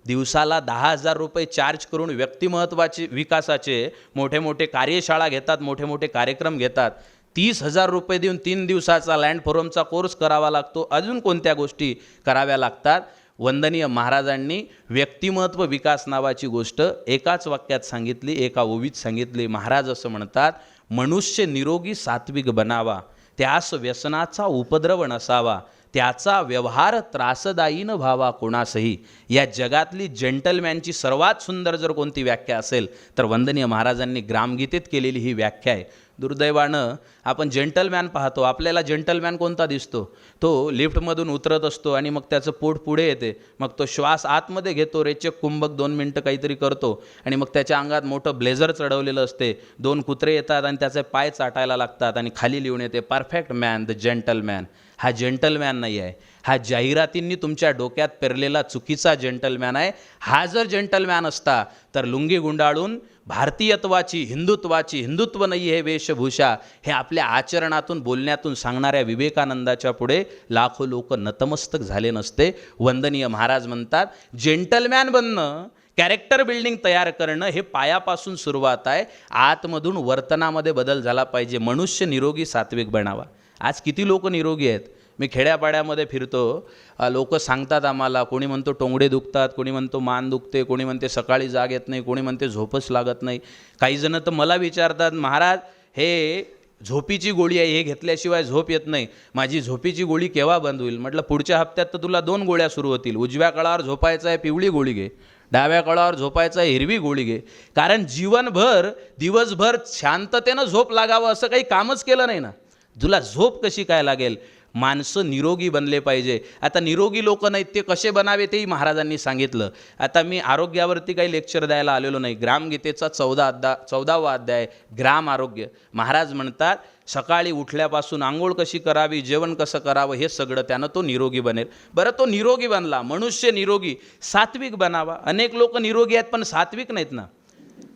दिवसाला 10,000 रुपये चार्ज करून व्यक्तिमत्वाचे विकासाचे मोठे मोठे कार्यशाळा घेतात, मोठे मोठे कार्यक्रम घेतात. 30,000 रुपये देऊन 3 दिवसाचा लँड फोरमचा कोर्स करावा लागतो, अजून कोणत्या गोष्टी कराव्या लागतात. वंदनीय महाराजांनी व्यक्तिमत्व विकास नावाची गोष्ट एकाच वाक्यात सांगितली, एका ओवीत सांगितली. महाराज असं म्हणतात, मनुष्य निरोगी सात्विक बनावा, त्यास व्यसनाचा उपद्रव नसावा, त्याचा व्यवहार त्रासदायी न व्हावा कोणासही. या जगातली जेंटलमॅनची सर्वात सुंदर जर कोणती व्याख्या असेल तर वंदनीय महाराजांनी ग्रामगीतेत केलेली ही व्याख्या आहे. दुर्दैवानं आपण जेंटलमॅन पाहतो, आपल्याला जेंटलमॅन कोणता दिसतो. तो लिफ्टमधून उतरत असतो आणि मग त्याचं पोट पुढे येते, मग तो श्वास आतमध्ये घेतो, रेचक कुंभक 2 मिनटं काहीतरी करतो आणि मग त्याच्या अंगात मोठं ब्लेझर चढवलेलं असते, 2 कुत्रे येतात आणि त्याचे पाय चाटायला लागतात आणि खाली लिहून येते परफेक्ट मॅन, द जेंटलमॅन. हा जेंटलमॅन नाही आहे, हा जाहिरातींनी तुमच्या डोक्यात पेरलेला चुकीचा जेंटलमॅन आहे. हा जर जेंटलमॅन असता तर लुंगी गुंडाळून भारतीयत्वाची, हिंदुत्व नाही हे वेशभूषा हे आपल्या आचरणातून, बोलण्यातून सांगणाऱ्या विवेकानंदाच्या पुढे लाखो लोक नतमस्तक झाले नसते. वंदनीय महाराज म्हणतात जेंटलमॅन बनणं, कॅरेक्टर बिल्डिंग तयार करणं हे पायापासून सुरुवात आहे. आतमधून वर्तनामध्ये बदल झाला पाहिजे. मनुष्य निरोगी सात्विक बनावा. आज किती लोक निरोगी आहेत. मी खेड्यापाड्यामध्ये फिरतो, लोक सांगतात आम्हाला, कोणी म्हणतो टोंगडे दुखतात, कोणी म्हणतो मान दुखते, कोणी म्हणते सकाळी जाग येत नाही, कोणी म्हणते झोपच लागत नाही. काही जण तर मला विचारतात, महाराज हे झोपीची गोळी आहे, हे घेतल्याशिवाय झोप येत नाही, माझी झोपीची गोळी केव्हा बंद होईल. म्हटलं पुढच्या हप्त्यात तर तुला 2 गोळ्या सुरू होतील. उजव्या कळावर झोपायचं आहे पिवळी गोळी घे, डाव्या कळावर झोपायचं आहे हिरवी गोळी घे. कारण जीवनभर दिवसभर शांततेनं झोप लागावं असं काही कामच केलं नाही ना, तुला झोप कशी काय लागेल. माणसं निरोगी बनले पाहिजे. आता निरोगी लोक नाहीत ते कसे बनावे तेही महाराजांनी सांगितलं. आता मी आरोग्यावरती काही लेक्चर द्यायला आलेलो नाही. ग्रामगीतेचा 14वा अध्याय ग्राम आरोग्य. महाराज म्हणतात सकाळी उठल्यापासून आंघोळ कशी करावी, जेवण कसं करावं हे सगळं त्यानं तो निरोगी बनेल. बरं तो निरोगी बनला, मनुष्य निरोगी सात्विक बनावा. अनेक लोक निरोगी आहेत पण सात्विक नाहीत ना.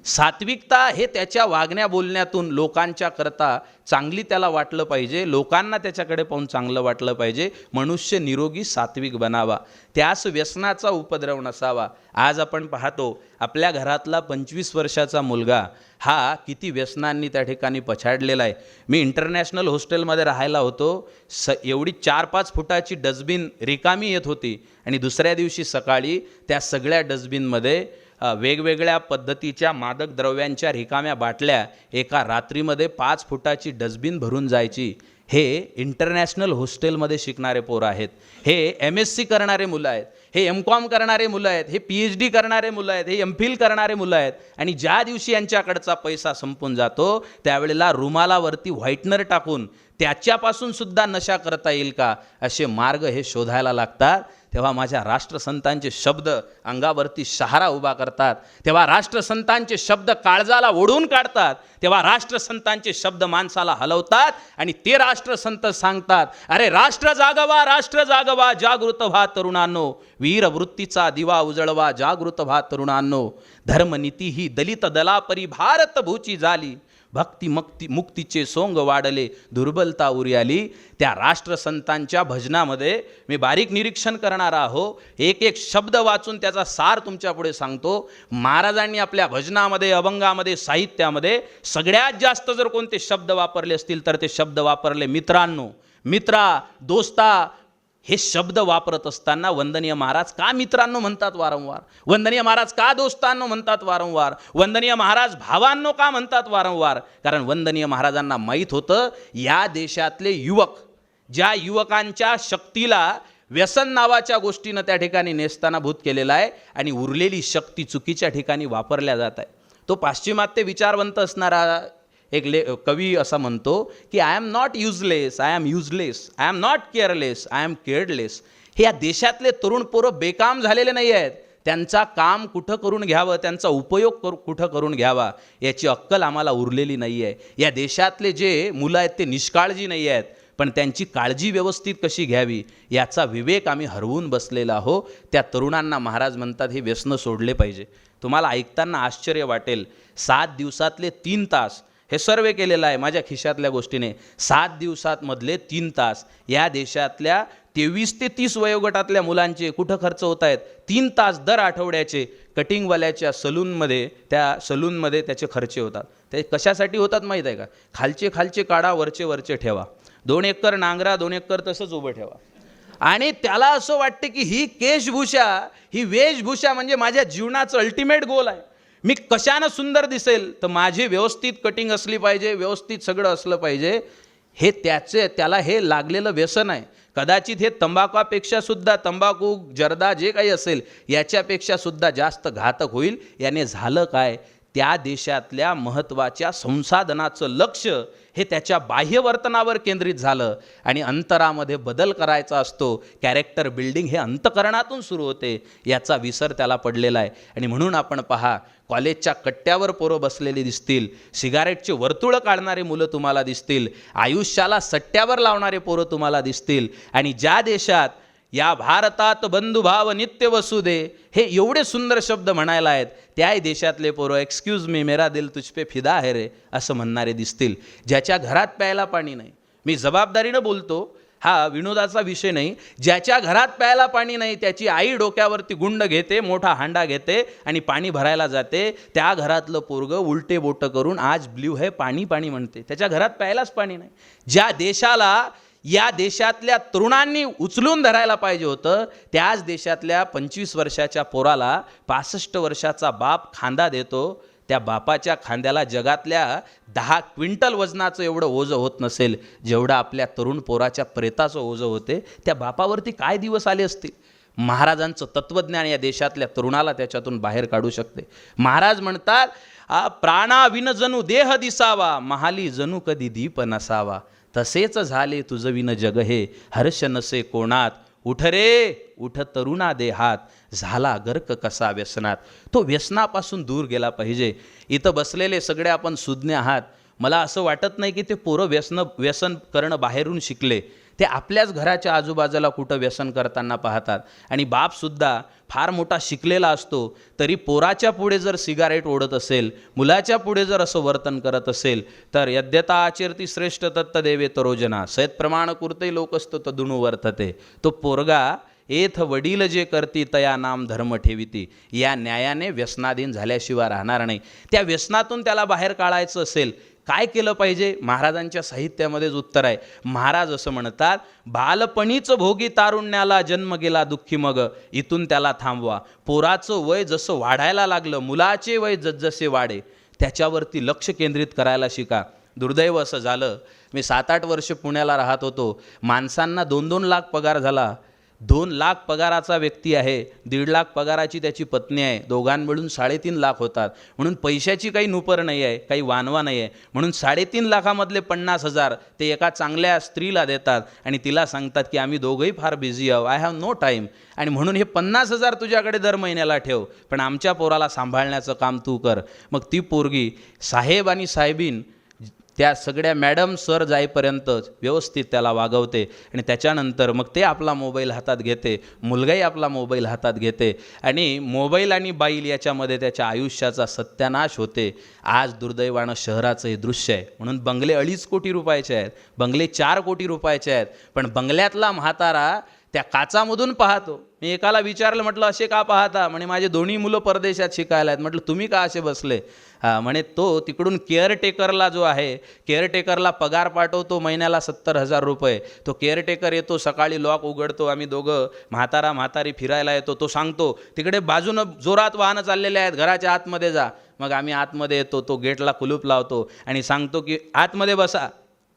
सात्विकता हे त्याच्या वागण्या बोलण्यातून लोकांच्या करता चांगली त्याला वाटलं पाहिजे, लोकांना त्याच्याकडे पाहून चांगलं वाटलं पाहिजे. मनुष्य निरोगी सात्विक बनावा, त्यास व्यसनाचा उपद्रव नसावा. आज आपण पाहतो आपल्या घरातला 25 वर्षाचा मुलगा हा किती व्यसनांनी त्या ठिकाणी पछाडलेला आहे. मी इंटरनॅशनल हॉस्टेलमध्ये राहायला होतो. एवढी 4-5 फुटाची डस्टबिन रिकामी येत होती आणि दुसऱ्या दिवशी सकाळी त्या सगळ्या डस्टबिनमध्ये वेगवेगळ्या पद्धतीच्या मादक द्रव्यांच्या रिकाम्या बाटल्या एका रात्रीमध्ये 5 फुटाची डस्टबिन भरून जायची. हे इंटरनॅशनल हॉस्टेलमध्ये शिकणारे पोरं आहेत, हे MSc करणारे मुलं आहेत. हे M.Com करणारे मुलं आहेत, हे PhD करणारे मुलं आहेत, हे MPhil करणारे मुलं आहेत, आणि ज्या दिवशी यांच्याकडचा पैसा संपून जातो त्यावेळेला रुमालावरती व्हाईटनर टाकून त्याच्यापासून सुद्धा नशा करता येईल का असे मार्ग हे शोधायला लागतात. तेव्हा माझ्या राष्ट्रसंतांचे शब्द अंगावरती शहारा उभा करतात, तेव्हा राष्ट्रसंतांचे शब्द काळजाला ओढून काढतात, तेव्हा राष्ट्रसंतांचे शब्द माणसाला हलवतात आणि ते राष्ट्रसंत सांगतात, अरे राष्ट्र जागवा जागृत व्हा तरुणांनो, वीरवृत्तीचा दिवा उजळवा जागृत व्हा तरुणांनो, धर्मनीती ही दलित दलापरी भारत भूची झाली, भक्ती मुक्तीचे सोंग वाढले दुर्बलता उरी आली. त्या राष्ट्रसंतांच्या भजनामध्ये मी बारीक निरीक्षण करणार आहो, एक एक शब्द वाचून त्याचा सार तुमच्या पुढे सांगतो. महाराजांनी आपल्या भजनामध्ये, अभंगामध्ये, साहित्यामध्ये सगळ्यात जास्त जर कोणते शब्द वापरले असतील तर ते शब्द वापरले मित्रांनो, मित्रा, दोस्ता. हे शब्द वापरत असताना वंदनीय महाराज का मित्रांनो म्हणतात वारंवार, वंदनीय महाराज का दोस्तांनो म्हणतात वारंवार, वंदनीय महाराज भावांनो का म्हणतात वारंवार? कारण वंदनीय महाराजांना माहीत होतं या देशातले युवक, ज्या युवकांच्या शक्तीला व्यसन नावाच्या गोष्टीनं त्या ठिकाणी नेस्तानाभूत केलेला आहे आणि उरलेली शक्ती चुकीच्या ठिकाणी वापरल्या जात आहे. तो पाश्चिमात्य विचारवंत असणारा एक कवी असा म्हणतो की I am not useless, I am useless, I am not careless, I am careless. हे या देशातले तरुण पोरं बेकाम झालेले नाही आहेत, त्यांचा काम कुठं करून घ्यावं, त्यांचा उपयोग कुठं करून घ्यावा याची अक्कल आम्हाला उरलेली नाही आहे. या देशातले जे मुलं आहेत ते निष्काळजी नाही आहेत, पण त्यांची काळजी व्यवस्थित कशी घ्यावी याचा विवेक आम्ही हरवून बसलेला आहो. त्या तरुणांना महाराज म्हणतात हे व्यसन सोडले पाहिजे. तुम्हाला ऐकताना आश्चर्य वाटेल, 7 दिवसातले 3 तास हे सर्वे केलेलं आहे माझ्या खिशातल्या गोष्टीने. 7 दिवसात मधले 3 तास या देशातल्या 23 ते 30 वयोगटातल्या मुलांचे कुठं खर्च होत आहेत. 3 तास दर आठवड्याचे कटिंगवाल्याच्या सलूनमध्ये, त्या सलूनमध्ये त्याचे खर्च होतात. ते कशासाठी होतात माहीत आहे का? खालचे काढा, वरचे ठेवा, 2 एकर नांगरा, 2 एकर तसंच उभं ठेवा. आणि त्याला असं वाटते की ही केशभूषा, ही वेशभूषा म्हणजे माझ्या जीवनाचं अल्टिमेट गोल आहे. मी कशानं सुंदर दिसेल तर माझी व्यवस्थित कटिंग असली पाहिजे, व्यवस्थित सगळं असलं पाहिजे. हे त्याला हे लागलेलं व्यसन आहे. कदाचित हे तंबाखूपेक्षा सुद्धा, तंबाखू, जर्दा जे काही असेल याच्यापेक्षा सुद्धा जास्त घातक होईल. याने झालं काय, त्या देशातल्या महत्त्वाच्या संसाधनाचं लक्ष हे त्याच्या बाह्य वर्तनावर केंद्रित झालं आणि अंतरामध्ये बदल करायचा असतो. कॅरेक्टर बिल्डिंग हे अंतकरणातून सुरू होते, याचा विसर त्याला पडलेला आहे. आणि म्हणून आपण पहा, कॉलेजच्या कट्ट्यावर पोरं बसलेली दिसतील, सिगारेटचे वर्तुळं काढणारे मुलं तुम्हाला दिसतील, आयुष्याला सट्ट्यावर लावणारे पोरं तुम्हाला दिसतील. आणि ज्या देशात या भारतात बंधुभाव नित्य वसुदे हे एवढे सुंदर शब्द म्हणायला आहेत, त्याही देशातले पोरं एक्सक्यूज मी मेरा दिल तुझ पे फिदा है रे असं म्हणणारे दिसतील. ज्याच्या घरात प्यायला पाणी नाही, मी जबाबदारीनं बोलतो, हा विनोदाचा विषय नाही, ज्याच्या घरात प्यायला पाणी नाही त्याची आई डोक्यावरती गुंड घेते, मोठा हांडा घेते आणि पाणी भरायला जाते. त्या घरातलं पोरगं उलटे बोटं करून आज ब्ल्यू है पाणी पाणी म्हणते, त्याच्या घरात प्यायलाच पाणी नाही. ज्या देशाला या देशातल्या तरुणांनी उचलून धरायला पाहिजे होतं, त्याच देशातल्या 25 वर्षाच्या पोराला 65 वर्षाचा बाप खांदा देतो. त्या बापाच्या खांद्याला जगातल्या 10 क्विंटल वजनाचं एवढं ओझं होत नसेल जेवढं आपल्या तरुण पोराच्या प्रेताचं ओझं होते. त्या बापावरती काय दिवस आले असतील. महाराजांचं तत्त्वज्ञान या देशातल्या तरुणाला त्याच्यातून बाहेर काढू शकते. महाराज म्हणतात, प्राणाविन जणू देह दिसावा, महाली जणू कधी दीप नसावा, तसेच झाले तुझ विन जग हे, हर्ष नसे कोणात, उठ रे उठ तरुणा देहात, झाला गर्क कसा व्यसनात. तो व्यसनापासून दूर गेला पाहिजे. इथं बसलेले सगळे आपण सुज्ञ आहात. मला असं वाटत नाही की ते पोरं व्यसन करणं बाहेरून शिकले, ते आपल्याच घराच्या आजूबाजूला कुठं व्यसन करताना पाहतात. आणि बापसुद्धा फार मोठा शिकलेला असतो तरी पोराच्या पुढे जर सिगारेट ओढत असेल, मुलाच्या पुढे जर असं वर्तन करत असेल तर यद्यता आचरती श्रेष्ठ तत्त देवे तरोजना, सयत प्रमाण कुर्ते लोकस्त तदुणू वर्तते. तो पोरगा एथ वडील जे करती तया नाम धर्म ठेविती, या न्यायाने व्यसनाधीन झाल्याशिवाय राहणार नाही. त्या व्यसनातून त्याला बाहेर काढायचं असेल काय केलं पाहिजे? महाराजांच्या साहित्यामध्येच उत्तर आहे. महाराज असं म्हणतात, बालपणीच भोगी तारुण्याला जन्म गेला दुःखी मग, इथून त्याला थांबवा. पोराचं वय जसं वाढायला लागलं, मुलाचे वय जसजसे वाढे त्याच्यावरती लक्ष केंद्रित करायला शिका. दुर्दैव असं झालं, मी 7-8 वर्ष पुण्याला राहत होतो, माणसांना 2-2 लाख पगार झाला, 2 लाख पगाराचा व्यक्ती आहे, 1.5 लाख पगाराची त्याची पत्नी आहे, दोघां मिळून 3.5 लाख होतात. म्हणून पैशाची काही नुपर नाही आहे, काही वानवा नाही आहे. म्हणून 3.5 लाखामधले 50,000 ते एका चांगल्या स्त्रीला देतात आणि तिला सांगतात की आम्ही दोघंही फार बिझी आहोत, आय हॅव नो टाईम, आणि म्हणून हे 50,000 तुझ्याकडे दर महिन्याला ठेव, पण आमच्या पोराला सांभाळण्याचं काम तू कर. मग ती पोरगी साहेब आणि साहेबीन त्या सगळ्या मॅडम सर जाईपर्यंत व्यवस्थित त्याला वागवते आणि त्याच्यानंतर मग ते आपला मोबाईल हातात घेते, मुलगाही आपला मोबाईल हातात घेते आणि मोबाईल आणि बाईल याच्यामध्ये त्याच्या आयुष्याचा सत्यानाश होते. आज दुर्दैवानं शहराचं हे दृश्य आहे. म्हणून बंगले 2.5 कोटी रुपयाचे आहेत, बंगले 4 कोटी रुपयाचे आहेत, पण बंगल्यातला म्हातारा त्या काचामधून पाहतो. मी एकाला विचारलं, म्हटलं असे का पाहता? म्हणे माझे दोन्ही मुलं परदेशात शिकायला आहेत. म्हटलं तुम्ही का असे बसले? म्हणे तो तिकडून केअरटेकरला जो आहे, केअरटेकरला पगार पाठवतो महिन्याला 70,000 रुपये. तो केअरटेकर येतो, सकाळी लॉक उघडतो, आम्ही दोघं म्हातारा म्हातारी फिरायला येतो. तो सांगतो तिकडे बाजूनं जोरात वाहनं चाललेले आहेत, घराच्या आतमध्ये जा. मग आम्ही आतमध्ये येतो, तो गेटला कुलूप लावतो आणि सांगतो की आतमध्ये बसा,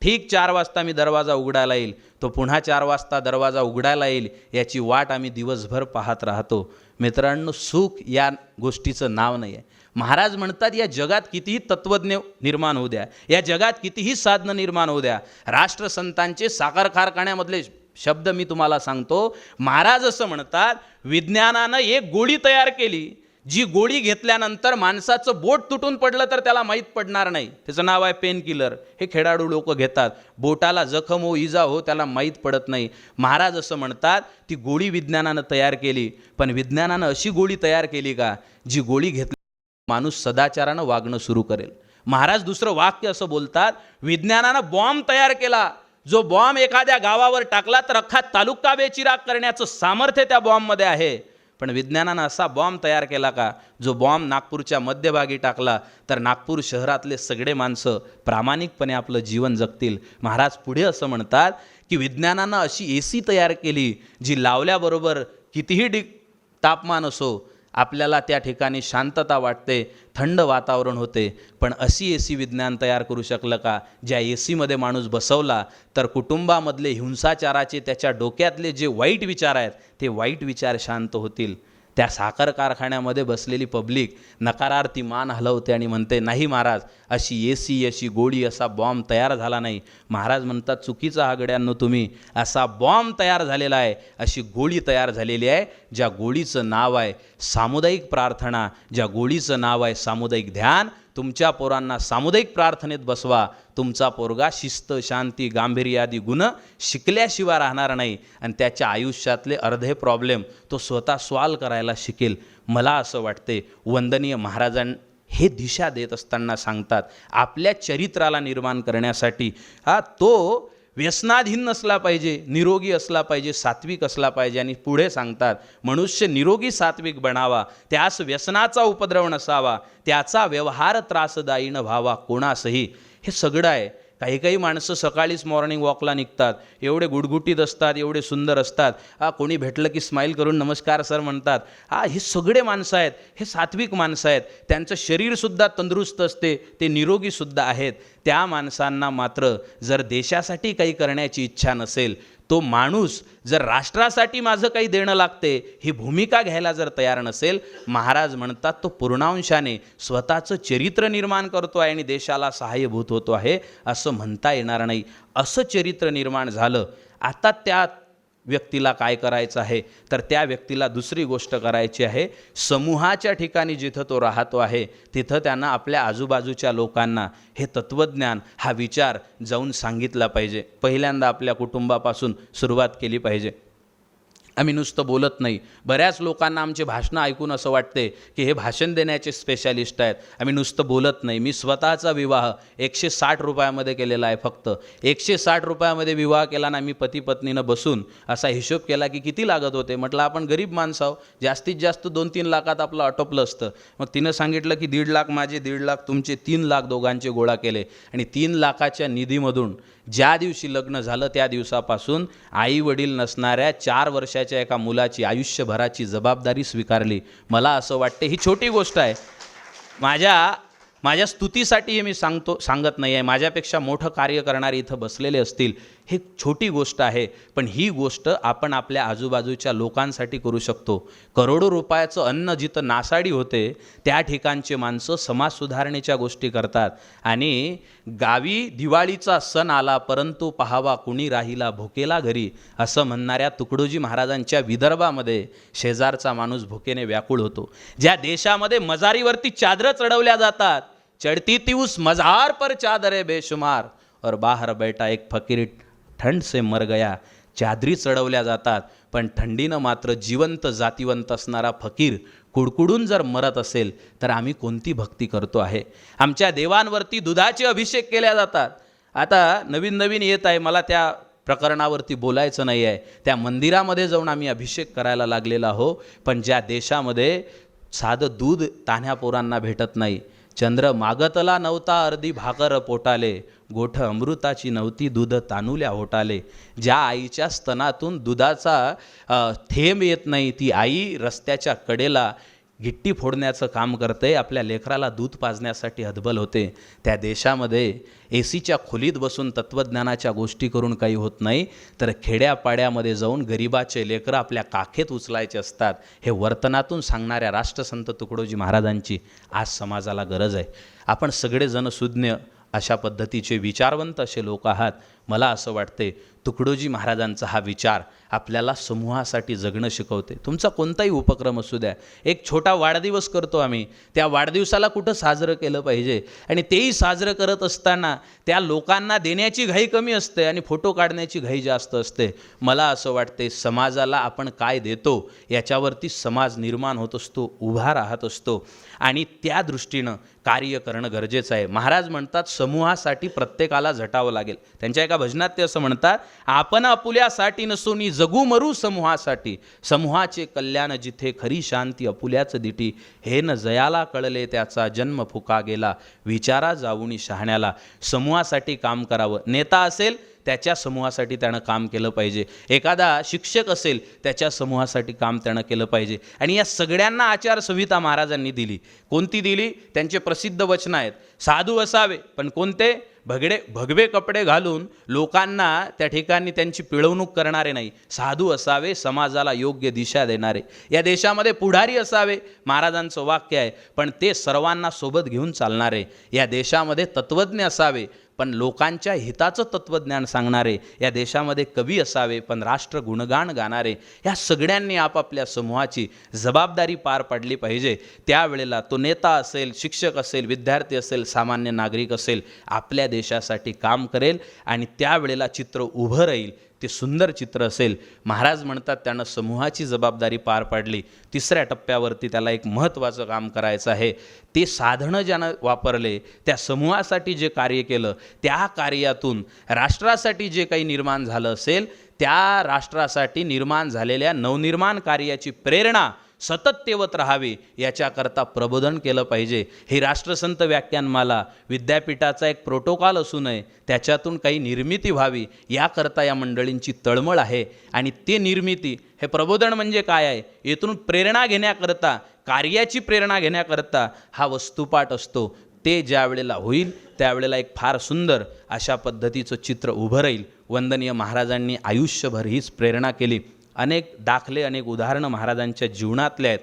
ठीक 4 वाजता मी दरवाजा उघडायला येईल. तो पुन्हा 4 वाजता दरवाजा उघडायला येईल याची वाट आम्ही दिवसभर पाहत राहतो. मित्रांनो, सुख या गोष्टीचं नाव नाही आहे. महाराज म्हणतात या जगात कितीही तत्त्वज्ञ निर्माण होऊ द्या, या जगात कितीही साधनं निर्माण होऊ द्या, राष्ट्रसंतांचे साखर कारखान्यामधले शब्द मी तुम्हाला सांगतो. महाराज असं म्हणतात, विज्ञानानं एक गोळी तयार केली, जी गोळी घेतल्यानंतर माणसाचं बोट तुटून पडलं तर त्याला माहीत पडणार नाही, त्याचं नाव आहे पेन किलर. हे खेळाडू लोक घेतात, बोटाला जखम हो इजा हो त्याला माहीत पडत नाही. महाराज असं म्हणतात ती गोळी विज्ञानानं तयार केली, पण विज्ञानानं अशी गोळी तयार केली का जी गोळी घेतली माणूस सदाचारानं वागणं सुरू करेल. महाराज दुसरं वाक्य असं बोलतात, विज्ञानानं बॉम्ब तयार केला, जो बॉम्ब एखाद्या गावावर टाकला तर अख्खा तालुका बेचिराग करण्याचं सामर्थ्य त्या बॉम्बमध्ये आहे. पण विज्ञानानं असा बॉम्ब तयार केला का जो बॉम्ब नागपूरच्या मध्यभागी टाकला तर नागपूर शहरातले सगळे माणसं प्रामाणिकपणे आपलं जीवन जगतील. महाराज पुढे असं म्हणतात की विज्ञानानं अशी AC तयार केली जी लावल्याबरोबर कितीही तापमान असो आपल्याला त्या ठिकाणी शांतता वाटते, थंड वातावरण होते. पण अशी AC विज्ञान तयार करू शकलं का ज्या ACमध्ये माणूस बसवला तर कुटुंबामधले हिंसाचाराचे त्याच्या डोक्यातले जे वाईट विचार आहेत ते वाईट विचार शांत होतील. त्या साखर कारखान्यामध्ये बसलेली पब्लिक नकारार्थी मान हलवते आणि म्हणते, नाही महाराज, अशी AC अशी गोळी असा बॉम्ब तयार झाला नाही. महाराज म्हणतात, चुकीचा हा गड्यांनो तुम्ही, असा बॉम्ब तयार झालेला आहे, अशी गोळी तयार झालेली आहे ज्या गोळीचं नाव आहे सामुदायिक प्रार्थना, ज्या गोळीचं नाव आहे सामुदायिक ध्यान. तुमच्या पोरांना सामुदायिक प्रार्थनेत बसवा, तुमचा पोरगा शिस्त, शांती, गांभीर्य आदी गुण शिकल्याशिवाय राहणार नाही आणि त्याच्या आयुष्यातले अर्धे प्रॉब्लेम तो स्वतः सॉल्व करायला शिकेल. मला असं वाटते वंदनीय महाराजांनी हे दिशा देत असताना सांगतात, आपल्या चरित्राला निर्माण करण्यासाठी तो व्यसनाधीन नसला पाहिजे, निरोगी असला पाहिजे, सात्विक असला पाहिजे. आणि पुढे सांगतात, मनुष्य निरोगी सात्विक बनावा, त्यास व्यसनाचा उपद्रव नसावा, त्याचा व्यवहार त्रासदायी न व्हावा कोणासही. हे सगळं आहे. काही काही माणसं सकाळीच मॉर्निंग वॉकला निघतात, एवढे गुडगुटीत असतात, एवढे सुंदर असतात, कोणी भेटलं की स्माईल करून नमस्कार सर म्हणतात. हे सगळे माणसं आहेत, हे सात्विक माणसं आहेत, त्यांचं शरीरसुद्धा तंदुरुस्त असते, ते निरोगीसुद्धा आहेत. त्या माणसांना मात्र जर देशासाठी काही करण्याची इच्छा नसेल, तो माणूस जर राष्ट्रासाठी माझं काही देणं लागते ही भूमिका घ्यायला जर तयार नसेल, महाराज म्हणतात तो पूर्णांशाने स्वतःचं चरित्र निर्माण करतो आहे आणि देशाला सहाय्यभूत होतो आहे असं म्हणता येणार नाही. असं चरित्र निर्माण झालं. आता त्या व्यक्तीला काय करायचं आहे तर त्या व्यक्तीला दुसरी गोष्ट करायची आहे. समूहाच्या ठिकाणी जिथं तो राहतो आहे तिथं त्यांना आपल्या आजूबाजूच्या लोकांना हे तत्त्वज्ञान, हा विचार जाऊन सांगितला पाहिजे. पहिल्यांदा आपल्या कुटुंबापासून सुरुवात केली पाहिजे. आम्ही नुसतं बोलत नाही. बऱ्याच लोकांना आमचे भाषणं ऐकून असं वाटते की हे भाषण देण्याचे स्पेशालिस्ट आहेत. आम्ही नुसतं बोलत नाही. मी स्वतःचा विवाह 160 रुपयामध्ये केलेला आहे. फक्त 160 रुपयामध्ये विवाह केला ना. मी पती पत्नीनं बसून असा हिशोब केला की किती लागत होते. म्हटलं आपण गरीब माणसं आहो, जास्तीत जास्त 2-3 लाखात आपलं आटोपलं असतं. मग तिनं सांगितलं की 1.5 लाख माझे, 1.5 लाख तुमचे, 3 लाख दोघांचे गोळा केले. आणि 3 लाखाच्या निधीमधून ज्या दिवशी लग्न झालं त्या दिवसापासून आई वडील नसणाऱ्या 4 वर्षाच्या एका मुलाची आयुष्यभराची जबाबदारी स्वीकारली. मला असं वाटते ही छोटी गोष्ट आहे. माझ्या माझ्या स्तुतीसाठी हे मी सांगत नाही आहे, माझ्यापेक्षा मोठं कार्य करणारे इथं बसलेले असतील, हे सुटी गोष्ट आहे, पण ही गोष्ट आपण आपल्या आजूबाजूच्या लोकांसाठी करू शकतो. करोडो रुपयाचं अन्न जिथं नासाडी होते त्या ठिकाणचे माणसं समाज सुधारणेच्या गोष्टी करतात. आणि गावी दिवाळीचा सण आला परंतु पाहावा कुणी राहिला भुकेला घरी, असं म्हणणाऱ्या तुकडोजी महाराजांच्या विदर्भामध्ये शेजारचा माणूस भुकेने व्याकुळ होतो. ज्या देशामध्ये मजारीवरती चादरं चढवल्या जातात, चढ़ती थी उस मजार पर चादरे बेशुमार और बाहर बैठा एक फकीर ठंड से मर गया, चादरी चढवल्या जातात पण थंडीनं मात्र जिवंत जातिवंत असणारा फकीर कुडकुडून जर मरत असेल तर आम्ही कोणती भक्ती करतो आहे. आमच्या देवांवरती दुधाचे अभिषेक केल्या जातात. आता नवीन नवीन येत आहे, मला त्या प्रकरणावरती बोलायचं नाही आहे. त्या मंदिरामध्ये जाऊन आम्ही अभिषेक करायला लागलेला आहो, पण ज्या देशामध्ये साधं दूध तान्ह्या पोरांना भेटत नाही, चंद्र मागतला नव्हता अर्धी भाकर पोटाले, गोठ अमृताची नव्हती दूध तानुल्या होटाले. ज्या आईच्या स्तनातून दुधाचा थेंब येत नाही, ती आई रस्त्याच्या कडेला गिट्टी फोडण्याचं काम करते, आपल्या लेकराला दूध पाजण्यासाठी हतबल होते. त्या देशामध्ये एसीच्या खोलीत बसून तत्त्वज्ञानाच्या गोष्टी करून काही होत नाही, तर खेड्यापाड्यामध्ये जाऊन गरिबाचे लेकरं आपल्या काखेत उचलायचे असतात. हे वर्तनातून सांगणाऱ्या राष्ट्रसंत तुकडोजी महाराजांची आज समाजाला गरज आहे. आपण सगळेजण सुज्ञ अशा पद्धतीचे विचारवंत असे लोक आहात. मला असं वाटते तुकडोजी महाराजांचा हा विचार आपल्याला समूहासाठी जगणं शिकवते. तुमचा कोणताही उपक्रम असू द्या, एक छोटा वाढदिवस करतो आम्ही, त्या वाढदिवसाला कुठं साजरं केलं पाहिजे, आणि तेही साजरं करत असताना त्या लोकांना देण्याची घाई कमी असते आणि फोटो काढण्याची घाई जास्त असते. मला असं वाटते समाजाला आपण काय देतो याच्यावरती समाज निर्माण होत असतो, उभा राहत असतो, आणि त्या दृष्टीनं कार्य करणं गरजेचं आहे. महाराज म्हणतात समूहासाठी प्रत्येकाला झटावं लागेल. त्यांच्या एका भजनात ते असं म्हणतात, आपण आपुल्यासाठी नसून जगू मरू समूहासाठी, समूहाचे कल्याण जिथे खरी शांती अपुल्याच दिटी, हे न जयाला कळले त्याचा जन्म फुका गेला, विचारा जाऊनी शहाण्याला. समूहासाठी काम करावं. नेता असेल त्याच्या समूहासाठी त्यानं काम केलं पाहिजे, एखादा शिक्षक असेल त्याच्या समूहासाठी काम त्यानं केलं पाहिजे. आणि या सगळ्यांना आचारसंहिता महाराजांनी दिली. कोणती दिली? त्यांचे प्रसिद्ध वचन आहेत, साधू असावे पण कोणते? भगवे कपडे घालून लोकांना त्या ठिकाणी त्यांची पिळवणूक करणारे नाही. साधू असावे, समाजाला योग्य दिशा देणारे. या देशामध्ये पुढारी असावे, महाराजांचं वाक्य आहे, पण ते सर्वांना सोबत घेऊन चालणारे. या देशामध्ये तत्त्वज्ञ असावे, पण लोकांच्या हिताचं तत्त्वज्ञान सांगणारे. या देशामध्ये कवी असावे, पण राष्ट्र गुणगान गाणारे. या सगळ्यांनी आपापल्या समूहाची जबाबदारी पार पाडली पाहिजे. त्यावेळेला तो नेता असेल, शिक्षक असेल, विद्यार्थी असेल, सामान्य नागरिक असेल, आपल्या देशासाठी काम करेल आणि त्यावेळेला चित्र उभं राहील, ते सुंदर चित्र असेल. महाराज म्हणतात त्यानं समूहाची जबाबदारी पार पाडली. तिसऱ्या टप्प्यावरती त्याला एक महत्त्वाचं काम करायचं आहे. ते साधनं ज्यानं वापरले, त्या समूहासाठी जे कार्य केलं, त्या कार्यातून राष्ट्रासाठी जे काही निर्माण झालं असेल, त्या राष्ट्रासाठी निर्माण झालेल्या नवनिर्माण कार्याची प्रेरणा सतत तेवत राहावी, याच्याकरता प्रबोधन केलं पाहिजे. ही राष्ट्रसंत व्याख्यानमाला विद्यापीठाचा एक प्रोटोकॉल असू नये, त्याच्यातून काही निर्मिती व्हावी, याकरता या मंडळींची तळमळ आहे. आणि ते निर्मिती, हे प्रबोधन म्हणजे काय आहे, येथून प्रेरणा घेण्याकरता, कार्याची प्रेरणा घेण्याकरता हा वस्तुपाठ असतो. ते ज्या वेळेला होईल त्यावेळेला एक फार सुंदर अशा पद्धतीचं चित्र उभं राहील. वंदनीय महाराजांनी आयुष्यभर हीच प्रेरणा केली. अनेक दाखले, अनेक उदाहरणं महाराजांच्या जीवनातले आहेत.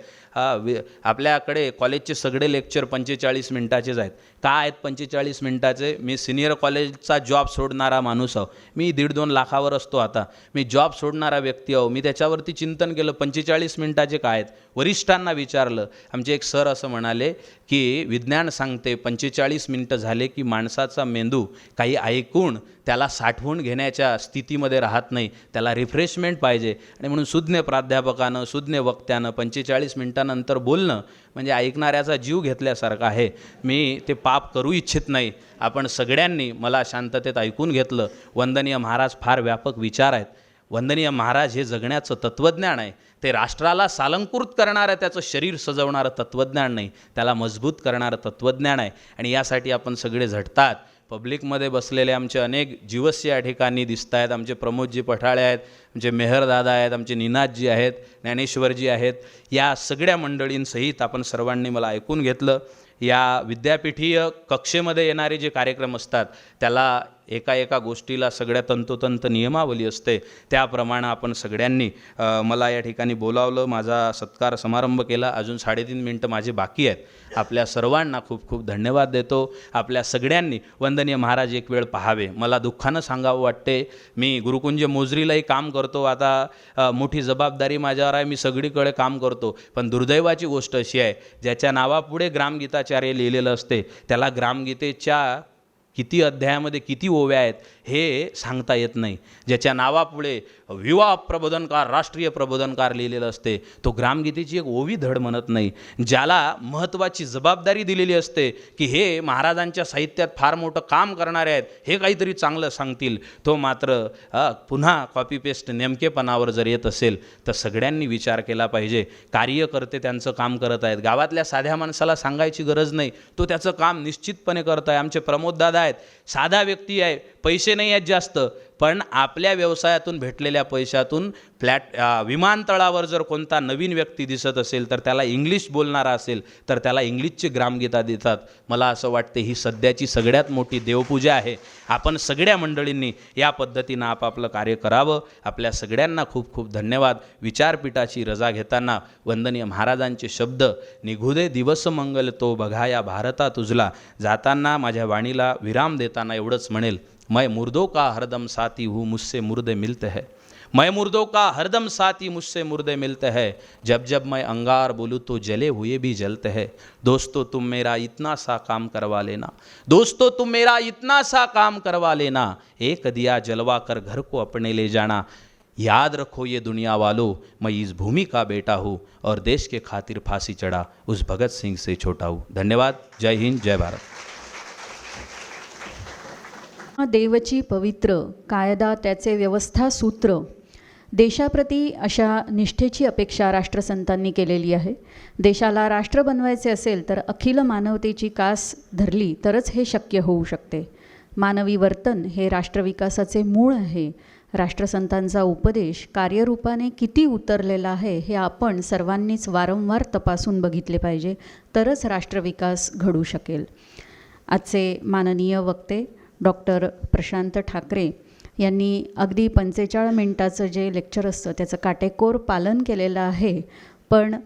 आपल्याकडे कॉलेजचे सगळे लेक्चर 45 मिनिटाचेच आहेत. का आहेत 45 मिनिटाचे? मी सिनियर कॉलेजचा जॉब सोडणारा माणूस आहो. मी 1.5-2 लाखावर असतो आता. मी जॉब सोडणारा व्यक्ती आहो. मी त्याच्यावरती चिंतन केलं, 45 मिनिटाचे काय आहेत. वरिष्ठांना विचारलं. आमचे एक सर असं म्हणाले की विज्ञान सांगते 45 मिनटं झाले की माणसाचा मेंदू काही ऐकून त्याला साठवून घेण्याच्या स्थितीमध्ये राहत नाही, त्याला रिफ्रेशमेंट पाहिजे. आणि म्हणून सुज्ञ प्राध्यापकानं, सुज्ञ वक्त्यानं 45 मिनिटानंतर बोलणं म्हणजे ऐकणाऱ्याचा जीव घेतल्यासारखं आहे. मी ते पाप करू इच्छित नाही. आपण सगळ्यांनी मला शांततेत ऐकून घेतलं. वंदनीय महाराज फार व्यापक विचार आहेत. वंदनीय महाराज हे जगण्याचं तत्त्वज्ञान आहे. ते राष्ट्राला सालंकृत करणारं, त्याचं शरीर सजवणारं तत्त्वज्ञान नाही, त्याला मजबूत करणारं तत्त्वज्ञान आहे. आणि यासाठी आपण सगळे झटतात. पब्लिकमध्ये बसलेले आमचे अनेक जीवस्य या ठिकाणी दिसत आहेत. आमचे प्रमोदजी पठाळे आहेत, आमचे मेहरदादा आहेत, आमचे निनादजी आहेत, ज्ञानेश्वरजी आहेत. या सगळ्या मंडळींसहित आपण सर्वांनी मला ऐकून घेतलं. या विद्यापीठीय कक्षेमध्ये येणारे जे कार्यक्रम असतात त्याला एका गोष्टीला सगळ्या तंतोतंत नियमावली असते, त्याप्रमाणे आपण सगळ्यांनी मला या ठिकाणी बोलावलं, माझा सत्कार समारंभ केला. अजून 3.5 मिनटं माझे बाकी आहेत. आपल्या सर्वांना खूप खूप धन्यवाद देतो. आपल्या सगळ्यांनी वंदनीय महाराज एक वेळ पाहावे. मला दुःखानं सांगावं वाटते, मी गुरुकुंज मोजरीलाही काम करतो, आता मोठी जबाबदारी माझ्यावर आहे, मी सगळीकडे काम करतो. पण दुर्दैवाची गोष्ट अशी आहे, ज्याच्या नावापुढे ग्रामगीताचार्य लिहिलेलं असते त्याला ग्रामगीतेच्या किती अध्यायामध्ये किती ओव्या आहेत हे सांगता येत नाही. ज्याच्या नावापुढे युवा प्रबोधनकार, राष्ट्रीय प्रबोधनकार लिहिलेलं असते तो ग्रामगीतेची एक ओवी धड म्हणत नाही. ज्याला महत्त्वाची जबाबदारी दिलेली असते की हे महाराजांच्या साहित्यात फार मोठं काम करणारे आहेत, हे काहीतरी चांगलं सांगतील, तो मात्र पुन्हा कॉपी पेस्ट नेमकेपणावर जर येत असेल तर सगळ्यांनी विचार केला पाहिजे. कार्यकर्ते त्यांचं काम करत आहेत, गावातल्या साध्या माणसाला सांगायची गरज नाही, तो त्याचं काम निश्चितपणे करत आहे. आमचे प्रमोददादा आहेत, साधा व्यक्ती आहे, पैसे नाही आहेत जास्त, पण आपल्या व्यवसायातून भेटलेल्या पैशातून विमानतळावर जर कोणता नवीन व्यक्ती दिसत असेल तर त्याला इंग्लिश बोलणारा असेल तर त्याला इंग्लिशची ग्रामगीता देतात. मला असं वाटते ही सध्याची सगळ्यात मोठी देवपूजा आहे. आपण सगळ्या मंडळींनी या पद्धतीनं आपापलं कार्य करावं. आपल्या सगळ्यांना खूप खूप धन्यवाद. विचारपीठाची रजा घेताना वंदनीय महाराजांचे शब्द, निघू दे दिवस मंगल तो बघा या भारतात उजला, जाताना माझ्या वाणीला विराम देताना एवढंच म्हणेल, मैं मुर्दों का हरदम साथी हूँ, मुझसे मुर्दे मिलते हैं. मैं मुर्दों का हरदम साथी, मुझसे मुर्दे मिलते हैं. जब जब मैं अंगार बोलूँ तो जले हुए भी जलते हैं. दोस्तों तुम मेरा इतना सा काम करवा लेना, दोस्तों तुम मेरा इतना सा काम करवा लेना, एक दिया जलवा कर घर को अपने ले जाना. याद रखो ये दुनिया वालों, मैं इस भूमि का बेटा हूँ और देश के खातिर फांसी चढ़ा उस भगत सिंह से छोटा हूँ. धन्यवाद. जय हिंद, जय भारत. देवची पवित्र कायदा त्याचे व्यवस्था सूत्र, देशाप्रती अशा निष्ठेची अपेक्षा राष्ट्रसंतांनी केलेली आहे. देशाला राष्ट्र बनवायचे असेल तर अखिल मानवतेची कास धरली तरच हे शक्य होऊ शकते. मानवी वर्तन हे राष्ट्रविकासाचे मूळ आहे. राष्ट्रसंतांचा उपदेश कार्यरूपाने किती उतरलेला आहे हे आपण सर्वांनीच वारंवार तपासून बघितले पाहिजे, तरच राष्ट्रविकास घडू शकेल. आजचे माननीय वक्ते डॉक्टर प्रशांत ठाकरे यांनी अगदी 45 मिनिटाचं जे लेक्चर असतं त्याचं काटेकोर पालन केलेलं आहे. पण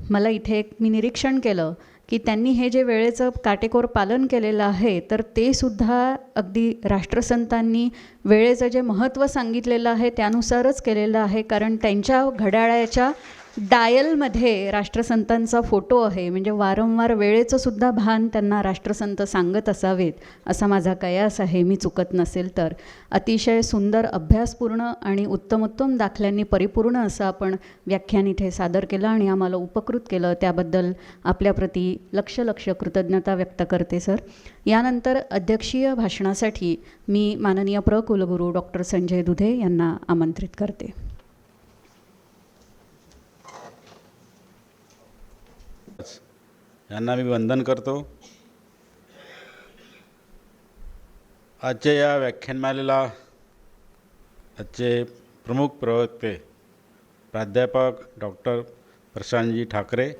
मला इथे एक मी निरीक्षण केलं की त्यांनी हे जे वेळेचं काटेकोर पालन केलेलं आहे तर ते सुद्धा अगदी राष्ट्रसंतांनी वेळेचं जे महत्त्व सांगितलेलं आहे त्यानुसारच केलेलं आहे. कारण त्यांच्या घड्याळाच्या डायलमध्ये राष्ट्रसंतांचा फोटो आहे, म्हणजे वारंवार वेळेचं सुद्धा भान त्यांना राष्ट्रसंत सांगत असावेत असा माझा कयास आहे, मी चुकत नसेल तर. अतिशय सुंदर, अभ्यासपूर्ण आणि उत्तमोत्तम दाखल्यांनी परिपूर्ण असं आपण व्याख्यान इथे सादर केलं आणि आम्हाला उपकृत केलं, त्याबद्दल आपल्याप्रती लक्ष कृतज्ञता व्यक्त करते सर. यानंतर अध्यक्षीय भाषणासाठी मी माननीय कुलगुरू डॉक्टर संजय दुधे यांना आमंत्रित करते. यांना मी वंदन करतो. आजच्या या व्याख्यानमालेला आजचे प्रमुख प्रवक्ते प्राध्यापक डॉक्टर प्रशांतजी ठाकरे,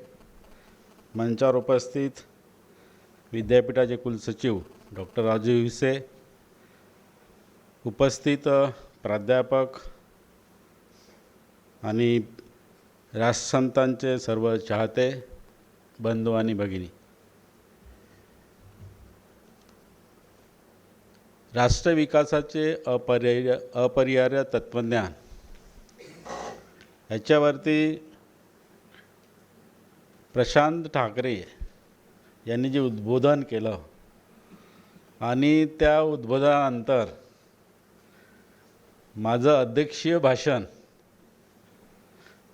मंचावर उपस्थित विद्यापीठाचे कुलसचिव डॉक्टर राजीव हिसे, उपस्थित प्राध्यापक आणि राष्ट्रसंतांचे सर्व चाहते बंधू आणि भगिनी, राष्ट्रविकासाचे अपरिहार्य तत्त्वज्ञान याच्यावरती प्रशांत ठाकरे यांनी जे उद्बोधन केलं आणि त्या उद्बोधनानंतर माझं अध्यक्षीय भाषण,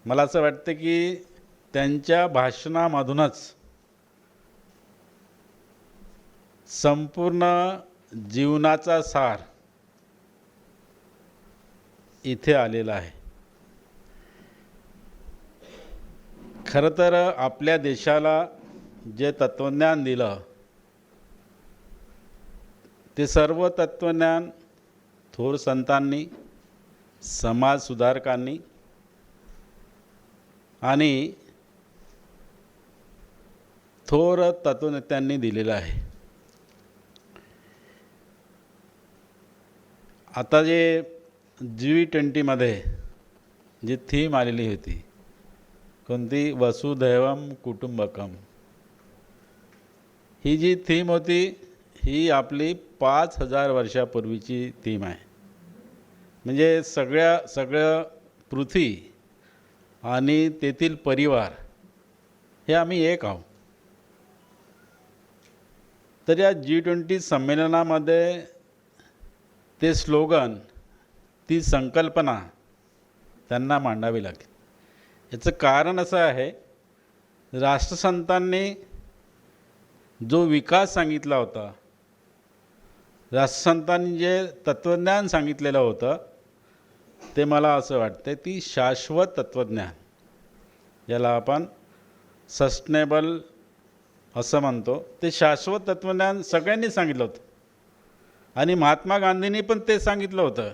मला असं वाटतं की त्यांच्या भाषणामधूनच संपूर्ण जीवनाचा सार इथे आलेला आहे. खरं तर आपल्या देशाला जे तत्त्वज्ञान दिलं ते सर्व तत्त्वज्ञान थोर संतांनी, समाजसुधारकांनी आणि थोर तत्वज्ञांनी दिलेलं आहे. आता जे G20मध्ये जी थीम आलेली होती कोणती, वसुधैवम कुटुंबकम, ही जी थीम होती ही आपली 5000 वर्षापूर्वीची थीम आहे. म्हणजे सगळं पृथ्वी आणि तेथील परिवार हे आम्ही एक आहोत. तर या G20 संमेलनामध्ये ते स्लोगन, ती संकल्पना त्यांना मांडावी लागेल. याचं कारण असं आहे, राष्ट्रसंतांनी जो विकास सांगितला होता, राष्ट्रसंतांनी जे तत्त्वज्ञान सांगितलेलं होतं, ते मला असं वाटतं ती शाश्वत तत्त्वज्ञान, ज्याला आपण सस्टेनेबल असं म्हणतो, ते शाश्वत तत्त्वज्ञान सगळ्यांनी सांगितलं होतं. आणि महात्मा गांधींनी पण ते सांगितलं होतं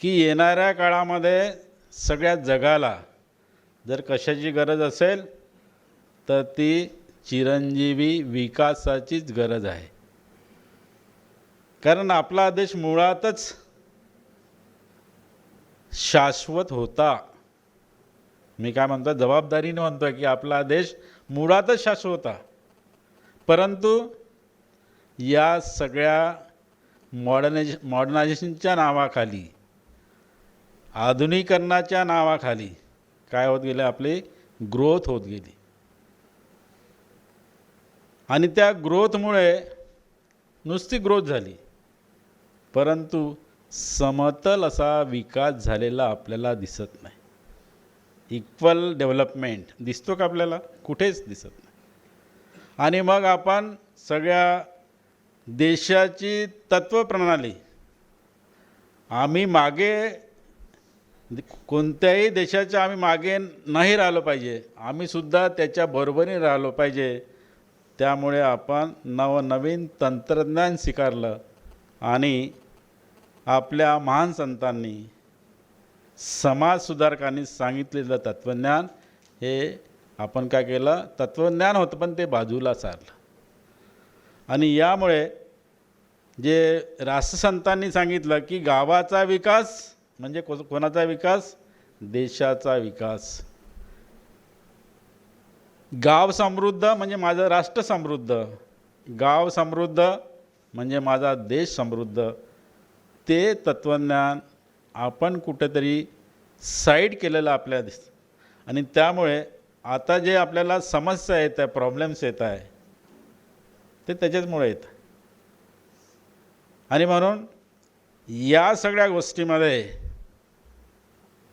की येणाऱ्या काळामध्ये सगळ्या जगाला जर कशाची गरज असेल तर ती चिरंजीवी विकासाचीच गरज आहे. कारण आपला देश मुळातच शाश्वत होता. मी काय म्हणतो, जबाबदारीने म्हणतो की आपला देश मुळातच शाश्वत होता. परंतु या सगळ्या मॉडर्नायझेशनच्या नावाखाली, आधुनिकरणाच्या नावाखाली काय होत गेले, आपली ग्रोथ होत गेली. आणि त्या ग्रोथमुळे नुसती ग्रोथ झाली, परंतु समतल असा विकास झालेला आपल्याला दिसत नाही. इक्वल डेव्हलपमेंट दिसतो का आपल्याला? कुठेच दिसत नाही. आणि मग आपण सगळ्या देशाची तत्त्वप्रणाली, आम्ही मागे, कोणत्याही देशाच्या आम्ही मागे नाही राहिलो पाहिजे, आम्हीसुद्धा त्याच्या बरोबरीने राहिलो पाहिजे. त्यामुळे आपण नवनवीन तंत्रज्ञान स्वीकारलं आणि आपल्या महान संतांनी, समाजसुधारकांनी सांगितलेलं तत्त्वज्ञान हे आपण काय केलं, तत्त्वज्ञान होतं पण ते बाजूला सारलं. आणि यामुळे जे राष्ट्रसंतांनी सांगितलं की गावाचा विकास म्हणजे कोणाचा विकास? देशाचा विकास. गाव समृद्ध म्हणजे माझं राष्ट्र समृद्ध, गाव समृद्ध म्हणजे माझा देश समृद्ध. ते तत्त्वज्ञान आपण कुठेतरी साईड केलेलं आपल्याला दिसतं. आणि त्यामुळे आता जे आपल्याला समस्या येत आहे, प्रॉब्लेम्स येत आहे, ते त्याच्याचमुळे येतं. आणि म्हणून या सगळ्या गोष्टीमध्ये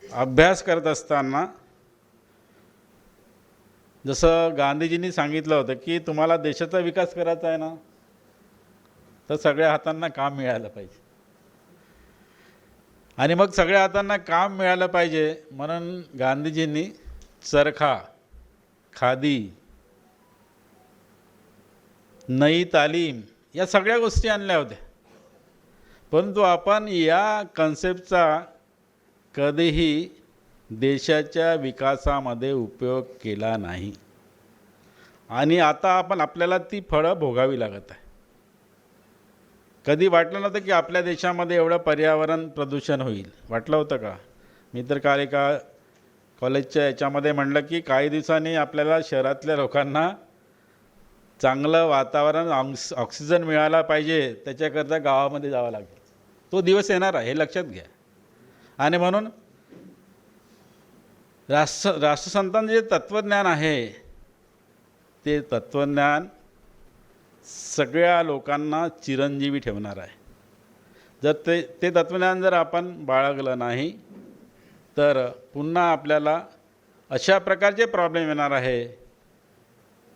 अभ्यास करत असताना जसं गांधीजींनी सांगितलं होतं की तुम्हाला देशाचा विकास करायचा आहे ना, तर सगळ्या हातांना काम मिळालं पाहिजे. आणि मग सगळ्या हातांना काम मिळालं पाहिजे म्हणून गांधीजींनी चरखा, खादी, नई तालीम या सगळ्या गोष्टी आणल्या होत्या. परंतु आपण या कन्सेप्टचा कधीही देशाच्या विकासामध्ये उपयोग केला नाही. आणि आता आपल्याला ती फळं भोगावी लागत आहे. कधी वाटलं नव्हतं की आपल्या देशामध्ये एवढं पर्यावरण प्रदूषण होईल, वाटलं होतं का? मी तर काल एका कॉलेजच्या याच्यामध्ये म्हणलं की काही दिवसांनी आपल्याला शहरातल्या लोकांना चांगलं वातावरण, ऑक्सिजन मिळाला पाहिजे, त्याच्याकरता गावामध्ये जावं लागेल. तो दिवस येणार आहे, हे लक्षात घ्या. आणि म्हणून राष्ट्रसंतांचं जे तत्त्वज्ञान आहे, ते तत्त्वज्ञान सगळ्या लोकांना चिरंजीवी ठेवणार आहे. जर ते तत्त्वज्ञान जर आपण बाळगलं नाही तर पुन्हा आपल्याला अशा प्रकारचे प्रॉब्लेम येणार आहे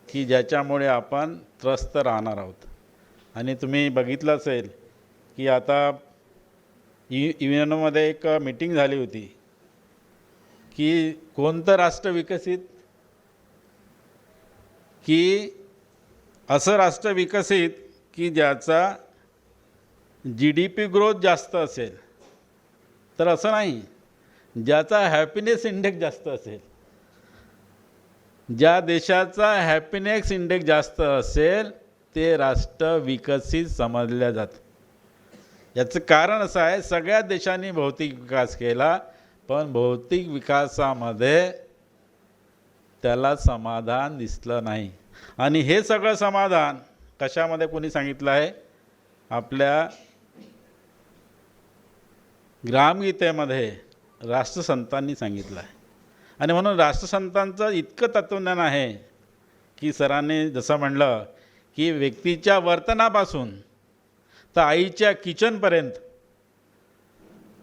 की ज्याच्यामुळे आपण त्रस्त राहणार आहोत. आणि तुम्ही बघितलं असेल की आता युएनओमध्ये एक मीटिंग झाली होती की कोणतं राष्ट्र विकसित, की असं राष्ट्र विकसित की ज्याचा GDP ग्रोथ जास्त असेल, तर असं नाही ज्याचा हॅपीनेस इंडेक्स जास्त असेल. ज्या देशाचा हॅपीनेस इंडेक्स जास्त असेल ते राष्ट्र विकसित समजल्या जातं. याचं कारण असं आहे, सगळ्या देशांनी भौतिक विकास केला, पण भौतिक विकासामध्ये त्याला समाधान दिसलं नाही. आणि हे सगळं समाधान कशामध्ये कोणी सांगितलं आहे? आपल्या ग्रामगीतेमध्ये राष्ट्रसंतांनी सांगितलं आहे. आणि म्हणून राष्ट्रसंतांचं इतकं तत्त्वज्ञान आहे की सरांनी जसं म्हणलं की व्यक्तीच्या वर्तनापासून तर आईच्या किचनपर्यंत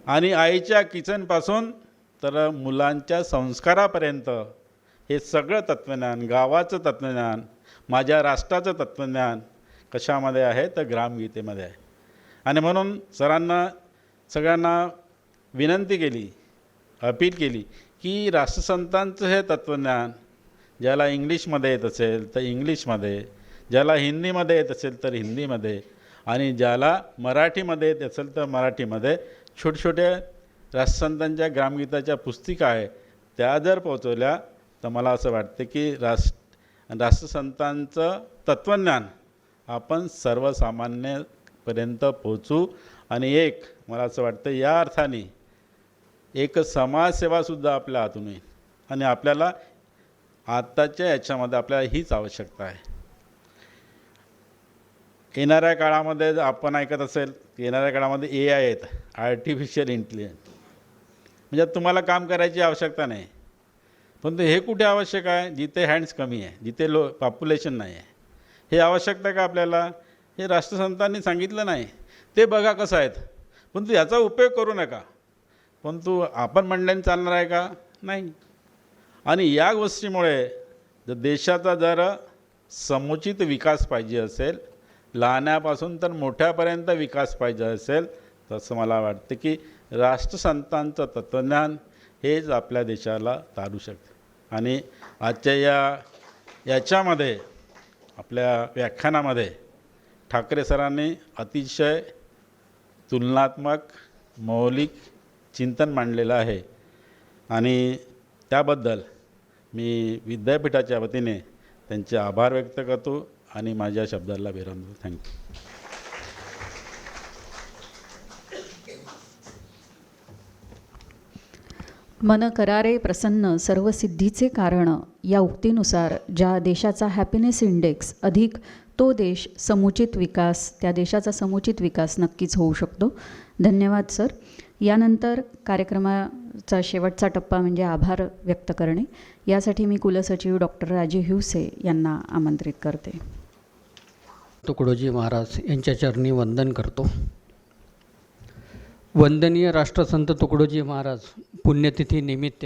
आणि आईच्या किचनपासून तर मुलांच्या संस्कारापर्यंत हे सगळं तत्त्वज्ञान, गावाचं तत्त्वज्ञान, माझ्या राष्ट्राचं तत्त्वज्ञान कशामध्ये आहे? तर ग्रामगीतेमध्ये आहे. आणि म्हणून सगळ्यांना विनंती केली, अपील केली की राष्ट्रसंतांचं हे तत्त्वज्ञान ज्याला इंग्लिशमध्ये येत असेल तर इंग्लिशमध्ये, ज्याला हिंदीमध्ये येत असेल तर हिंदीमध्ये, आणि ज्याला मराठीमध्ये येत असेल तर मराठीमध्ये छोट्या राष्ट्रसंतांच्या ग्रामगीताच्या पुस्तिका आहे त्या जर पोहोचवल्या तर मला असं वाटतं की राष्ट्रसंतांचं तत्त्वज्ञान आपण सर्वसामान्यपर्यंत पोहोचू. आणि एक मला असं वाटतं या अर्थाने एक समाजसेवासुद्धा आपल्या हातून येईल. आणि आपल्याला आत्ताच्या याच्यामध्ये आपल्याला हीच आवश्यकता आहे. येणाऱ्या काळामध्ये आपण ऐकत असेल, येणाऱ्या काळामध्ये AI आहेत, आर्टिफिशियल इंटेलिजन्स. म्हणजे तुम्हाला काम करायची आवश्यकता नाही, पण हे कुठे आवश्यक आहे? जिथे हँड्स कमी आहे, जिथे पॉप्युलेशन नाही आहे. हे आवश्यकता का आपल्याला? हे राष्ट्रसंतांनी सांगितलं नाही. ते बघा कसं आहेत, पण याचा उपयोग करू नका. पण आपण म्हणल्याने चालणार आहे का? नाही. आणि या गोष्टीमुळे देशाचा जर समुचित विकास पाहिजे असेल, लहानापासून तर मोठ्यापर्यंत विकास पाहिजे असेल, तसं मला वाटतं की राष्ट्रसंतांचं तत्त्वज्ञान हेच आपल्या देशाला तारू शकतं. आणि आजच्या याच्यामध्ये आपल्या व्याख्यानामध्ये ठाकरे सरांनी अतिशय तुलनात्मक मौलिक चिंतन मांडलेलं आहे. आणि त्याबद्दल मी विद्यापीठाच्या वतीने त्यांचे आभार व्यक्त करतो आणि माझ्या शब्दाला विराम देतो. थँक्यू. मन करारे प्रसन्न सर्व सिद्धीचे कारण या उक्तीनुसार ज्या देशाचा हॅपीनेस इंडेक्स अधिक तो देश समुचित विकास, त्या देशाचा समुचित विकास नक्कीच होऊ शकतो. धन्यवाद सर. यानंतर कार्यक्रमाचा शेवटचा टप्पा म्हणजे आभार व्यक्त करणे. यासाठी मी कुलसचिव डॉक्टर राजीव हिवसे यांना आमंत्रित करते. तुकडोजी महाराज यांच्या चरणी वंदन करतो. वंदनीय राष्ट्रसंत तुकडोजी महाराज पुण्यतिथी निमित्त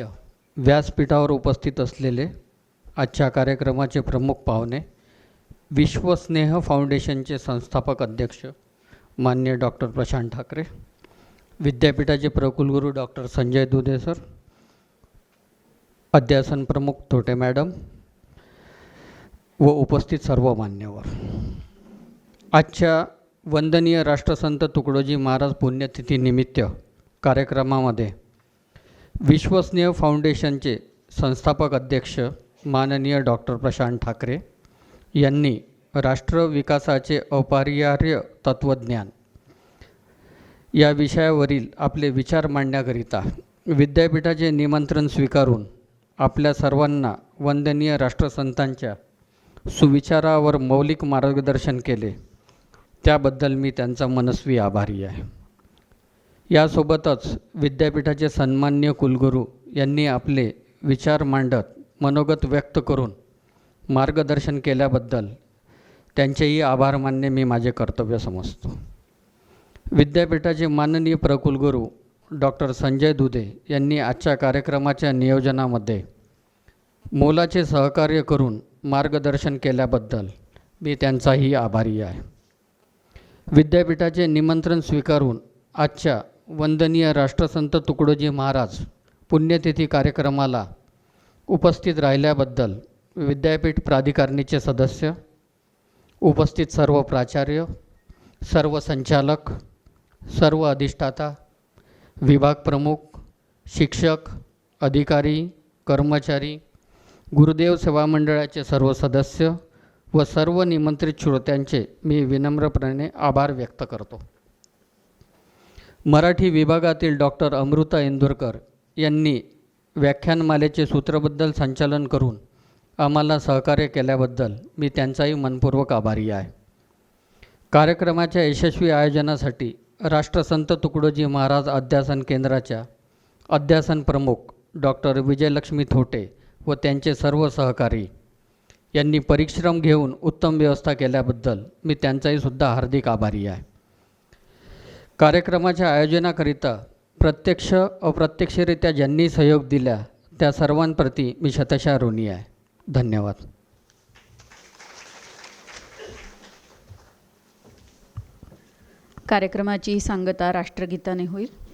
व्यासपीठावर उपस्थित असलेले आजच्या कार्यक्रमाचे प्रमुख पाहुणे, विश्वस्नेह फाउंडेशनचे संस्थापक अध्यक्ष माननीय डॉक्टर प्रशांत ठाकरे, विद्यापीठाचे प्रकुलगुरू डॉक्टर संजय दुधे सर, अध्यासन प्रमुख थोटे मॅडम व उपस्थित सर्व मान्यवर. आजच्या वंदनीय राष्ट्रसंत तुकडोजी महाराज पुण्यतिथी निमित्त कार्यक्रमामध्ये विश्वस्नेह फाउंडेशनचे संस्थापक अध्यक्ष माननीय डॉक्टर प्रशांत ठाकरे यांनी राष्ट्र विकासाचे अपरिहार्य तत्त्वज्ञान या विषयावरील आपले विचार मांडण्याकरिता विद्यापीठाचे निमंत्रण स्वीकारून आपल्या सर्वांना वंदनीय राष्ट्रसंतांच्या सुविचारावर मौलिक मार्गदर्शन केले, त्याबद्दल मी त्यांचा मनस्वी आभारी आहे. यासोबतच विद्यापीठाचे सन्माननीय कुलगुरू यांनी आपले विचार मांडत मनोगत व्यक्त करून मार्गदर्शन केल्याबद्दल त्यांचेही आभार मानणे मी माझे कर्तव्य समजतो. विद्यापीठाचे माननीय प्रकुलगुरू डॉक्टर संजय दुधे यांनी आजच्या कार्यक्रमाच्या नियोजनामध्ये मोलाचे सहकार्य करून मार्गदर्शन केल्याबद्दल मी त्यांचाही आभारी आहे. विद्यापीठाचे निमंत्रण स्वीकारून आजच्या वंदनीय राष्ट्रसंत तुकडोजी महाराज पुण्यतिथी कार्यक्रमाला उपस्थित राहिल्याबद्दल विद्यापीठ प्राधिकारिणीचे सदस्य, उपस्थित सर्व प्राचार्य, सर्व संचालक, सर्व अधिष्ठाता, विभाग प्रमुख, शिक्षक, अधिकारी, कर्मचारी, गुरुदेव सेवा मंडळाचे सर्व सदस्य व सर्व निमंत्रित श्रोत्यांचे मी विनम्रपणे आभार व्यक्त करतो. मराठी विभागातील डॉक्टर अमृता इंदुरकर यांनी व्याख्यानमालेचे सूत्रबद्ध संचालन करून आम्हाला सहकार्य केल्याबद्दल मी त्यांचाही मनपूर्वक आभारी आहे. कार्यक्रमाच्या यशस्वी आयोजनासाठी राष्ट्रसंत तुकडोजी महाराज अध्यासन केंद्राच्या अध्यासन प्रमुख डॉक्टर विजयलक्ष्मी थोटे व त्यांचे सर्व सहकारी यांनी परिश्रम घेऊन उत्तम व्यवस्था केल्याबद्दल मी त्यांचाही सुद्धा हार्दिक आभारी आहे. कार्यक्रमाच्या आयोजनाकरिता प्रत्यक्ष अप्रत्यक्षरित्या ज्यांनी सहयोग दिला त्या सर्वांप्रती मी शतशः ऋणी आहे. धन्यवाद. कार्यक्रमाची सांगता राष्ट्रगीताने होईल.